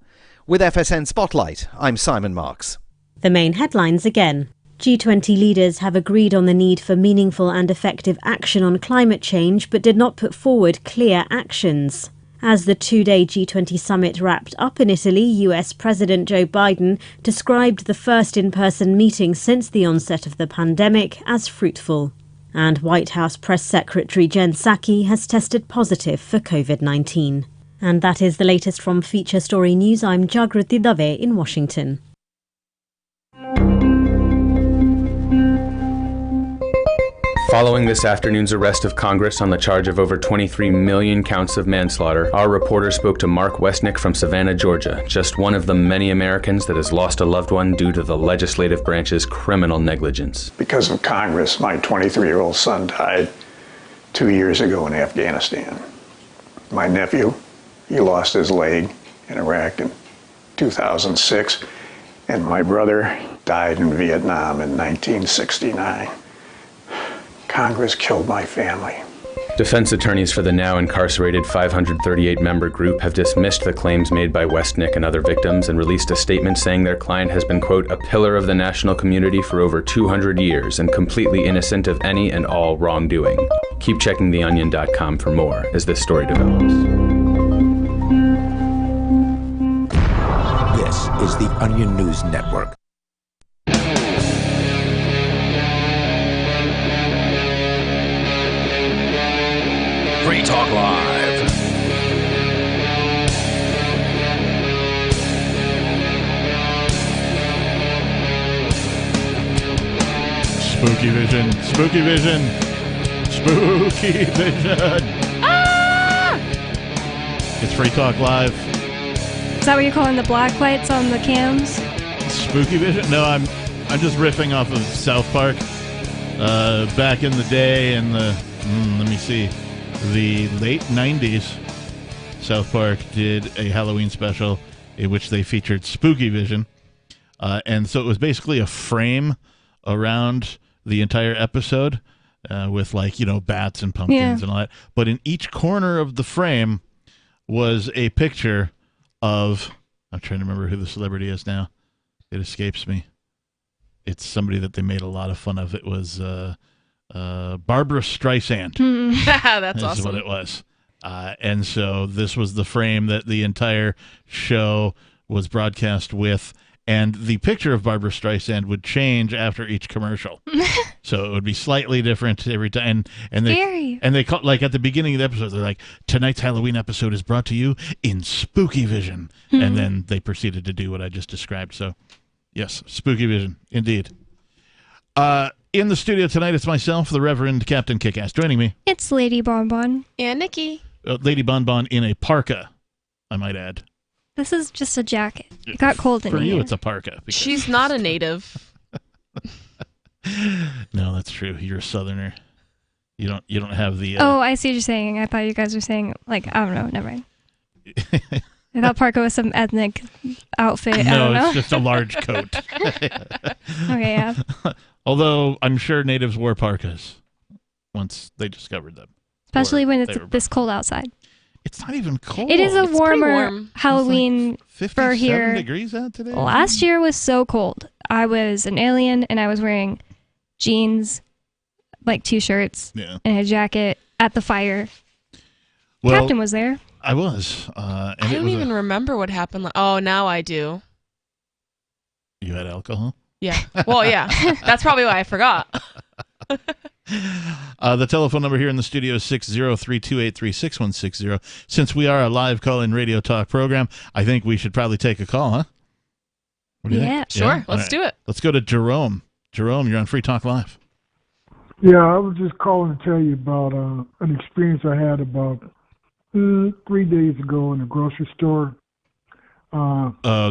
Speaker 18: With FSN Spotlight, I'm Simon Marks.
Speaker 11: The main headlines again. G20 leaders have agreed on the need for meaningful and effective action on climate change, but did not put forward clear actions. As the two-day G20 summit wrapped up in Italy, US President Joe Biden described the first in-person meeting since the onset of the pandemic as fruitful. And White House Press Secretary Jen Psaki has tested positive for COVID-19. And that is the latest from Feature Story News. I'm Jagruti Dave in Washington.
Speaker 19: Following this afternoon's arrest of Congress on the charge of over 23 million counts of manslaughter, our reporter spoke to Mark Westnick from Savannah, Georgia, just one of the many Americans that has lost a loved one due to the legislative branch's criminal negligence.
Speaker 20: Because of Congress, my 23-year-old son died 2 years ago in Afghanistan. My nephew, he lost his leg in Iraq in 2006, and my brother died in Vietnam in 1969. Congress killed my family.
Speaker 19: Defense attorneys for the now incarcerated 538-member group have dismissed the claims made by Westnick and other victims and released a statement saying their client has been, quote, a pillar of the national community for over 200 years and completely innocent of any and all wrongdoing. Keep checking theonion.com for more as this story develops.
Speaker 22: This is the Onion News Network.
Speaker 3: Free Talk Live.
Speaker 4: Spooky vision. Spooky vision. Spooky vision.
Speaker 5: Ah!
Speaker 4: It's Free Talk Live.
Speaker 5: Is that what you're calling the black lights on the cams?
Speaker 4: Spooky vision? No, I'm just riffing off of South Park. Back in the day in the let me see. The late 90s, South Park did a Halloween special in which they featured Spooky Vision. And so it was basically a frame around the entire episode with, like, you know, bats and pumpkins and all that. But in each corner of the frame was a picture of, I'm trying to remember who the celebrity is now. It escapes me. It's somebody that they made a lot of fun of. It was Barbara Streisand.
Speaker 6: That's awesome.
Speaker 4: What it was. And so this was the frame that the entire show was broadcast with, and the picture of Barbara Streisand would change after each commercial. So it would be slightly different every time. And they call, like, at the beginning of the episode, they're like, tonight's Halloween episode is brought to you in Spooky Vision. And then they proceeded to do what I just described. So yes, Spooky Vision, indeed. In the studio tonight, it's myself, the Reverend Captain Kickass. Joining me,
Speaker 5: it's Lady Bonbon.
Speaker 6: And Nikki.
Speaker 4: Lady Bonbon in a parka, I might add.
Speaker 5: This is just a jacket. It got cold in
Speaker 4: here. For you,
Speaker 5: here.
Speaker 4: it's a parka.
Speaker 6: She's not a native.
Speaker 4: No, that's true. You're a Southerner. You don't have the...
Speaker 5: Oh, I see what you're saying. I thought you guys were saying, like, I don't know. Never mind. I thought parka was some ethnic outfit. I don't know.
Speaker 4: It's just a large coat.
Speaker 5: Okay, yeah.
Speaker 4: Although I'm sure natives wore parkas once they discovered them.
Speaker 5: Especially when it's this cold outside.
Speaker 4: It's not even cold.
Speaker 5: It is a
Speaker 6: It's
Speaker 5: warmer Halloween for here.
Speaker 4: 57 degrees out today.
Speaker 5: Last year was so cold. I was an alien and I was wearing jeans, like 2 shirts, and a jacket at the fire. Well, Captain was there.
Speaker 4: I was.
Speaker 6: I don't even remember what happened. Oh, now I do.
Speaker 4: You had alcohol?
Speaker 6: Yeah. Well, yeah. That's probably why I forgot.
Speaker 4: The telephone number here in the studio is 603-283-6160. Since we are a live call-in radio talk program, I think we should probably take a call, huh? What do you think?
Speaker 6: Sure. Let's do it.
Speaker 4: Let's go to Jerome Jerome, you're on Free Talk Live.
Speaker 2: Yeah, I was just calling to tell you about an experience I had about 3 days ago in a grocery store.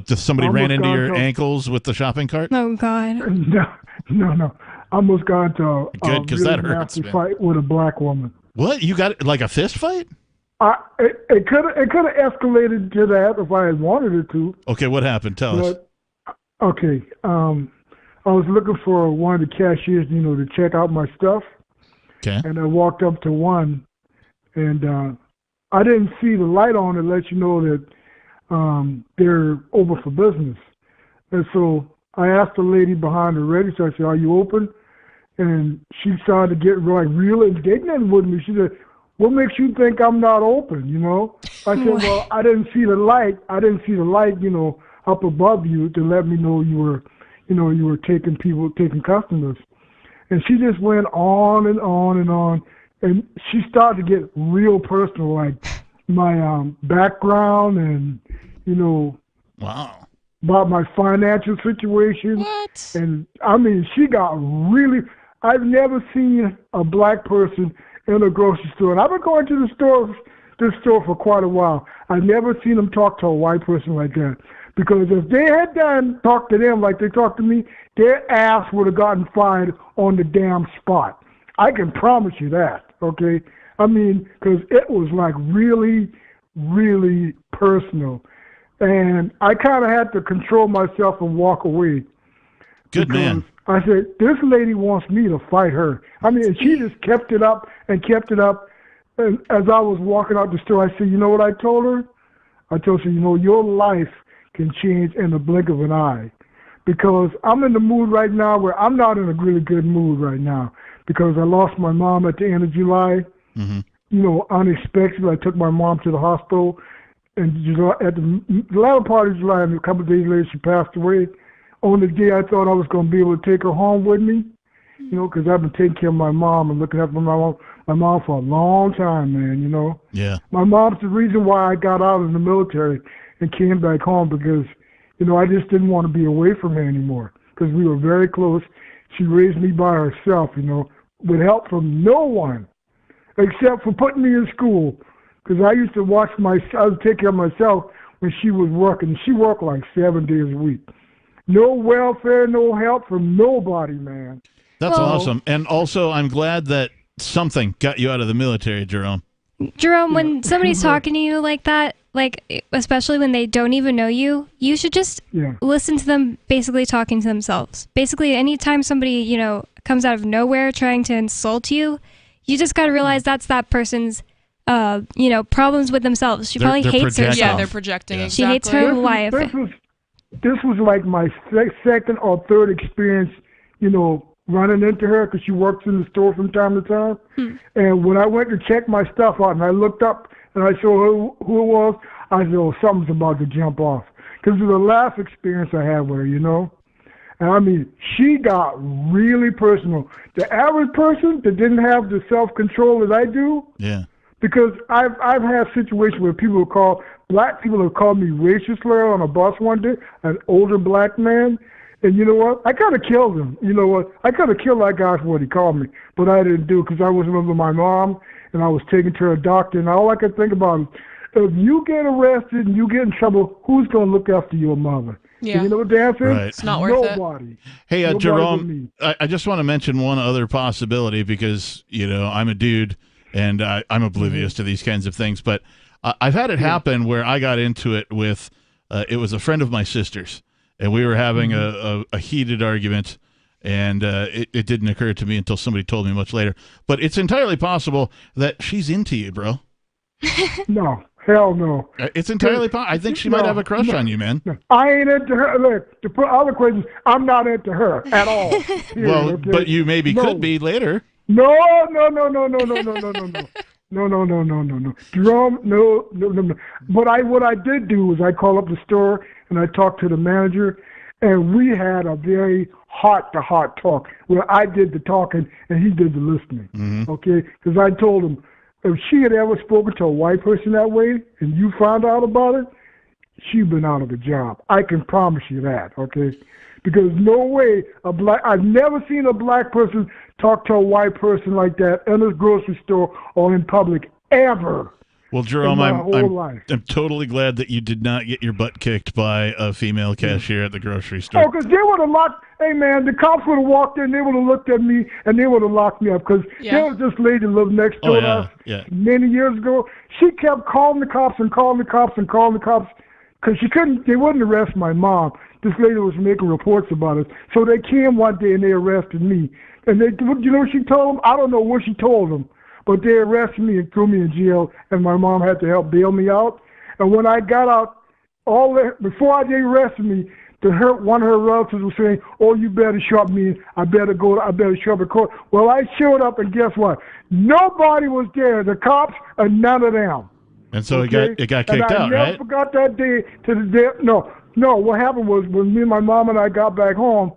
Speaker 4: Just somebody ran into your ankles with the shopping cart?
Speaker 5: Oh, God.
Speaker 2: No. I almost got into a
Speaker 4: Good, because
Speaker 2: really
Speaker 4: that hurts,
Speaker 2: nasty
Speaker 4: man.
Speaker 2: fight with a black woman.
Speaker 4: What? You got like a fist fight?
Speaker 2: It could have escalated to that if I had wanted it to.
Speaker 4: Okay, what happened? Tell us.
Speaker 2: Okay. I was looking for one of the cashiers, to check out my stuff.
Speaker 4: Okay.
Speaker 2: And I walked up to one, and I didn't see the light on to let you know that they're over for business. And so I asked the lady behind the register, I said, "Are you open?" And she started to get real indignant with me. She said, "What makes you think I'm not open?" I said, "Well, I didn't see the light. Up above you to let me know you were taking customers." And she just went on and on and on. And she started to get real personal, like my background and,
Speaker 4: wow,
Speaker 2: about my financial situation.
Speaker 6: What?
Speaker 2: And I mean, she got really. I've never seen a black person in a grocery store, and I've been going to this store for quite a while. I've never seen them talk to a white person like that. Because if they had talked to them like they talked to me, their ass would have gotten fired on the damn spot. I can promise you that, okay? I mean, because it was like really, really personal. And I kind of had to control myself and walk away.
Speaker 4: Good man.
Speaker 2: I said, this lady wants me to fight her. I mean, she just kept it up and kept it up. And as I was walking out the store, I said, you know what I told her? I told her, your life can change in the blink of an eye. Because I'm in the mood right now where I'm not in a really good mood right now. Because I lost my mom at the end of July. Mm-hmm. Unexpectedly, I took my mom to the hospital. And at the latter part of July, and a couple of days later, she passed away. On the day I thought I was going to be able to take her home with me, because I've been taking care of my mom and looking after my mom for a long time, man,
Speaker 4: Yeah.
Speaker 2: My mom's the reason why I got out of the military and came back home because, I just didn't want to be away from her anymore because we were very close. She raised me by herself, with help from no one except for putting me in school because I used to I would take care of myself when she was working. She worked like 7 days a week. No welfare, no help from nobody, man.
Speaker 4: That's awesome. And also, I'm glad that something got you out of the military, Jerome.
Speaker 5: Jerome, when somebody's talking to you like that, like especially when they don't even know you, you should just listen to them basically talking to themselves. Basically, anytime somebody, comes out of nowhere trying to insult you, you just got to realize that's that person's, problems with themselves. She probably hates herself.
Speaker 6: Yeah, they're projecting.
Speaker 5: Yeah.
Speaker 6: Exactly.
Speaker 5: She hates her life.
Speaker 2: This was like my second or third experience, running into her because she works in the store from time to time. And when I went to check my stuff out and I looked up and I saw who it was, I said, oh, something's about to jump off. Because it was the last experience I had with her, And I mean, she got really personal. The average person that didn't have the self-control that I do, because I've had situations where black people have called me racist slur on a bus one day, an older black man. And you know what? I could have killed him. You know what? I could have killed that guy for what he called me. But I didn't do it because I was with my mom and I was taking to a doctor. And all I could think about is, if you get arrested and you get in trouble, who's going to look after your mother?
Speaker 6: Yeah.
Speaker 2: And you know what the answer is?
Speaker 4: Right.
Speaker 6: It's not worth
Speaker 2: Nobody.
Speaker 6: it.
Speaker 4: Hey,
Speaker 2: Nobody
Speaker 4: Jerome, I just want to mention one other possibility because, I'm a dude and I'm oblivious to these kinds of things. But I've had it happen where I got into it with, it was a friend of my sister's. And we were having a heated argument, and it didn't occur to me until somebody told me much later. But it's entirely possible that she's into you, bro.
Speaker 2: No, hell no.
Speaker 4: It's entirely possible. I think she might have a crush on you, man.
Speaker 2: No. I ain't into her. Look, to put other questions, I'm not into her at all.
Speaker 4: Well, but you maybe could be later.
Speaker 2: No. Jerome, no. What I did do was I called up the store and I talked to the manager, and we had a very heart-to-heart talk where I did the talking and he did the listening.
Speaker 4: Mm-hmm.
Speaker 2: Okay? Because I told him if she had ever spoken to a white person that way and you found out about it, she'd been out of a job. I can promise you that. Okay? because no way I've never seen a black person talk to a white person like that in a grocery store or in public ever.
Speaker 4: Well, Jerome,
Speaker 2: I'm
Speaker 4: totally glad that you did not get your butt kicked by a female cashier at the grocery store.
Speaker 2: Oh, because they would have locked. Hey, man, the cops would have walked in. They would have looked at me and they would have locked me up because there was this lady that lived next door to us many years ago. She kept calling the cops and calling the cops and calling the cops because they wouldn't arrest my mom. This lady was making reports about us. So they came one day and they arrested me. And you know what she told them? I don't know what she told them. But they arrested me and threw me in jail, and my mom had to help bail me out. And when I got out, before they arrested me, one of her relatives was saying, "Oh, you better show up me. I better show up in court." Well, I showed up, and guess what? Nobody was there. The cops and none of them.
Speaker 4: And so it got kicked out, right?
Speaker 2: I never forgot that day to the day. No. What happened was when me and my mom and I got back home,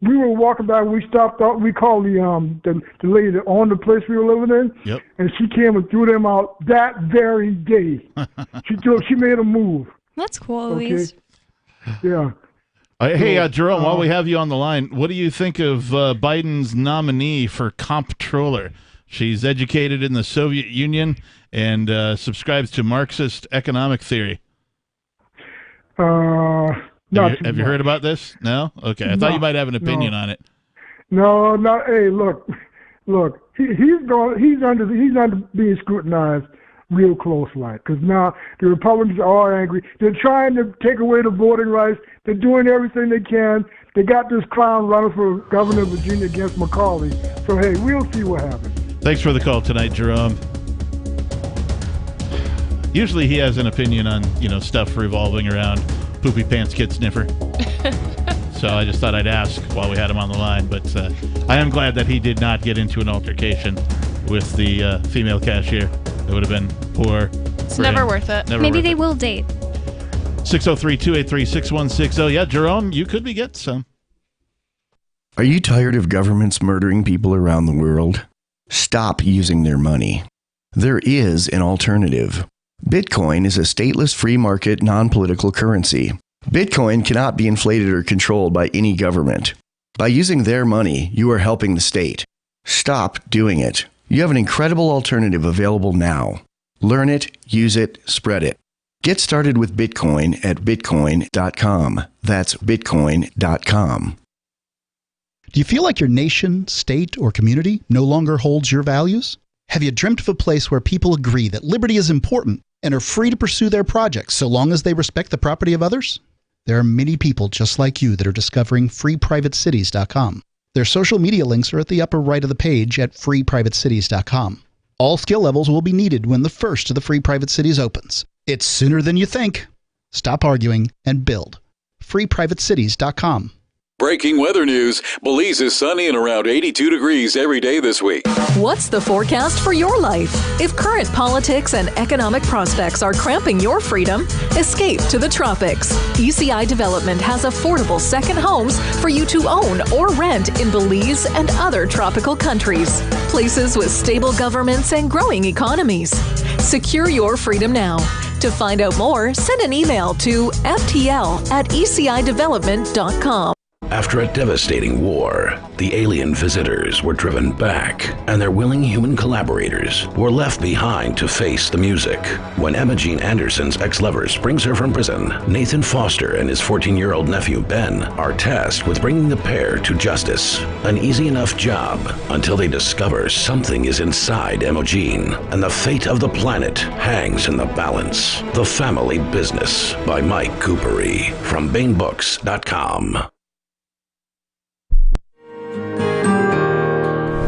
Speaker 2: we were walking back. We stopped out. We called the lady that owned the place we were living in.
Speaker 4: Yep.
Speaker 2: And she came and threw them out that very day. She made a move.
Speaker 5: That's cool, Louise.
Speaker 2: Yeah.
Speaker 4: Hey, Jerome, while we have you on the line, what do you think of Biden's nominee for comptroller? She's educated in the Soviet Union and subscribes to Marxist economic theory. Have you heard about this? No? Okay. I thought you might have an opinion on it.
Speaker 2: No. Hey, look. He's under being scrutinized real close, like, because now the Republicans are angry. They're trying to take away the voting rights. They're doing everything they can. They got this clown running for governor of Virginia against McCauley. So hey, we'll see what happens.
Speaker 4: Thanks for the call tonight, Jerome. Usually he has an opinion on stuff revolving around Poopy Pants Kid Sniffer. So I just thought I'd ask while we had him on the line. But I am glad that he did not get into an altercation with the female cashier. It would have been poor.
Speaker 6: It's never worth it.
Speaker 5: Maybe they will date.
Speaker 4: 603-283-6160. Yeah, Jerome, you could be getting some.
Speaker 13: Are you tired of governments murdering people around the world? Stop using their money. There is an alternative. Bitcoin is a stateless free market non-political currency. Bitcoin cannot be inflated or controlled by any government. By using their money, you are helping the state. Stop doing it. You have an incredible alternative available now. Learn it, use it, spread it. Get started with Bitcoin at bitcoin.com. That's bitcoin.com.
Speaker 14: Do you feel like your nation, state, or community no longer holds your values? Have you dreamt of a place where people agree that liberty is important and are free to pursue their projects so long as they respect the property of others? There are many people just like you that are discovering freeprivatecities.com. Their social media links are at the upper right of the page at freeprivatecities.com. All skill levels will be needed when the first of the Free Private Cities opens. It's sooner than you think. Stop arguing and build. freeprivatecities.com.
Speaker 8: Breaking weather news. Belize is sunny and around 82 degrees every day this week.
Speaker 9: What's the forecast for your life? If current politics and economic prospects are cramping your freedom, escape to the tropics. ECI Development has affordable second homes for you to own or rent in Belize and other tropical countries. Places with stable governments and growing economies. Secure your freedom now. To find out more, send an email to ftl@ecidevelopment.com.
Speaker 3: After a devastating war, the alien visitors were driven back, and their willing human collaborators were left behind to face the music. When Emma Jean Anderson's ex-lover springs her from prison, Nathan Foster and his 14-year-old nephew Ben are tasked with bringing the pair to justice. An easy enough job until they discover something is inside Emma Jean, and the fate of the planet hangs in the balance. The Family Business by Mike Coopery from BaneBooks.com.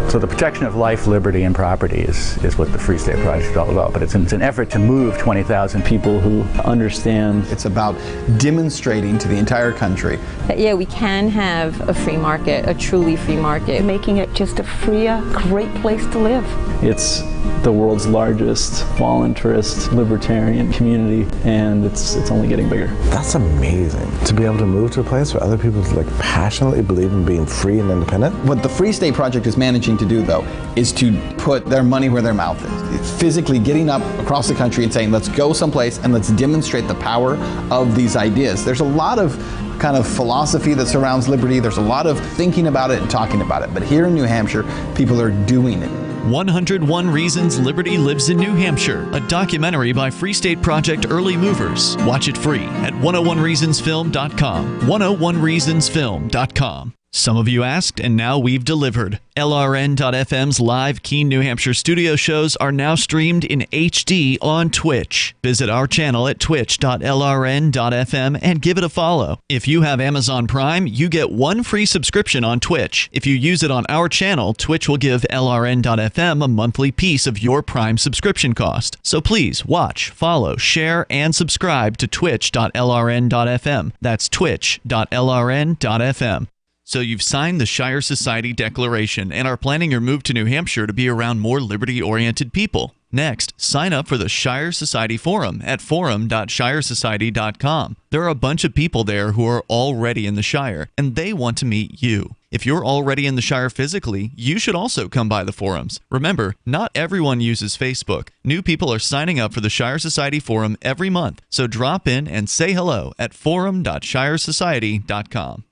Speaker 15: So the protection of life, liberty, and property is what the Free State Project is all about. But it's an effort to move 20,000 people who understand.
Speaker 21: It's about demonstrating to the entire country
Speaker 25: that, yeah, we can have a free market, a truly free market. Making it just a freer, great place to live.
Speaker 26: It's the world's largest voluntarist libertarian community, and it's only getting bigger.
Speaker 27: That's amazing, to be able to move to a place where other people passionately believe in being free and independent.
Speaker 21: What the Free State Project is managing to do, though, is to put their money where their mouth is. It's physically getting up across the country and saying, let's go someplace and let's demonstrate the power of these ideas. There's a lot of kind of philosophy that surrounds liberty. There's a lot of thinking about it and talking about it. But here in New Hampshire, people are doing it.
Speaker 7: 101 Reasons Liberty Lives in New Hampshire, a documentary by Free State Project Early Movers. Watch it free at 101reasonsfilm.com. 101reasonsfilm.com. Some of you asked, and now we've delivered. LRN.FM's live Keene, New Hampshire studio shows are now streamed in HD on Twitch. Visit our channel at twitch.lrn.fm and give it a follow. If you have Amazon Prime, you get one free subscription on Twitch. If you use it on our channel, Twitch will give LRN.FM a monthly piece of your Prime subscription cost. So please watch, follow, share, and subscribe to twitch.lrn.fm. That's twitch.lrn.fm. So you've signed the Shire Society Declaration and are planning your move to New Hampshire to be around more liberty-oriented people. Next, sign up for the Shire Society Forum at forum.shiresociety.com. There are a bunch of people there who are already in the Shire, and they want to meet you. If you're already in the Shire physically, you should also come by the forums. Remember, not everyone uses Facebook. New people are signing up for the Shire Society Forum every month, so drop in and say hello at forum.shiresociety.com.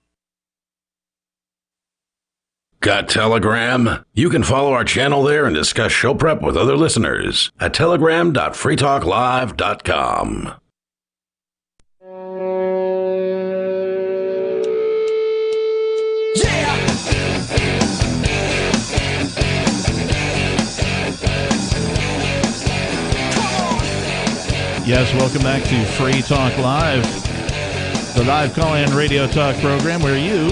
Speaker 3: Got Telegram? You can follow our channel there and discuss show prep with other listeners at telegram.freetalklive.com.
Speaker 4: Yes, welcome back to Free Talk Live, the live call-in radio talk program where you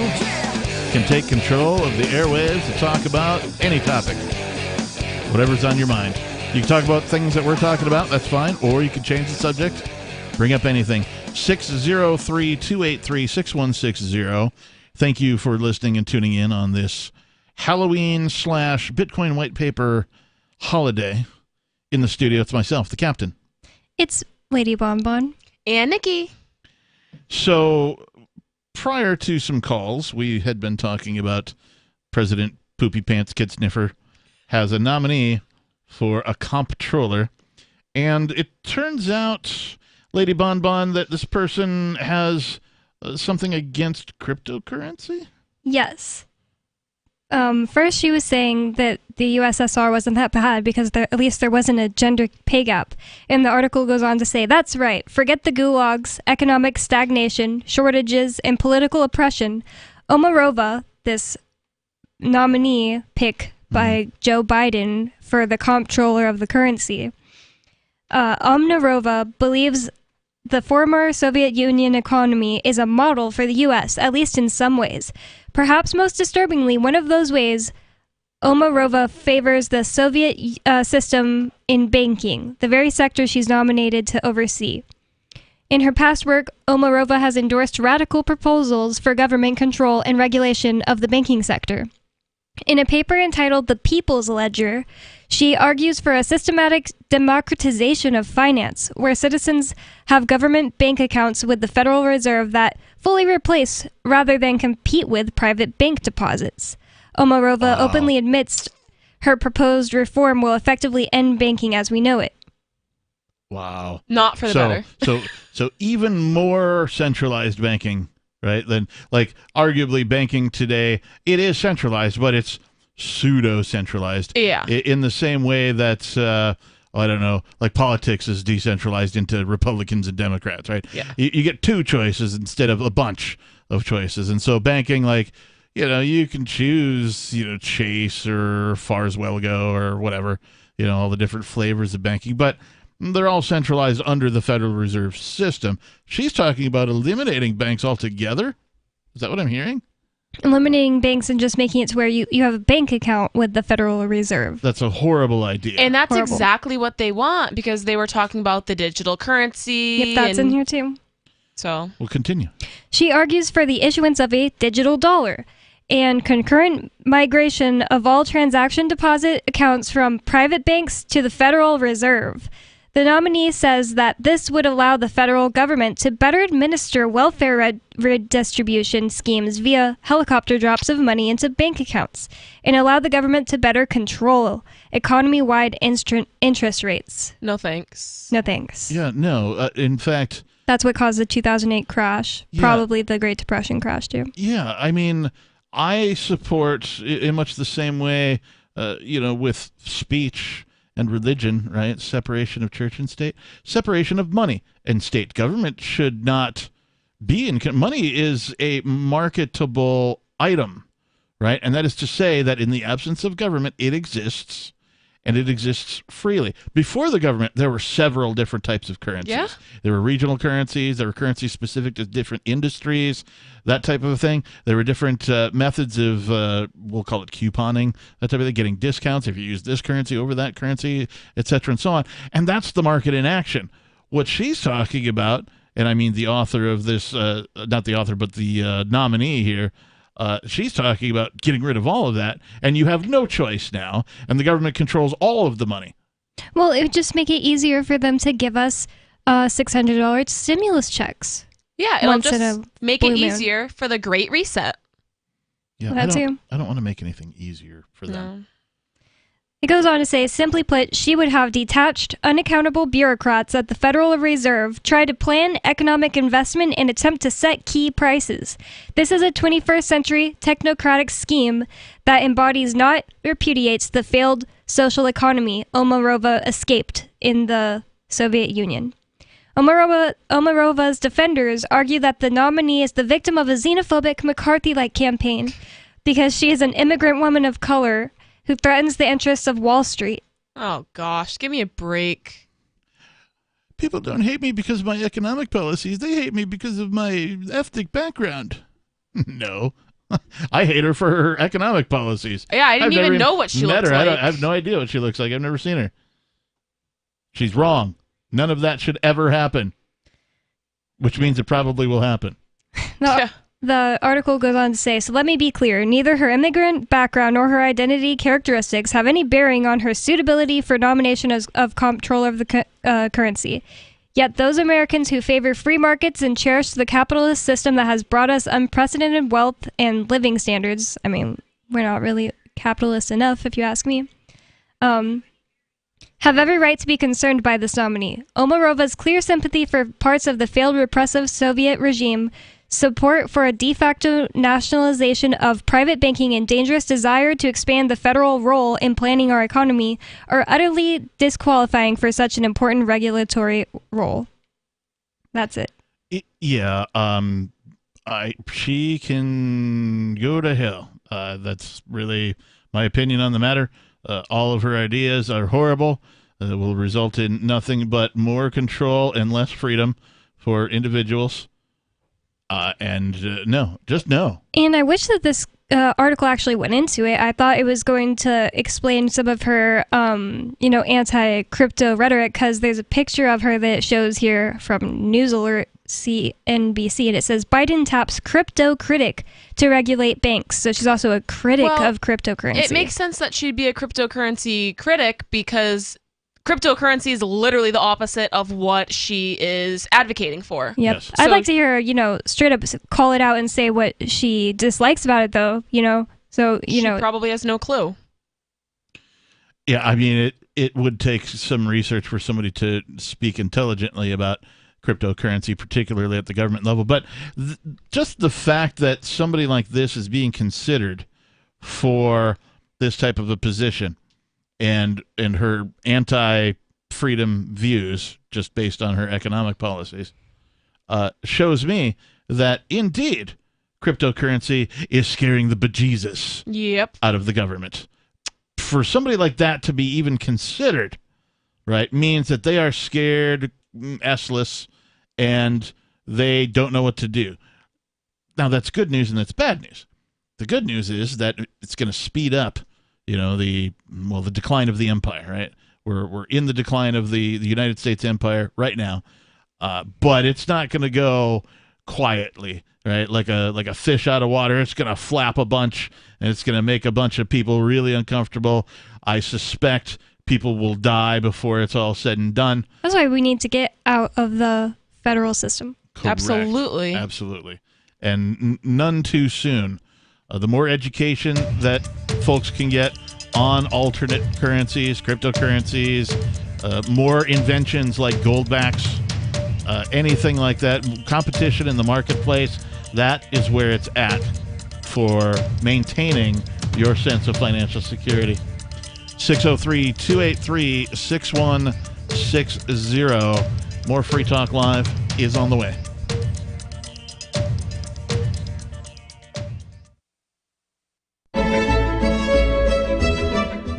Speaker 4: can take control of the airwaves to talk about any topic, whatever's on your mind. You can talk about things that we're talking about, that's fine, or you can change the subject, bring up anything. 603-283-6160. Thank you for listening and tuning in on this Halloween/Bitcoin white paper holiday. In the studio, it's myself, the captain.
Speaker 5: It's Lady Bonbon.
Speaker 6: And Nikki.
Speaker 4: So, prior to some calls, we had been talking about President Poopy Pants Kid Sniffer has a nominee for a comptroller. And it turns out, Lady Bonbon, that this person has something against cryptocurrency?
Speaker 5: Yes. First, she was saying that the USSR wasn't that bad because at least there wasn't a gender pay gap. And the article goes on to say, that's right. Forget the gulags, economic stagnation, shortages, and political oppression. Omarova, this nominee pick by Joe Biden for the comptroller of the currency, Omarova believes the former Soviet Union economy is a model for the U.S., at least in some ways. Perhaps most disturbingly, one of those ways, Omarova favors the Soviet system in banking, the very sector she's nominated to oversee. In her past work, Omarova has endorsed radical proposals for government control and regulation of the banking sector. In a paper entitled The People's Ledger, she argues for a systematic democratization of finance, where citizens have government bank accounts with the Federal Reserve that fully replace rather than compete with private bank deposits. Omarova openly admits her proposed reform will effectively end banking as we know it.
Speaker 4: Wow.
Speaker 6: Not for the better.
Speaker 4: So even more centralized banking, right? Then, like, arguably banking today, it is centralized, but it's pseudo-centralized.
Speaker 6: Yeah.
Speaker 4: In the same way that, I don't know, like politics is decentralized into Republicans and Democrats, right?
Speaker 6: Yeah.
Speaker 4: You get two choices instead of a bunch of choices. And so banking, like, you can choose, Chase or Farswell or whatever, all the different flavors of banking, but they're all centralized under the Federal Reserve System. She's talking about eliminating banks altogether. Is that what I'm hearing?
Speaker 5: Eliminating banks and just making it to where you have a bank account with the Federal Reserve.
Speaker 4: That's a horrible idea.
Speaker 6: And that's
Speaker 5: Horrible.
Speaker 6: exactly what they want, because they were talking about the digital currency.
Speaker 5: Yep, that's in here too.
Speaker 6: So
Speaker 4: we'll continue.
Speaker 5: She argues for the issuance of a digital dollar and concurrent migration of all transaction deposit accounts from private banks to the Federal Reserve. The nominee says that this would allow the federal government to better administer welfare redistribution schemes via helicopter drops of money into bank accounts and allow the government to better control economy-wide interest rates.
Speaker 6: no thanks.
Speaker 5: No thanks.
Speaker 4: Yeah, no. In fact,
Speaker 5: That's what caused the 2008 crash.
Speaker 4: Yeah.
Speaker 5: Probably the Great Depression crash, too.
Speaker 4: Yeah, I mean, I support in much the same way, with speech and religion, right? Separation of church and state, separation of money and state. Government should not be in. Money is a marketable item, right? And that is to say that in the absence of government, it exists. And it exists freely. Before the government, there were several different types of currencies.
Speaker 6: Yeah.
Speaker 4: There were regional currencies. There were currencies specific to different industries, that type of a thing. There were different methods of, we'll call it couponing, that type of thing, getting discounts if you use this currency over that currency, et cetera, and so on. And that's the market in action. What she's talking about, and I mean the author of this, not the author, but the nominee here, she's talking about getting rid of all of that, and you have no choice now, and the government controls all of the money.
Speaker 5: Well, it would just make it easier for them to give us $600 stimulus checks.
Speaker 6: Yeah, it'll
Speaker 5: once in
Speaker 6: just
Speaker 5: a
Speaker 6: make it
Speaker 5: blue moon.
Speaker 6: easier for the Great Reset.
Speaker 4: Yeah,
Speaker 5: That too.
Speaker 4: I don't want to make anything easier for them.
Speaker 5: It goes on to say, simply put, she would have detached, unaccountable bureaucrats at the Federal Reserve try to plan economic investment and attempt to set key prices. This is a 21st century technocratic scheme that embodies, not repudiates, the failed social economy Omarova escaped in the Soviet Union. Omarova's defenders argue that the nominee is the victim of a xenophobic McCarthy-like campaign because she is an immigrant woman of color who threatens the interests of Wall Street.
Speaker 6: Oh, gosh. Give me a break.
Speaker 4: People don't hate me because of my economic policies. They hate me because of my ethnic background. No. I hate her for her economic policies.
Speaker 6: Yeah, I didn't even know what she looked like.
Speaker 4: I have no idea what she looks like. I've never seen her. She's wrong. None of that should ever happen. Which means it probably will happen.
Speaker 5: The article goes on to say, so let me be clear, neither her immigrant background nor her identity characteristics have any bearing on her suitability for nomination of comptroller of the currency. Yet those Americans who favor free markets and cherish the capitalist system that has brought us unprecedented wealth and living standards, I mean, we're not really capitalist enough if you ask me, have every right to be concerned by this nominee. Omarova's clear sympathy for parts of the failed repressive Soviet regime, support for a de facto nationalization of private banking, and dangerous desire to expand the federal role in planning our economy are utterly disqualifying for such an important regulatory role. That's it.
Speaker 4: She can go to hell. That's really my opinion on the matter. All of her ideas are horrible. Will result in nothing but more control and less freedom for individuals. No, just no.
Speaker 5: And I wish that this article actually went into it. I thought it was going to explain some of her, anti-crypto rhetoric, because there's a picture of her that it shows here from News Alert CNBC, and it says, Biden taps crypto critic to regulate banks. So she's also a critic of cryptocurrency.
Speaker 6: It makes sense that she'd be a cryptocurrency critic because cryptocurrency is literally the opposite of what she is advocating for.
Speaker 5: Yep.
Speaker 4: Yes.
Speaker 5: I'd like to hear her, straight up call it out and say what she dislikes about it, though, So,
Speaker 6: she probably has no clue.
Speaker 4: Yeah, I mean, it would take some research for somebody to speak intelligently about cryptocurrency, particularly at the government level. But just the fact that somebody like this is being considered for this type of a position and her anti-freedom views, just based on her economic policies, shows me that, indeed, cryptocurrency is scaring the bejesus out of the government. For somebody like that to be even considered, right, means that they are scared, S-less, and they don't know what to do. Now, that's good news and that's bad news. The good news is that it's going to speed up the decline of the empire, right? We're in the decline of the United States empire right now, but it's not going to go quietly, right? Like a fish out of water. It's going to flap a bunch, and it's going to make a bunch of people really uncomfortable. I suspect people will die before it's all said and done.
Speaker 5: That's why we need to get out of the federal system.
Speaker 4: Correct.
Speaker 6: Absolutely.
Speaker 4: And none too soon. The more education that folks can get on alternate currencies, cryptocurrencies, more inventions like gold backs, anything like that, competition in the marketplace, that is where it's at for maintaining your sense of financial security. 603-283-6160. More Free Talk Live is on the way.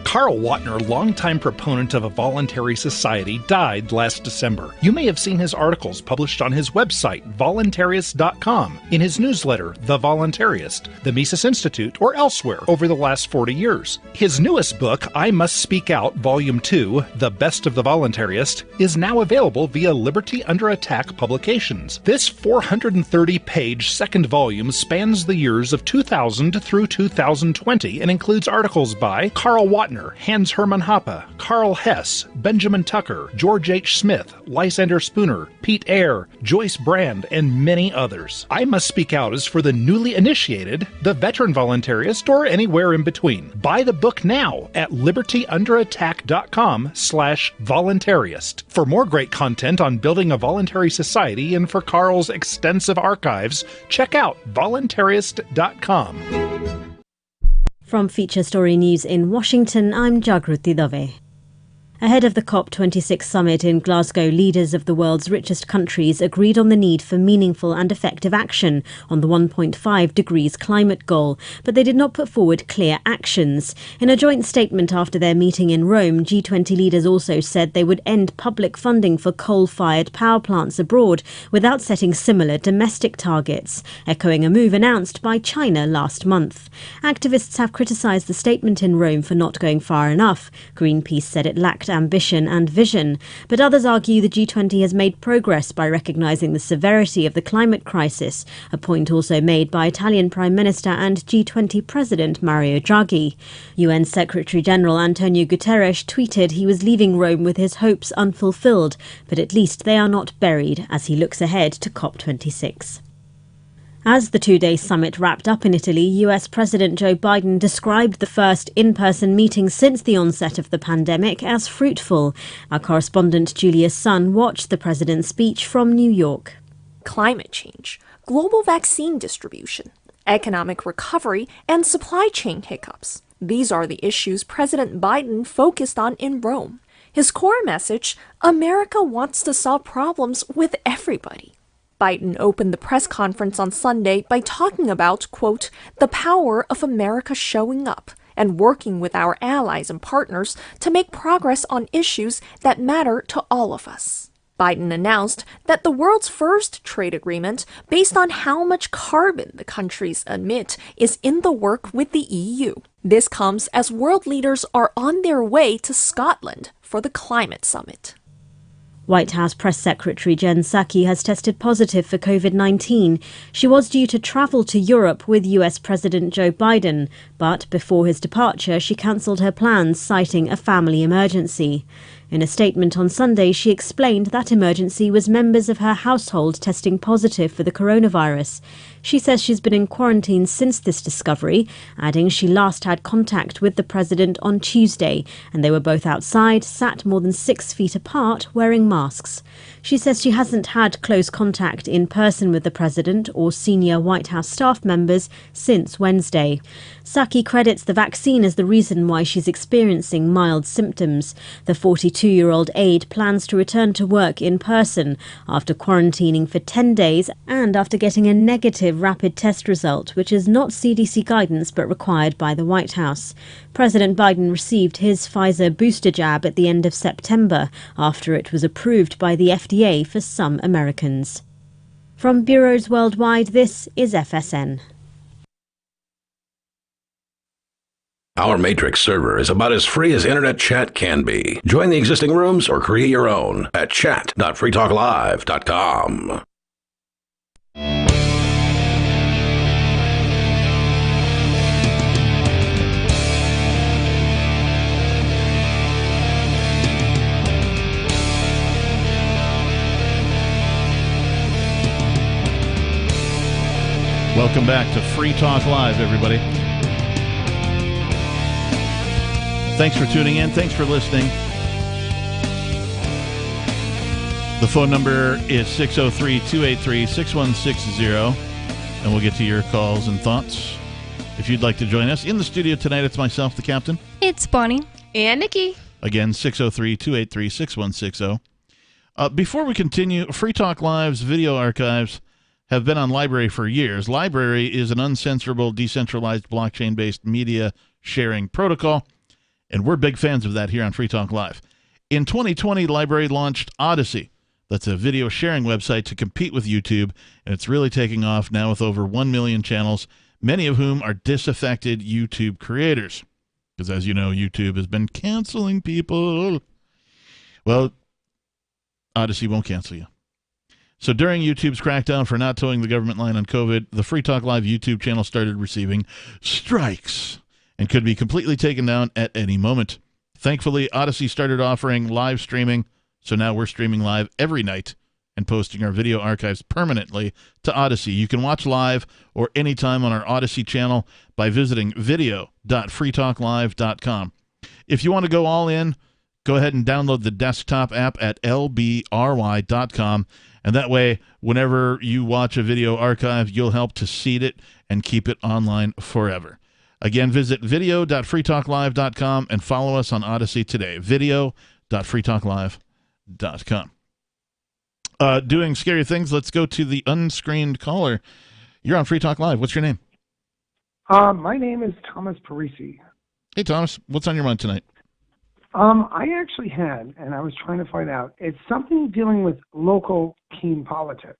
Speaker 1: Carl Watner, longtime proponent of a voluntary society, died last December. You may have seen his articles published on his website, voluntarist.com, in his newsletter, The Voluntarist, the Mises Institute, or elsewhere over the last 40 years. His newest book, I Must Speak Out, Volume 2, The Best of the Voluntarist, is now available via Liberty Under Attack Publications. This 430-page second volume spans the years of 2000 through 2020 and includes articles by Carl Watner, Hans Hermann Hoppe, Carl Hess, Benjamin Tucker, George H. Smith, Lysander Spooner, Pete Eyre, Joyce Brand, and many others. I Must Speak Out is for the newly initiated, the veteran voluntarist, or anywhere in between. Buy the book now at libertyunderattack.com/voluntarist. For more great content on building a voluntary society and for Carl's extensive archives, check out voluntarist.com.
Speaker 11: From Feature Story News in Washington, I'm Jagruti Dave. Ahead of the COP26 summit in Glasgow, leaders of the world's richest countries agreed on the need for meaningful and effective action on the 1.5 degrees climate goal, but they did not put forward clear actions. In a joint statement after their meeting in Rome, G20 leaders also said they would end public funding for coal-fired power plants abroad without setting similar domestic targets, echoing a move announced by China last month. Activists have criticised the statement in Rome for not going far enough. Greenpeace said it lacked ambition and vision, but others argue the G20 has made progress by recognising the severity of the climate crisis, a point also made by Italian Prime Minister and G20 President Mario Draghi. UN Secretary-General Antonio Guterres tweeted he was leaving Rome with his hopes unfulfilled, but at least they are not buried as he looks ahead to COP26. As the two-day summit wrapped up in Italy, US President Joe Biden described the first in-person meeting since the onset of the pandemic as fruitful. Our correspondent Julia Sun watched the president's speech from New York.
Speaker 10: Climate change, global vaccine distribution, economic recovery, and supply chain hiccups. These are the issues President Biden focused on in Rome. His core message, America wants to solve problems with everybody. Biden opened the press conference on Sunday by talking about, quote, the power of America showing up and working with our allies and partners to make progress on issues that matter to all of us. Biden announced that the world's first trade agreement, based on how much carbon the countries emit, is in the work with the EU. This comes as world leaders are on their way to Scotland for the climate summit.
Speaker 11: White House Press Secretary Jen Psaki has tested positive for COVID-19. She was due to travel to Europe with US President Joe Biden, but before his departure, she cancelled her plans, citing a family emergency. In a statement on Sunday, she explained that emergency was members of her household testing positive for the coronavirus. She says she's been in quarantine since this discovery, adding she last had contact with the president on Tuesday, and they were both outside, sat more than 6 feet apart, wearing masks. She says she hasn't had close contact in person with the president or senior White House staff members since Wednesday. Psaki credits the vaccine as the reason why she's experiencing mild symptoms. The 42-year-old aide plans to return to work in person after quarantining for 10 days and after getting a negative rapid test result, which is not CDC guidance but required by the White House. President Biden received his Pfizer booster jab at the end of September after it was approved by the FDA for some Americans. From bureaus worldwide, this is FSN.
Speaker 3: Our Matrix server is about as free as internet chat can be. Join the existing rooms or create your own at chat.freetalklive.com.
Speaker 4: Welcome back to Free Talk Live, everybody. Thanks for tuning in. Thanks for listening. The phone number is 603-283-6160, and we'll get to your calls and thoughts. If you'd like to join us in the studio tonight, it's myself, the captain.
Speaker 5: It's Bonnie.
Speaker 6: And Nikki.
Speaker 4: Again, 603-283-6160. Before we continue, Free Talk Live's video archives have been on Library for years. Library is an uncensorable, decentralized, blockchain-based media sharing protocol, and we're big fans of that here on Free Talk Live. In 2020, Library launched Odyssey. That's a video sharing website to compete with YouTube, and it's really taking off now with over 1 million channels, many of whom are disaffected YouTube creators. Because as you know, YouTube has been canceling people. Well, Odyssey won't cancel you. So during YouTube's crackdown for not towing the government line on COVID, the Free Talk Live YouTube channel started receiving strikes and could be completely taken down at any moment. Thankfully, Odyssey started offering live streaming, so now we're streaming live every night and posting our video archives permanently to Odyssey. You can watch live or anytime on our Odyssey channel by visiting video.freetalklive.com. If you want to go all in, go ahead and download the desktop app at lbry.com, and that way, whenever you watch a video archive, you'll help to seed it and keep it online forever. Again, visit video.freetalklive.com and follow us on Odyssey today. video.freetalklive.com. Doing scary things, let's go to the unscreened caller. You're on Free Talk Live. What's your name?
Speaker 12: My name is Thomas Parisi.
Speaker 4: Hey, Thomas. What's on your mind tonight?
Speaker 12: I actually had, and I was trying to find out, it's something dealing with local Keene politics.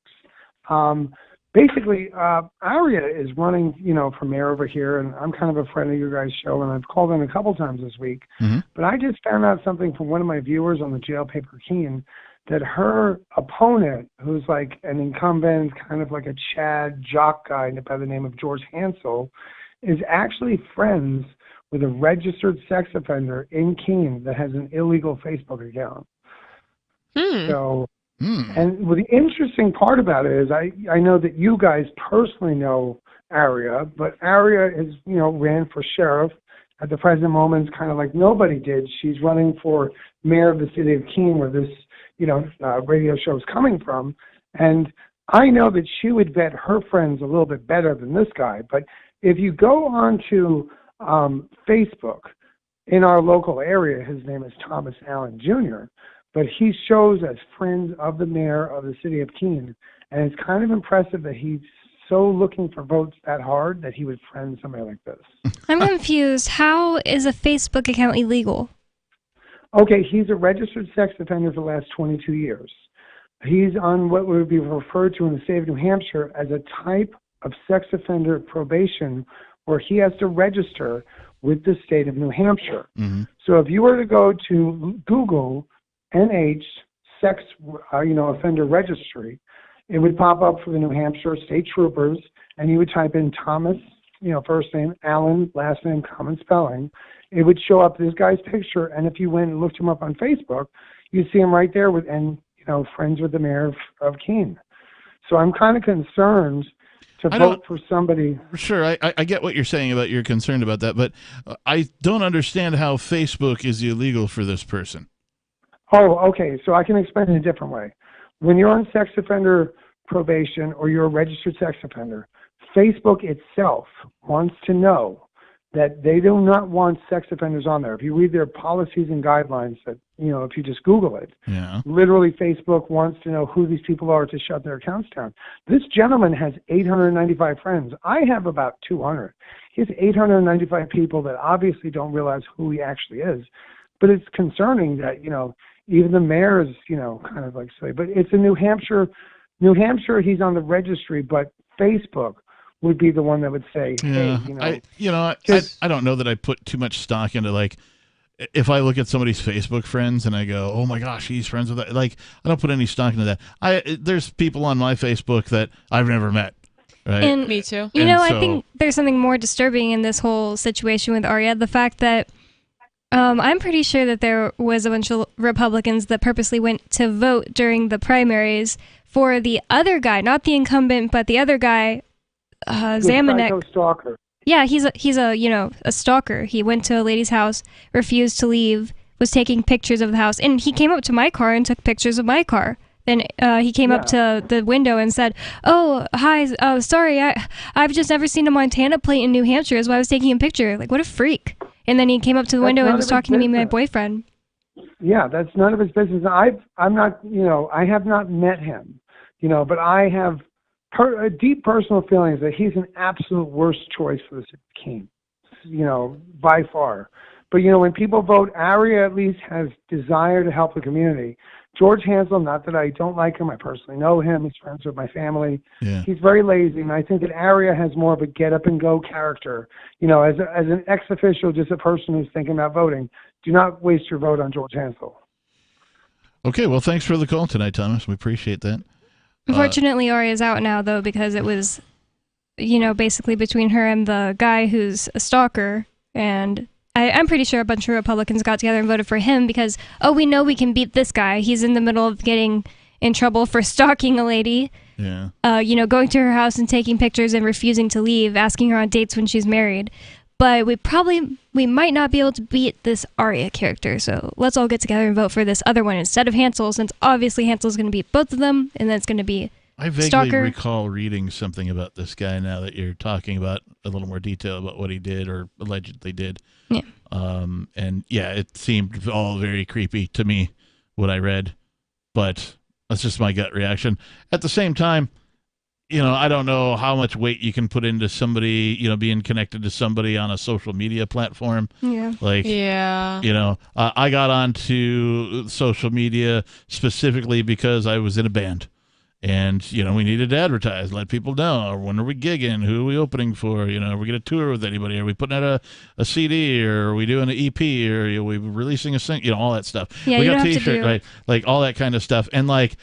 Speaker 12: Basically, Aria is running, for mayor over here, and I'm kind of a friend of your guys' show, and I've called in a couple times this week. Mm-hmm. But I just found out something from one of my viewers on the Jail Paper Keene, that her opponent, who's like an incumbent, kind of like a Chad jock guy by the name of George Hansel, is actually friends with a registered sex offender in Keene that has an illegal Facebook account. So, and well, the interesting part about it is I know that you guys personally know Aria, but Aria is, ran for sheriff. At the present moment, it's kind of like nobody did. She's running for mayor of the city of Keene, where this radio show is coming from. And I know that she would vet her friends a little bit better than this guy. But if you go on to Facebook in our local area, his name is Thomas Allen Jr., but he shows as friends of the mayor of the city of Keene. And it's kind of impressive that he's so looking for votes that hard that he would friend somebody like this.
Speaker 5: I'm confused. How is a Facebook account illegal?
Speaker 12: Okay, he's a registered sex offender for the last 22 years. He's on what would be referred to in the state of New Hampshire as a type of sex offender probation, where he has to register with the state of New Hampshire. Mm-hmm. So if you were to go to Google NH sex, offender registry, it would pop up for the New Hampshire State Troopers, and you would type in Thomas, first name, Allen, last name, common spelling. It would show up this guy's picture, and if you went and looked him up on Facebook, you'd see him right there friends with the mayor of Keene. So I'm kind of concerned to vote for somebody. Sure,
Speaker 4: I get what you're saying about you're concerned about that, but I don't understand how Facebook is illegal for this person.
Speaker 12: Oh, okay. So I can explain it a different way. When you're on sex offender probation or you're a registered sex offender, Facebook itself wants to know that they do not want sex offenders on there. If you read their policies and guidelines, that if you just Google it, literally Facebook wants to know who these people are to shut their accounts down. This gentleman has 895 friends. I have about 200. He has 895 people that obviously don't realize who he actually is. But it's concerning that, even the mayor is, kind of like silly. But it's in New Hampshire. New Hampshire, he's on the registry, but Facebook would be the one that would say, hey,
Speaker 4: I don't know that I put too much stock into, like, if I look at somebody's Facebook friends and I go, oh my gosh, he's friends with that. Like, I don't put any stock into that. There's people on my Facebook that I've never met. Right?
Speaker 5: And
Speaker 6: me too.
Speaker 5: I think there's something more disturbing in this whole situation with Aria. The fact that I'm pretty sure that there was a bunch of Republicans that purposely went to vote during the primaries for the other guy, not the incumbent, but the other guy, Zamenek.
Speaker 12: Stalker.
Speaker 5: Yeah, he's a stalker. He went to a lady's house, refused to leave, was taking pictures of the house, and he came up to my car and took pictures of my car. Then he came up to the window and said, "Oh, hi, sorry, I've just never seen a Montana plate in New Hampshire, is why I was taking a picture." Like, what a freak. And then he came up to the window and was talking to me and my boyfriend.
Speaker 12: Yeah, that's none of his business. I'm not, I have not met him, but I have deep personal feelings that he's an absolute worst choice for the city king, by far. But, when people vote, Aria at least has desire to help the community. George Hansel, not that I don't like him, I personally know him, he's friends with my family.
Speaker 4: Yeah.
Speaker 12: He's very lazy, and I think that Aria has more of a get-up-and-go character. As an ex-official, just a person who's thinking about voting, do not waste your vote on George Hansel.
Speaker 4: Okay, well, thanks for the call tonight, Thomas. We appreciate that.
Speaker 5: Unfortunately, Aria's out now, though, because it was, basically between her and the guy who's a stalker, and I'm pretty sure a bunch of Republicans got together and voted for him because, we know we can beat this guy. He's in the middle of getting in trouble for stalking a lady.
Speaker 4: Yeah.
Speaker 5: Going to her house and taking pictures and refusing to leave, asking her on dates when she's married. But we might not be able to beat this Aria character. So let's all get together and vote for this other one instead of Hansel, since obviously Hansel's going to beat both of them, and then it's going to be
Speaker 4: I vaguely
Speaker 5: Stalker.
Speaker 4: recall reading something about this guy now that you're talking about a little more detail about what he did or allegedly did.
Speaker 5: Yeah.
Speaker 4: And yeah, it seemed all very creepy to me, what I read, but that's just my gut reaction. At the same time, I don't know how much weight you can put into somebody, being connected to somebody on a social media platform.
Speaker 5: Yeah.
Speaker 4: I got onto social media specifically because I was in a band. And, we needed to advertise, let people know, when are we gigging, who are we opening for, are we going to tour with anybody, are we putting out a CD, or are we doing an EP, or are we releasing a single, all that stuff.
Speaker 5: Yeah,
Speaker 4: we
Speaker 5: you
Speaker 4: got
Speaker 5: don't have to
Speaker 4: T-shirt,
Speaker 5: do-
Speaker 4: right? Like all that kind of stuff. And like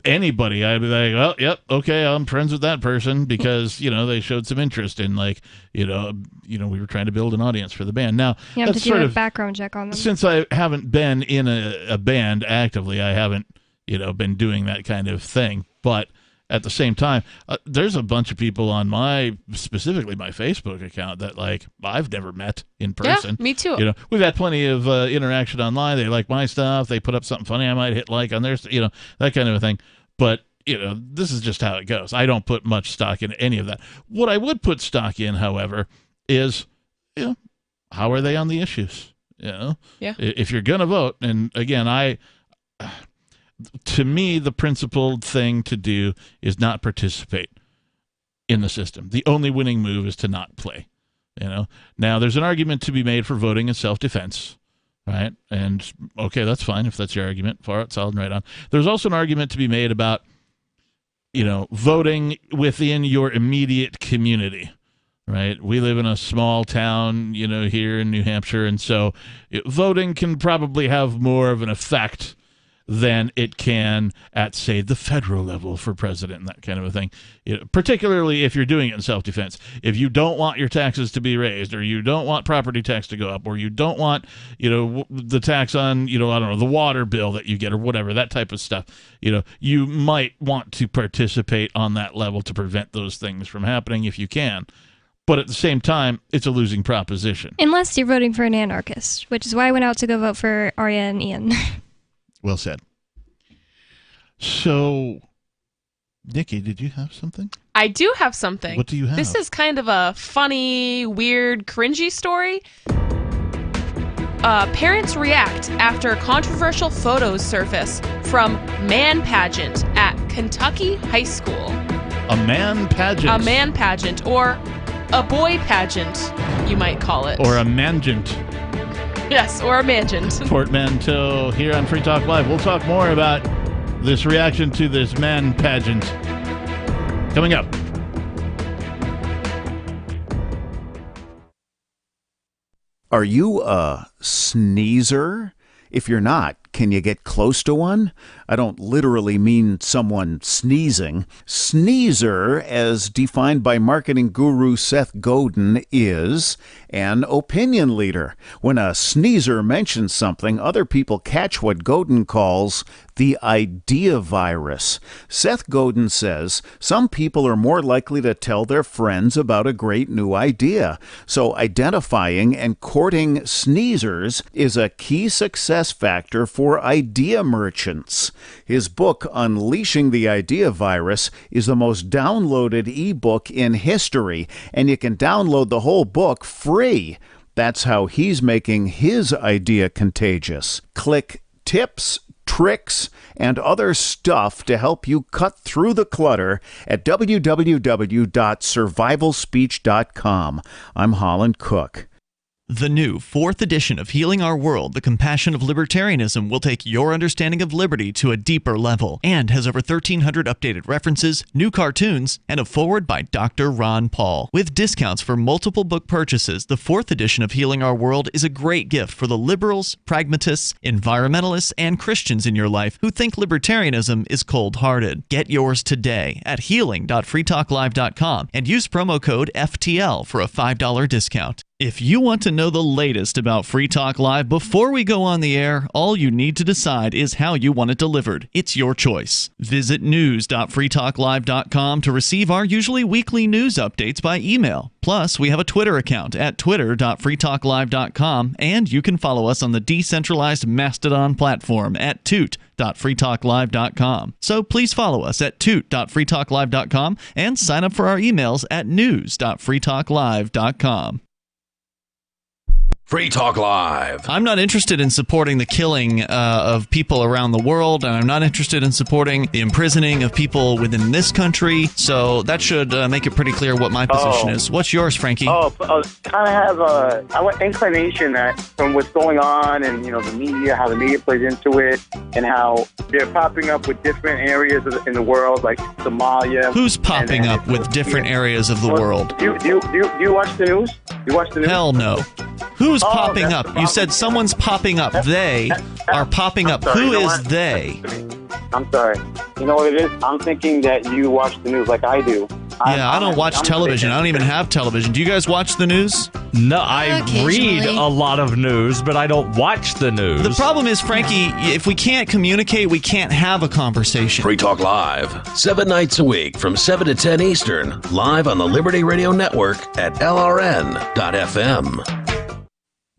Speaker 4: anybody, I'd be like, well, yep, okay, I'm friends with that person because, they showed some interest in we were trying to build an audience for the band. Now,
Speaker 5: You have to
Speaker 4: that's
Speaker 5: do
Speaker 4: sort
Speaker 5: a
Speaker 4: of,
Speaker 5: background check on them.
Speaker 4: since I haven't been in a band actively, I haven't, been doing that kind of thing. But at the same time, there's a bunch of people on specifically my Facebook account that I've never met in person.
Speaker 6: Yeah, me too.
Speaker 4: We've had plenty of interaction online. They like my stuff. They put up something funny I might hit like on theirs, that kind of a thing. But, this is just how it goes. I don't put much stock in any of that. What I would put stock in, however, is, how are they on the issues?
Speaker 6: Yeah.
Speaker 4: If you're going to vote, and again, to me, the principled thing to do is not participate in the system. The only winning move is to not play. Now there's an argument to be made for voting in self-defense, right? And okay, that's fine if that's your argument. Far out, solid, and right on. There's also an argument to be made about, voting within your immediate community. Right. We live in a small town, here in New Hampshire. And so voting can probably have more of an effect than it can at, say, the federal level for president and that kind of a thing, particularly if you're doing it in self-defense. If you don't want your taxes to be raised, or you don't want property tax to go up, or you don't want, the tax on, I don't know, the water bill that you get or whatever, that type of stuff, you might want to participate on that level to prevent those things from happening if you can. But at the same time, it's a losing proposition.
Speaker 5: Unless you're voting for an anarchist, which is why I went out to go vote for Arya and Ian.
Speaker 4: Well said. So, Nikki, did you have something?
Speaker 6: I do have something.
Speaker 4: What do you have?
Speaker 6: This is kind of a funny, weird, cringy story. Parents react after controversial photos surface from man pageant at Kentucky High School.
Speaker 4: A man pageant?
Speaker 6: A man pageant, or a boy pageant, you might call it.
Speaker 4: Or a mangent.
Speaker 6: Yes, or a mangent.
Speaker 4: Portmanteau here on Free Talk Live. We'll talk more about this reaction to this man pageant coming up.
Speaker 22: Are you a sneezer? If you're not, can you get close to one? I don't literally mean someone sneezing. Sneezer, as defined by marketing guru Seth Godin, is an opinion leader. When a sneezer mentions something, other people catch what Godin calls the idea virus. Seth Godin says some people are more likely to tell their friends about a great new idea. So identifying and courting sneezers is a key success factor for for idea merchants. His book, Unleashing the Idea Virus, is the most downloaded ebook in history, and you can download the whole book free. That's how he's making his idea contagious. Click tips, tricks, and other stuff to help you cut through the clutter at www.survivalspeech.com. I'm Holland Cook.
Speaker 7: The new 4th edition of Healing Our World, The Compassion of Libertarianism, will take your understanding of liberty to a deeper level and has over 1,300 updated references, new cartoons, and a foreword by Dr. Ron Paul. With discounts for multiple book purchases, the 4th edition of Healing Our World is a great gift for the liberals, pragmatists, environmentalists, and Christians in your life who think libertarianism is cold-hearted. Get yours today at healing.freetalklive.com and use promo code FTL for a $5 discount. If you want to know the latest about Free Talk Live before we go on the air, all you need to decide is how you want it delivered. It's your choice. Visit news.freetalklive.com to receive our usually weekly news updates by email. Plus, we have a Twitter account at twitter.freetalklive.com, and you can follow us on the decentralized Mastodon platform at toot.freetalklive.com. So please follow us at toot.freetalklive.com and sign up for our emails at news.freetalklive.com.
Speaker 3: Free Talk Live.
Speaker 7: I'm not interested in supporting the killing of people around the world, and I'm not interested in supporting the imprisoning of people within this country, so that should make it pretty clear what my position is. What's yours, Frankie?
Speaker 16: Kind of have an inclination that from what's going on and, the media, how the media plays into it, and how they're popping up with different areas in the world, like Somalia.
Speaker 7: Who's popping up with different areas of the world?
Speaker 16: Do you watch the news? You watch the news?
Speaker 7: Hell no. Who's popping up? You said someone's popping up. They are popping up. Who is they?
Speaker 16: I'm sorry. You know what it is? I'm thinking that you watch the news like I do.
Speaker 7: I don't watch television. I don't even have television. Do you guys watch the news?
Speaker 17: No, I read a lot of news, but I don't watch the news.
Speaker 7: The problem is, Frankie, if we can't communicate, we can't have a conversation.
Speaker 3: Free Talk Live, 7 nights a week from 7 to 10 Eastern, live on the Liberty Radio Network at LRN.FM.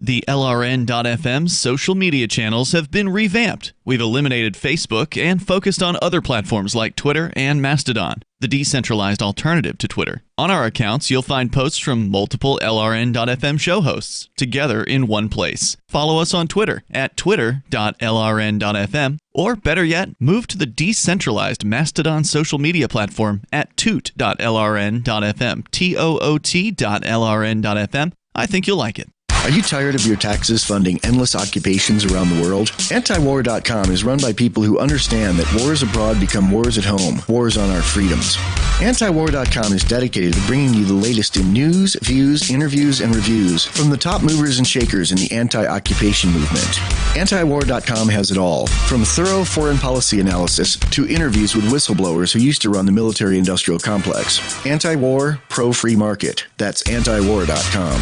Speaker 7: The LRN.FM social media channels have been revamped. We've eliminated Facebook and focused on other platforms like Twitter and Mastodon, the decentralized alternative to Twitter. On our accounts, you'll find posts from multiple LRN.FM show hosts together in one place. Follow us on Twitter at twitter.lrn.fm, or better yet, move to the decentralized Mastodon social media platform at toot.lrn.fm, toot.lrn.fm. I think you'll like it.
Speaker 13: Are you tired of your taxes funding endless occupations around the world? Antiwar.com is run by people who understand that wars abroad become wars at home, wars on our freedoms. Antiwar.com is dedicated to bringing you the latest in news, views, interviews, and reviews from the top movers and shakers in the anti-occupation movement. Antiwar.com has it all, from thorough foreign policy analysis to interviews with whistleblowers who used to run the military-industrial complex. Anti-war, pro-free market. That's antiwar.com.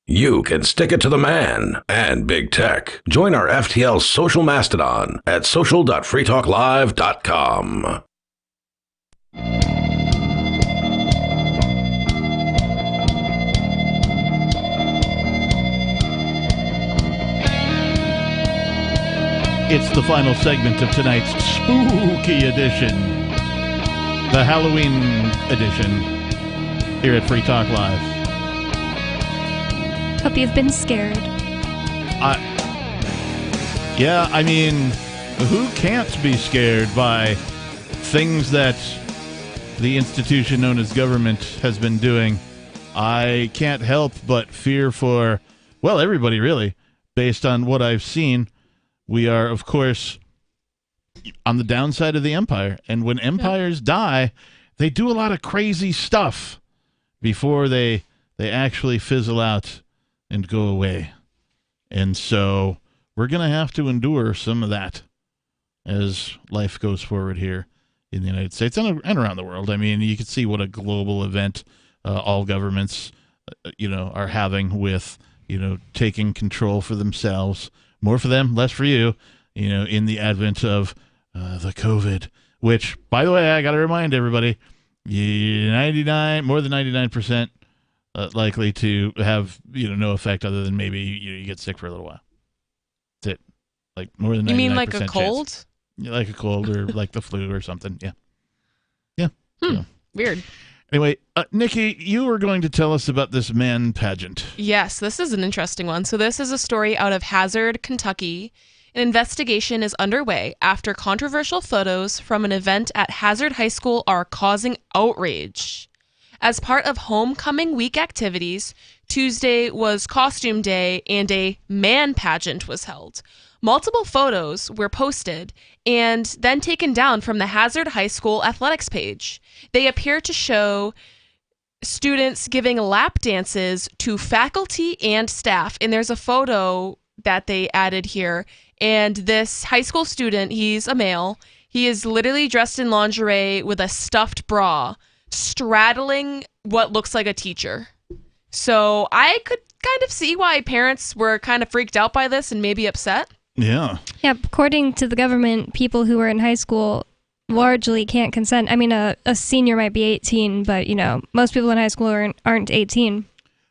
Speaker 3: You can stick it to the man and big tech. Join our FTL social mastodon at social.freetalklive.com.
Speaker 4: It's the final segment of tonight's spooky edition, the Halloween edition, here at Free Talk Live.
Speaker 5: Hope you've been scared.
Speaker 4: I mean, who can't be scared by things that the institution known as government has been doing? I can't help but fear for, well, everybody really, based on what I've seen. We are, of course, on the downside of the empire. And when empires die, they do a lot of crazy stuff before they actually fizzle out and go away. And so we're going to have to endure some of that as life goes forward here in the United States and around the world. I mean, you can see what a global event all governments, are having with, taking control for themselves. More for them, less for you, in the advent of the COVID, which, by the way, I got to remind everybody, more than 99%. Likely to have no effect other than maybe you get sick for a little while. like more than 99%
Speaker 6: You mean like a
Speaker 4: chance.
Speaker 6: cold?
Speaker 4: Yeah, like a cold or like the flu or something. Yeah. Yeah. So.
Speaker 6: Weird.
Speaker 4: Anyway, Nikki, you were going to tell us about this man pageant.
Speaker 6: Yes, this is an interesting one. So this is a story out of Hazard, Kentucky. An investigation is underway after controversial photos from an event at Hazard High School are causing outrage. As part of homecoming week activities, Tuesday was costume day and a man pageant was held. Multiple photos were posted and then taken down from the Hazard High School athletics page. They appear to show students giving lap dances to faculty and staff. And there's a photo that they added here. And this high school student, he's a male, he is literally dressed in lingerie with a stuffed bra, straddling what looks like a teacher. So I could kind of see why parents were kind of freaked out by this and maybe upset.
Speaker 4: Yeah.
Speaker 5: Yeah, according to the government, people who are in high school largely can't consent. I mean, a senior might be 18, but, most people in high school aren't 18.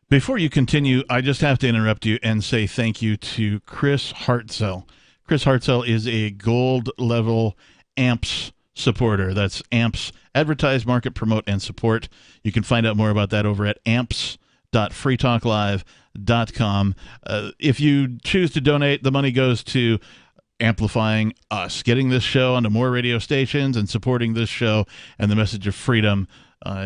Speaker 4: Before you continue, I just have to interrupt you and say thank you to Chris Hartzell. Chris Hartzell is a gold level AMPS supporter. That's AMPS, Advertise, Market, Promote, and Support. You can find out more about that over at amps.freetalklive.com. If you choose to donate, the money goes to amplifying us, getting this show onto more radio stations and supporting this show and the message of freedom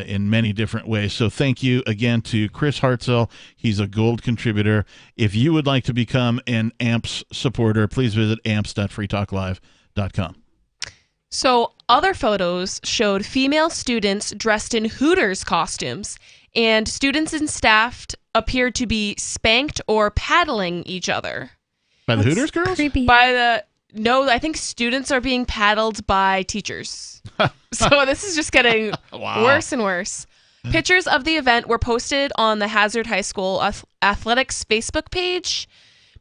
Speaker 4: in many different ways. So thank you again to Chris Hartzell. He's a gold contributor. If you would like to become an AMPS supporter, please visit amps.freetalklive.com.
Speaker 6: So other photos showed female students dressed in Hooters costumes, and students and staff appeared to be spanked or paddling each other.
Speaker 4: By the Hooters girls?
Speaker 5: Creepy.
Speaker 6: No, I think students are being paddled by teachers. So this is just getting worse and worse. Pictures of the event were posted on the Hazard High School Athletics Facebook page.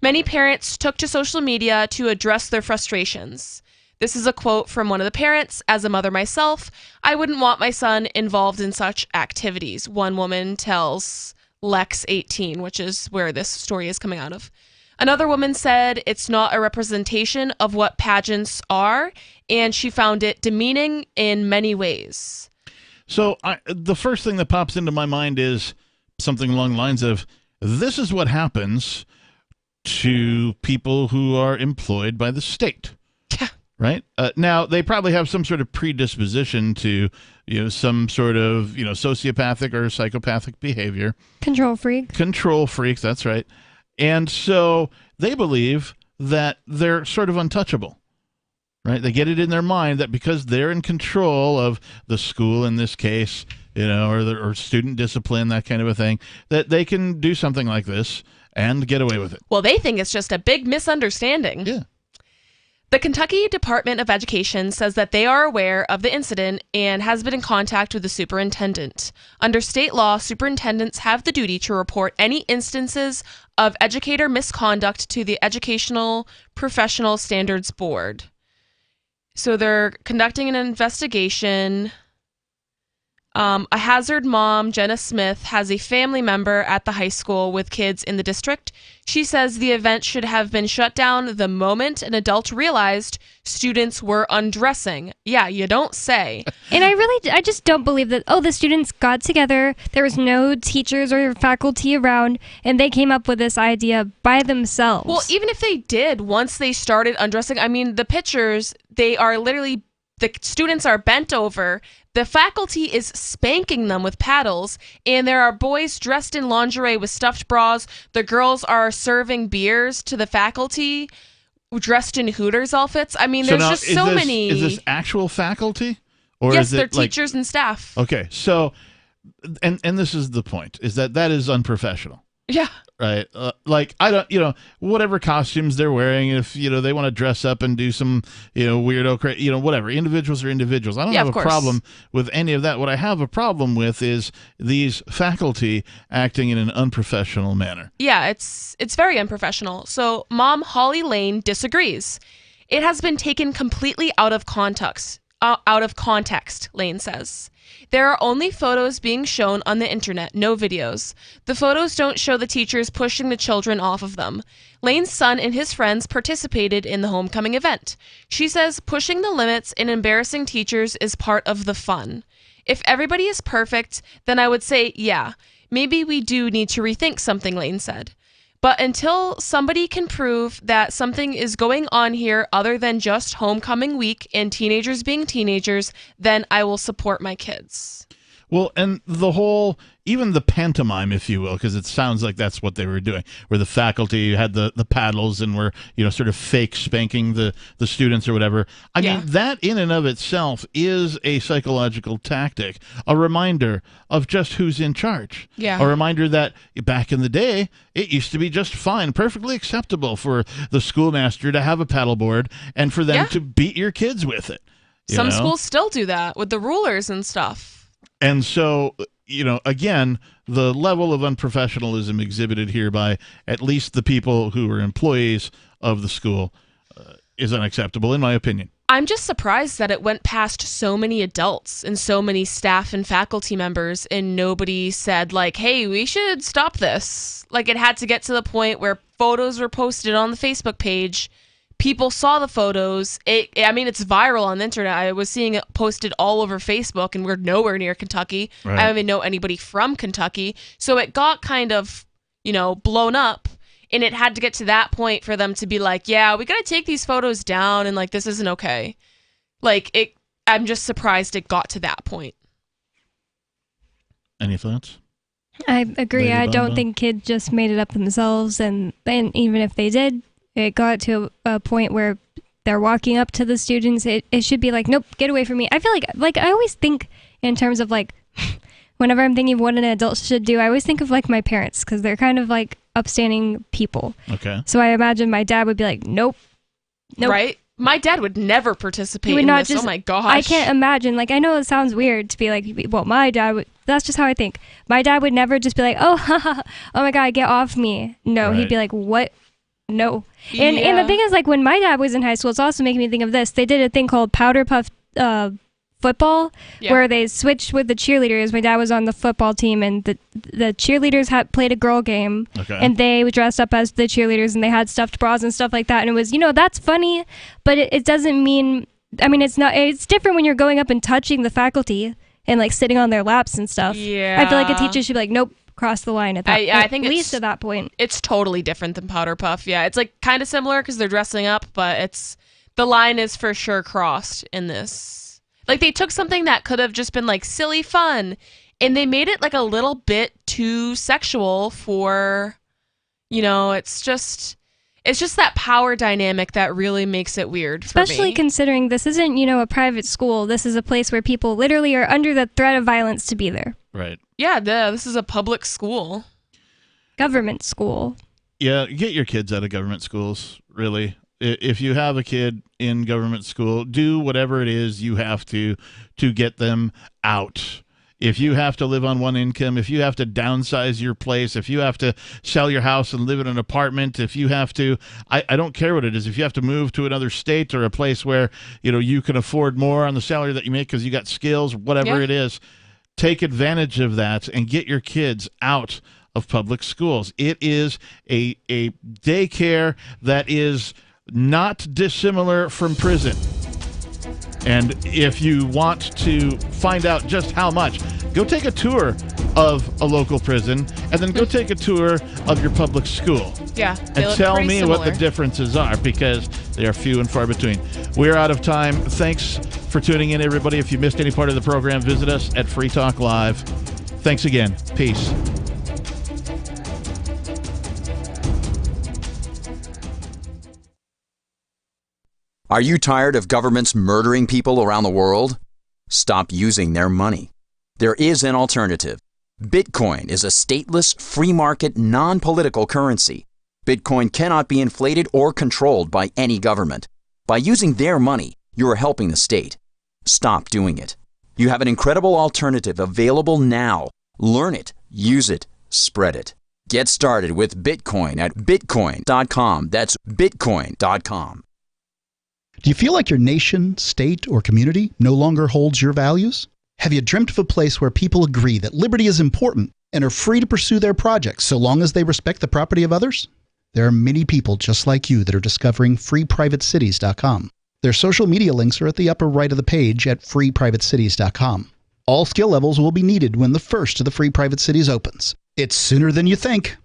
Speaker 6: Many parents took to social media to address their frustrations. This is a quote from one of the parents. As a mother myself, I wouldn't want my son involved in such activities. One woman tells Lex 18, which is where this story is coming out of. Another woman said it's not a representation of what pageants are, and she found it demeaning in many ways.
Speaker 4: So the first thing that pops into my mind is something along the lines of, this is what happens to people who are employed by the state.
Speaker 6: Yeah.
Speaker 4: Right? Now, they probably have some sort of predisposition to, some sort of, sociopathic or psychopathic behavior.
Speaker 5: Control freaks,
Speaker 4: that's right. And so they believe that they're sort of untouchable, right? They get it in their mind that because they're in control of the school in this case, or student discipline, that kind of a thing, that they can do something like this and get away with it.
Speaker 6: Well, they think it's just a big misunderstanding.
Speaker 4: Yeah.
Speaker 6: The Kentucky Department of Education says that they are aware of the incident and has been in contact with the superintendent. Under state law, superintendents have the duty to report any instances of educator misconduct to the Educational Professional Standards Board. So they're conducting an investigation. A Hazard mom, Jenna Smith, has a family member at the high school with kids in the district. She says the event should have been shut down the moment an adult realized students were undressing. Yeah, you don't say.
Speaker 5: And I just don't believe that, the students got together, there was no teachers or faculty around, and they came up with this idea by themselves.
Speaker 6: Well, even if they did, once they started undressing, the pictures, they are literally, the students are bent over. The faculty is spanking them with paddles, and there are boys dressed in lingerie with stuffed bras. The girls are serving beers to the faculty dressed in Hooters outfits. There's many.
Speaker 4: Is this actual faculty? Or
Speaker 6: yes,
Speaker 4: is it
Speaker 6: they're teachers and staff.
Speaker 4: Okay, so, and this is the point, is that is unprofessional.
Speaker 6: Yeah.
Speaker 4: Right. I don't, whatever costumes they're wearing, if, they want to dress up and do some, weirdo, whatever. Individuals are individuals. I don't have a problem with any of that. What I have a problem with is these faculty acting in an unprofessional manner.
Speaker 6: Yeah, it's very unprofessional. So Mom Holly Lane disagrees. It has been taken completely out of context. out of context, Lane says. There are only photos being shown on the internet, no videos. The photos don't show the teachers pushing the children off of them. Lane's son and his friends participated in the homecoming event. She says pushing the limits and embarrassing teachers is part of the fun. If everybody is perfect, then I would say, yeah, maybe we do need to rethink something, Lane said. But until somebody can prove that something is going on here other than just homecoming week and teenagers being teenagers, then I will support my kids.
Speaker 4: Well, and the whole, even the pantomime, if you will, because it sounds like that's what they were doing, where the faculty had the paddles and were, sort of fake spanking the students or whatever. I mean, that in and of itself is a psychological tactic, a reminder of just who's in charge.
Speaker 6: Yeah.
Speaker 4: A reminder that back in the day, it used to be just fine, perfectly acceptable for the schoolmaster to have a paddleboard and for them to beat your kids with it.
Speaker 6: Some schools still do that with the rulers and stuff.
Speaker 4: And so, again, the level of unprofessionalism exhibited here by at least the people who are employees of the school is unacceptable, in my opinion.
Speaker 6: I'm just surprised that it went past so many adults and so many staff and faculty members and nobody said, like, hey, we should stop this. Like, it had to get to the point where photos were posted on the Facebook page. People saw the photos. It's viral on the internet. I was seeing it posted all over Facebook, and we're nowhere near Kentucky.
Speaker 4: Right.
Speaker 6: I don't even know anybody from Kentucky. So it got kind of, blown up, and it had to get to that point for them to be like, yeah, we got to take these photos down, and, like, this isn't okay. I'm just surprised it got to that point.
Speaker 4: Any thoughts?
Speaker 5: I agree.
Speaker 4: Lady
Speaker 5: I don't
Speaker 4: Bamba?
Speaker 5: think kids just made it up themselves, and even if they did, it got to a point where they're walking up to the students. It should be like, nope, get away from me. I feel like I always think in terms of like, whenever I'm thinking of what an adult should do, I always think of like my parents because they're kind of like upstanding people.
Speaker 4: Okay.
Speaker 5: So I imagine my dad would be like, nope.
Speaker 6: Right? My dad would never participate
Speaker 5: He would
Speaker 6: in
Speaker 5: not
Speaker 6: this. Oh my gosh.
Speaker 5: I can't imagine. Like, I know it sounds weird to be like, well, my dad would, that's just how I think. My dad would never just be like, oh my God, get off me. No,
Speaker 4: Right.
Speaker 5: he'd be like, what? No. And the thing is, like, when my dad was in high school, it's also making me think of this. They did a thing called powder puff football where they switched with the cheerleaders. My dad was on the football team, and the cheerleaders had played a girl game, and they dressed up as the cheerleaders, and they had stuffed bras and stuff like that. And it was, that's funny, but it doesn't mean, it's different when you're going up and touching the faculty and like sitting on their laps and stuff.
Speaker 6: Yeah.
Speaker 5: I feel like a teacher should be like, nope, cross the line at that.
Speaker 6: I think
Speaker 5: at least at that point.
Speaker 6: It's totally different than powder puff. Yeah, it's like kind of similar because they're dressing up, but the line is for sure crossed in this. Like, they took something that could have just been like silly fun, and they made it like a little bit too sexual for, it's just that power dynamic that really makes it weird.
Speaker 5: Especially
Speaker 6: for me.
Speaker 5: considering this isn't, a private school. This is a place where people literally are under the threat of violence to be there.
Speaker 4: Right.
Speaker 6: Yeah, this is a public school.
Speaker 5: Government school.
Speaker 4: Yeah, get your kids out of government schools, really. If you have a kid in government school, do whatever it is you have to get them out. If you have to live on one income, if you have to downsize your place, if you have to sell your house and live in an apartment, if you have to, I don't care what it is, if you have to move to another state or a place where, you can afford more on the salary that you make because you got skills, whatever it is, take advantage of that and get your kids out of public schools. It is a daycare that is not dissimilar from prison. And if you want to find out just how much, go take a tour of a local prison and then go take a tour of your public school.
Speaker 6: Yeah.
Speaker 4: And tell me what the differences are, because they are few and far between. We're out of time. Thanks for tuning in, everybody. If you missed any part of the program, visit us at Free Talk Live. Thanks again. Peace.
Speaker 2: Are you tired of governments murdering people around the world? Stop using their money. There is an alternative. Bitcoin is a stateless, free market, non-political currency. Bitcoin cannot be inflated or controlled by any government. By using their money, you are helping the state. Stop doing it. You have an incredible alternative available now. Learn it, use it, spread it. Get started with Bitcoin at bitcoin.com. That's bitcoin.com.
Speaker 8: Do you feel like your nation, state, or community no longer holds your values? Have you dreamt of a place where people agree that liberty is important and are free to pursue their projects so long as they respect the property of others? There are many people just like you that are discovering freeprivatecities.com. Their social media links are at the upper right of the page at freeprivatecities.com. All skill levels will be needed when the first of the Free Private Cities opens. It's sooner than you think.